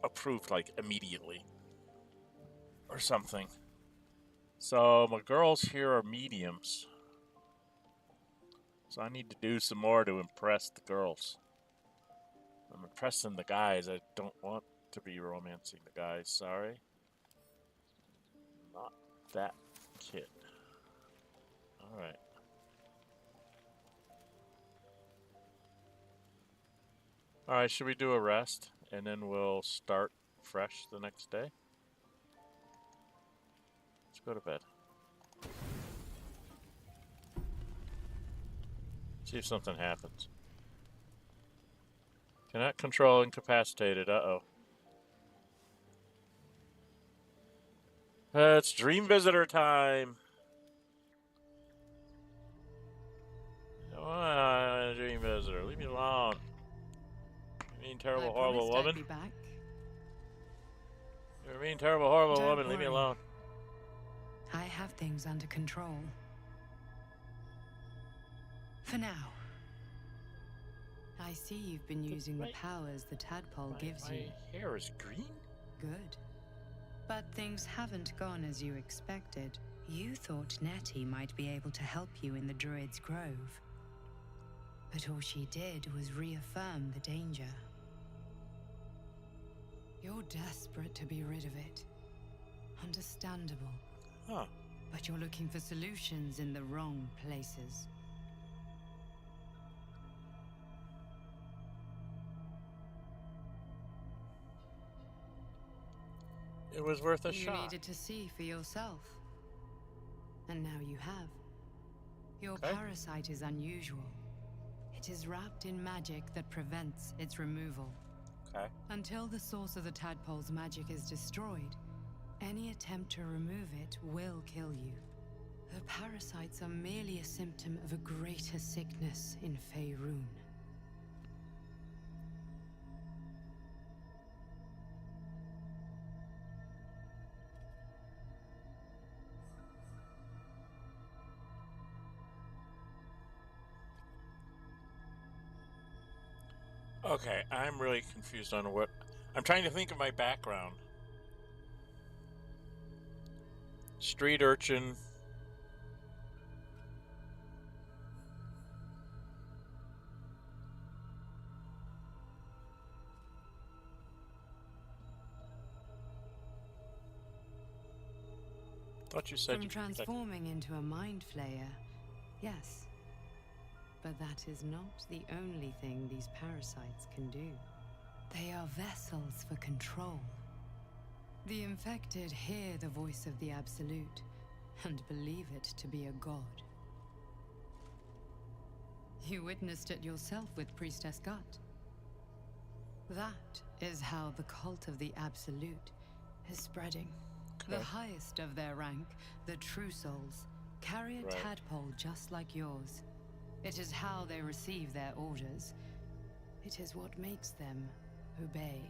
approved, like, immediately. Or something. So, my girls here are mediums. So I need to do some more to impress the girls. I'm impressing the guys. I don't want to be romancing the guys, sorry. Not that kid. Alright. Alright, should we do a rest? And then we'll start fresh the next day? Let's go to bed. See if something happens. Cannot control incapacitated. Uh-oh. It's dream visitor time. Come on, dream visitor. Leave me alone. You mean terrible, horrible woman? I'd be back. You're a mean, terrible, horrible Don't woman. Leave me worry. alone. I have things under control. For now. I see you've been using the powers the tadpole gives you. My hair is green? Good. But things haven't gone as you expected. You thought Nettie might be able to help you in the Druid's Grove. But all she did was reaffirm the danger. You're desperate to be rid of it. Understandable. Huh. But you're looking for solutions in the wrong places. It was worth a You shot. needed to see for yourself. And now you have. Your parasite is unusual. It is wrapped in magic that prevents its removal. Okay. Until the source of the tadpole's magic is destroyed, any attempt to remove it will kill you. The parasites are merely a symptom of a greater sickness in Faerun. Okay, I'm really confused on what... I'm trying to think of my background. Street urchin. Thought you said From you transforming into a mind flayer, yes. But that is not the only thing these parasites can do. They are vessels for control. The infected hear the voice of the Absolute and believe it to be a god. You witnessed it yourself with Priestess Gut. That is how the cult of the Absolute is spreading. Okay. The highest of their rank, the True Souls, carry a tadpole just like yours. It is how they receive their orders. It is what makes them obey.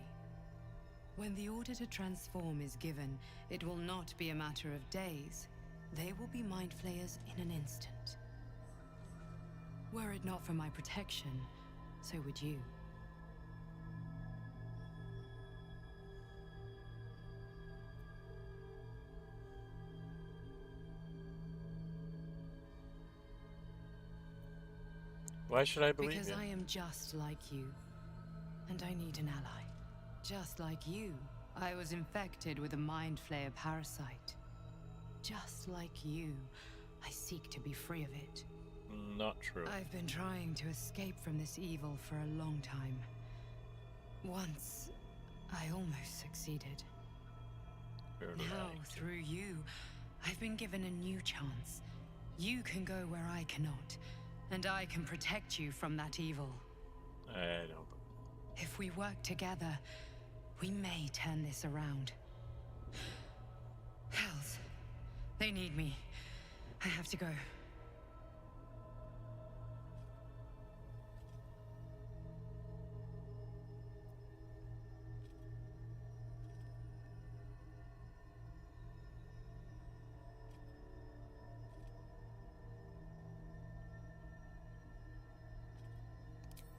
When the order to transform is given, it will not be a matter of days. They will be mind flayers in an instant. Were it not for my protection, so would you. Why should I believe Because you? I am just like you, and I need an ally. Just like you, I was infected with a mind flayer parasite. Just like you, I seek to be free of it. Not true. I've been trying to escape from this evil for a long time. Once, I almost succeeded. Now, through you, I've been given a new chance. You can go where I cannot, and I can protect you from that evil. I don't. If we work together, we may turn this around. Hells, they need me. I have to go.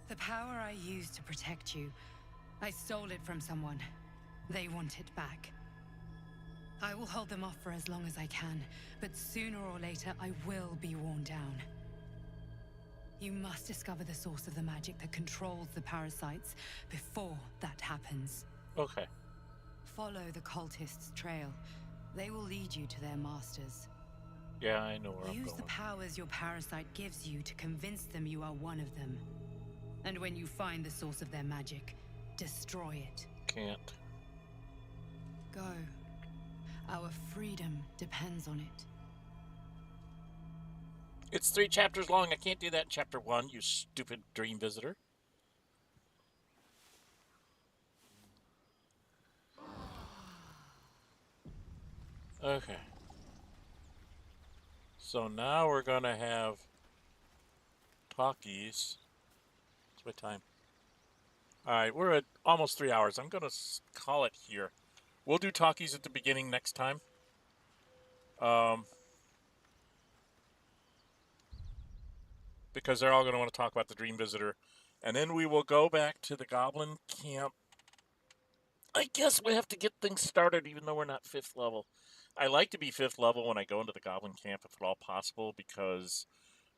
The power I used to protect you, I stole it from someone. They want it back. I will hold them off for as long as I can, but sooner or later I will be worn down. You must discover the source of the magic that controls the parasites before that happens. Okay. Follow the cultists' trail. They will lead you to their masters. Yeah, I know where I'm Use going. the powers your parasite gives you to convince them you are one of them. And when you find the source of their magic, destroy it. Can't. Go. Our freedom depends on it. It's 3 chapters long. I can't do that in chapter 1, you stupid dream visitor. Okay. So now we're going to have talkies. What's my time? Alright, we're at almost 3 hours. I'm going to call it here. We'll do talkies at the beginning next time. Because they're all going to want to talk about the Dream Visitor. And then we will go back to the Goblin Camp. I guess we have to get things started even though we're not 5th level. I like to be 5th level when I go into the Goblin Camp if at all possible, because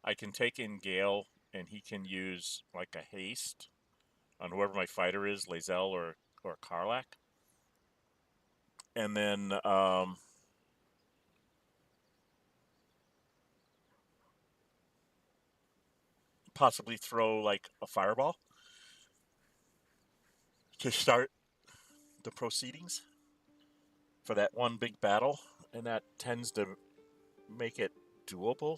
I can take in Gale and he can use like a haste on whoever my fighter is, Lae'zel or Karlach. And then possibly throw like a fireball to start the proceedings for that one big battle, and that tends to make it doable.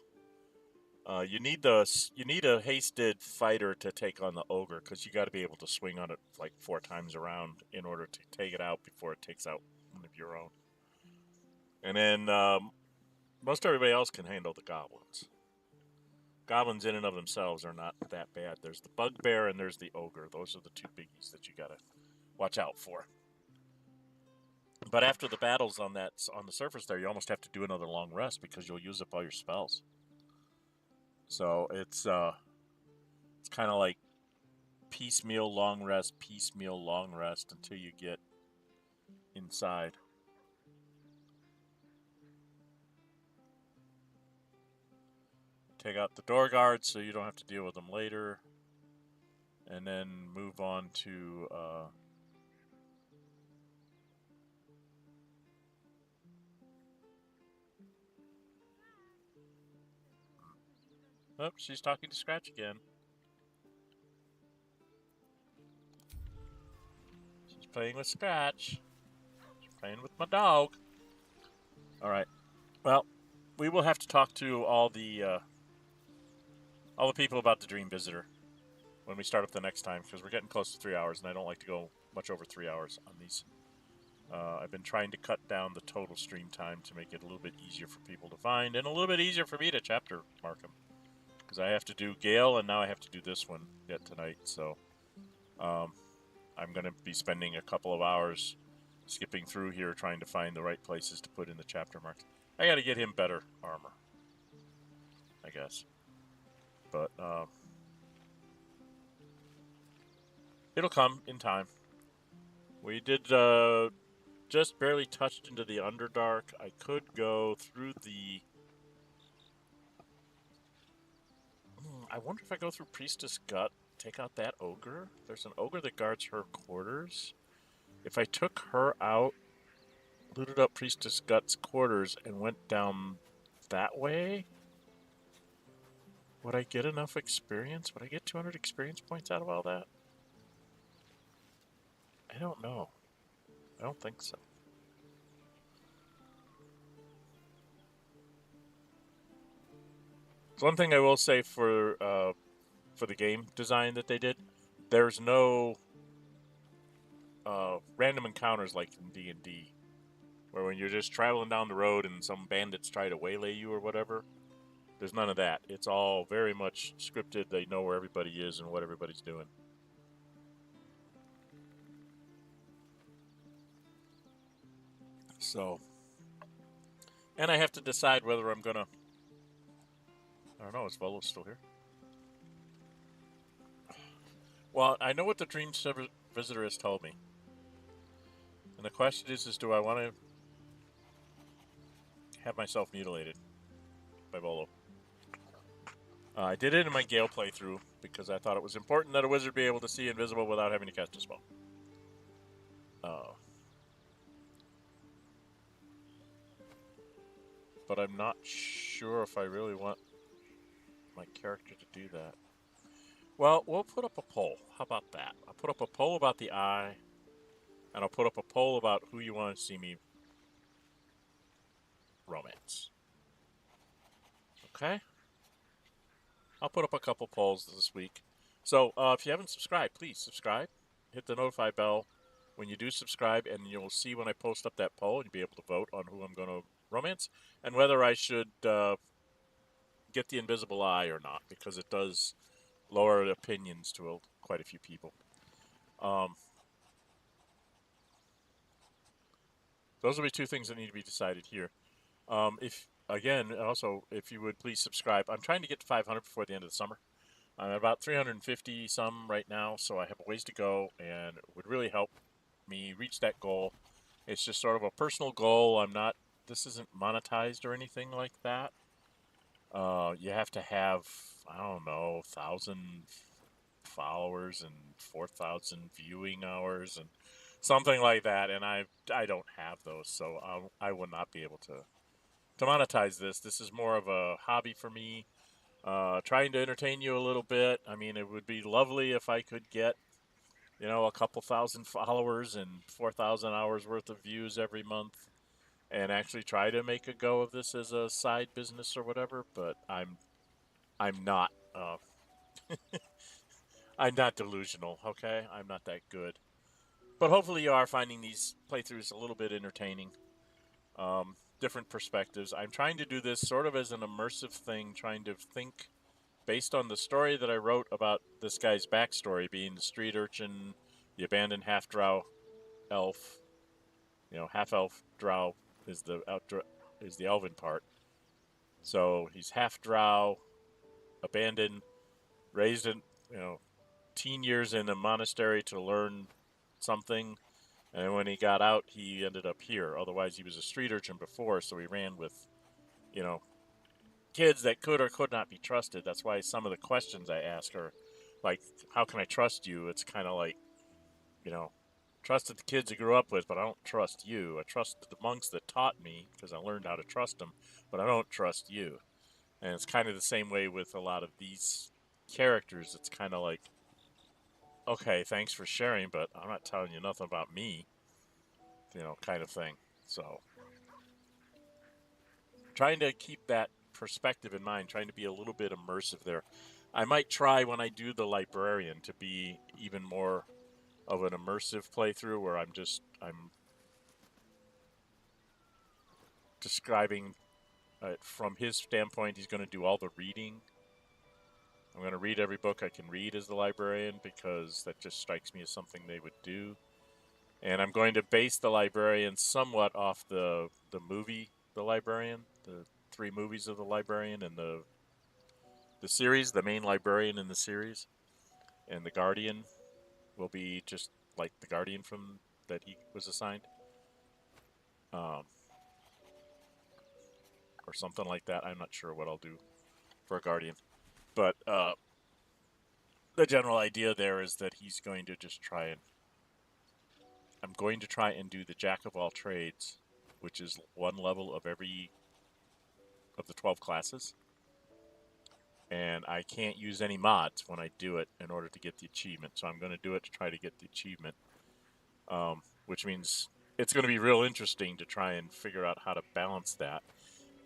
You need a hasted fighter to take on the ogre, because you got to be able to swing on it like 4 times around in order to take it out before it takes out one of your own. And then most everybody else can handle the goblins. Goblins in and of themselves are not that bad. There's the bugbear and there's the ogre. Those are the 2 biggies that you got to watch out for. But after the battles on the surface there, you almost have to do another long rest because you'll use up all your spells. So it's kind of like piecemeal long rest until you get inside. Take out the door guards so you don't have to deal with them later. And then move on to oh, she's talking to Scratch again. She's playing with Scratch. She's playing with my dog. Alright. Well, we will have to talk to all the people about the Dream Visitor when we start up the next time, because we're getting close to 3 hours, and I don't like to go much over 3 hours on these. I've been trying to cut down the total stream time to make it a little bit easier for people to find, and a little bit easier for me to chapter mark them. Because I have to do Gale, and now I have to do this one yet tonight, so I'm going to be spending a couple of hours skipping through here trying to find the right places to put in the chapter marks. I got to get him better armor, I guess. But it'll come in time. We did just barely touched into the Underdark. I could go through the... I wonder if I go through Priestess Gut, take out that ogre. There's an ogre that guards her quarters. If I took her out, looted up Priestess Gut's quarters, and went down that way, would I get enough experience? Would I get 200 experience points out of all that? I don't know. I don't think so. So one thing I will say for the game design that they did, there's no random encounters like in D&D, where when you're just traveling down the road and some bandits try to waylay you or whatever. There's none of that. It's all very much scripted. They know where everybody is and what everybody's doing. So, and I have to decide whether I'm gonna... I don't know, is Volo still here? Well, I know what the Dream Visitor has told me. And the question is do I want to have myself mutilated by Volo? I did it in my Gale playthrough because I thought it was important that a wizard be able to see invisible without having to cast a spell. But I'm not sure if I really want my character to do that. Well, we'll put up a poll. How about that? I'll put up a poll about the eye, and I'll put up a poll about who you want to see me romance. Okay? I'll put up a couple polls this week. So, if you haven't subscribed, please subscribe. Hit the notify bell when you do subscribe, and you'll see when I post up that poll, and you'll be able to vote on who I'm going to romance, and whether I should get the invisible eye or not, because it does lower opinions to quite a few people. Those will be two things that need to be decided here. If you would please subscribe. I'm trying to get to 500 before the end of the summer. I'm at about 350 some right now, so I have a ways to go, and it would really help me reach that goal. It's just sort of a personal goal. This isn't monetized or anything like that. You have to have, I don't know, 1,000 followers and 4,000 viewing hours and something like that, and I don't have those, so I will not be able to monetize this. This is more of a hobby for me, trying to entertain you a little bit. I mean, it would be lovely if I could get, a couple thousand followers and 4,000 hours worth of views every month, and actually try to make a go of this as a side business or whatever. But I'm not. I'm not delusional. Okay, I'm not that good. But hopefully, you are finding these playthroughs a little bit entertaining. Different perspectives. I'm trying to do this sort of as an immersive thing, trying to think based on the story that I wrote about this guy's backstory, being the street urchin, the abandoned half-drow elf. Half-elf drow is the elven part. So he's half-drow, abandoned, raised in, teen years in a monastery to learn something, and when he got out, he ended up here. Otherwise, he was a street urchin before, so he ran with, you know, kids that could or could not be trusted. That's why some of the questions I ask are like, how can I trust you? It's kind of like, you know, trusted the kids I grew up with, but I don't trust you. I trust the monks that taught me because I learned how to trust them, but I don't trust you. And it's kind of the same way with a lot of these characters. It's kind of like, okay, thanks for sharing, but I'm not telling you nothing about me, you know, kind of thing. So, trying to keep that perspective in mind, trying to be a little bit immersive there. I might try when I do the librarian to be even more of an immersive playthrough where I'm describing from his standpoint. He's going to do all the reading. I'm going to read every book I can read as the librarian because that just strikes me as something they would do. And I'm going to base the librarian somewhat off the movie, The Librarian, the 3 movies of the librarian and the series, the main librarian in the series. And the Guardian will be just like the Guardian from that he was assigned. Or something like that. I'm not sure what I'll do for a Guardian. But the general idea there is that he's going to just try and... I'm going to try and do the Jack of all trades, which is 1 level of every of the 12 classes. And I can't use any mods when I do it in order to get the achievement. So I'm going to do it to try to get the achievement. Which means it's going to be real interesting to try and figure out how to balance that.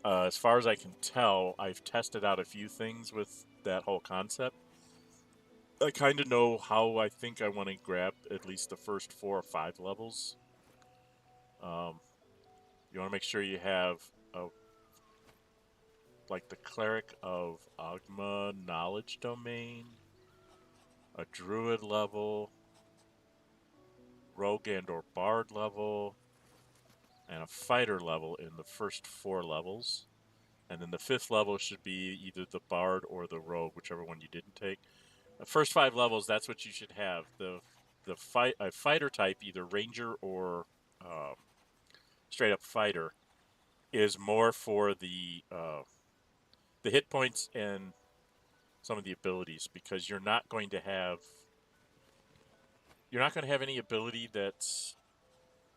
As far as I can tell, I've tested out a few things with that whole concept. I kind of know how I think I want to grab at least the first 4 or 5 levels. You want to make sure you have like the Cleric of Ogma Knowledge Domain, a Druid level, Rogue and or Bard level, and a Fighter level in the first 4 levels. And then the 5th level should be either the Bard or the Rogue, whichever one you didn't take. The first 5 levels, that's what you should have. A fighter type, either Ranger or straight up Fighter, is more for the hit points and some of the abilities, because you're not going to have any ability that's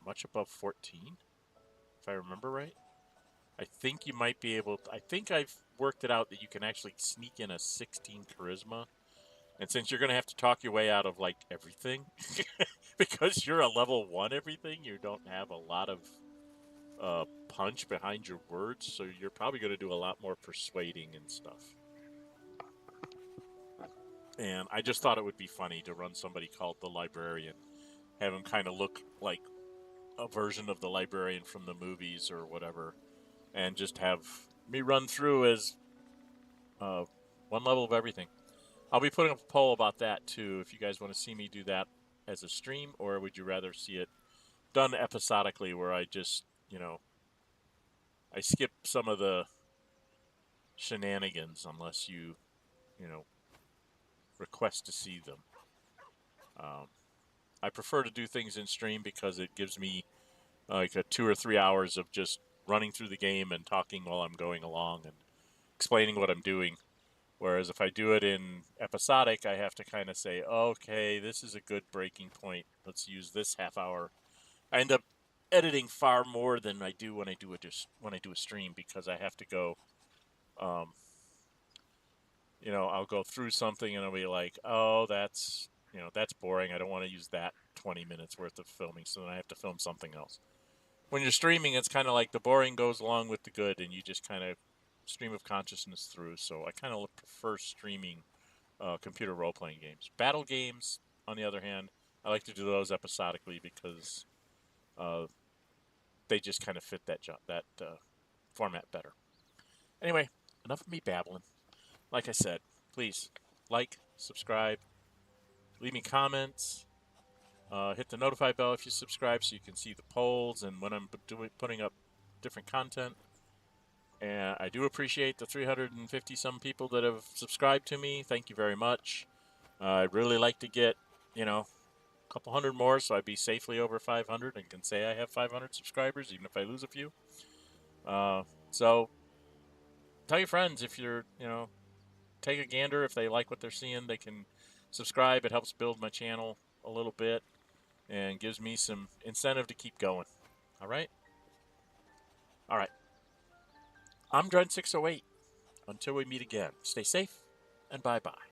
much above 14, if I remember right. I think you might be able to, I think I've worked it out that you can actually sneak in a 16 charisma. And since you're going to have to talk your way out of like everything, because you're a level 1 everything, you don't have a lot of punch behind your words, so you're probably going to do a lot more persuading and stuff. And I just thought it would be funny to run somebody called the Librarian, have him kind of look like a version of the Librarian from the movies or whatever, and just have me run through as 1 level of everything. I'll be putting up a poll about that too, if you guys want to see me do that as a stream, or would you rather see it done episodically where I just, you know, I skip some of the shenanigans unless you know, request to see them. I prefer to do things in stream because it gives me like a 2 or 3 hours of just running through the game and talking while I'm going along and explaining what I'm doing. Whereas if I do it in episodic, I have to kind of say, okay, this is a good breaking point. Let's use this half hour. I end up editing far more than I do when I do a stream, because I have to go, you know, I'll go through something and I'll be like, oh, that's boring. I don't want to use that 20 minutes worth of filming, so then I have to film something else. When you're streaming, it's kind of like the boring goes along with the good, and you just kind of stream of consciousness through. So I kind of prefer streaming computer role-playing games. Battle games, on the other hand, I like to do those episodically because they just kind of fit that format better. Anyway, enough of me babbling. Like I said, please like, subscribe, leave me comments, hit the notify bell if you subscribe so you can see the polls and when I'm putting up different content. And I do appreciate the 350 some people that have subscribed to me. Thank you very much. I'd really like to get, you know, a couple hundred more so I'd be safely over 500 and can say I have 500 subscribers even if I lose a few. So tell your friends if you're, you know, take a gander. If they like what they're seeing, they can subscribe. It helps build my channel a little bit and gives me some incentive to keep going. All right? All right. I'm Dren608. Until we meet again, stay safe and bye-bye.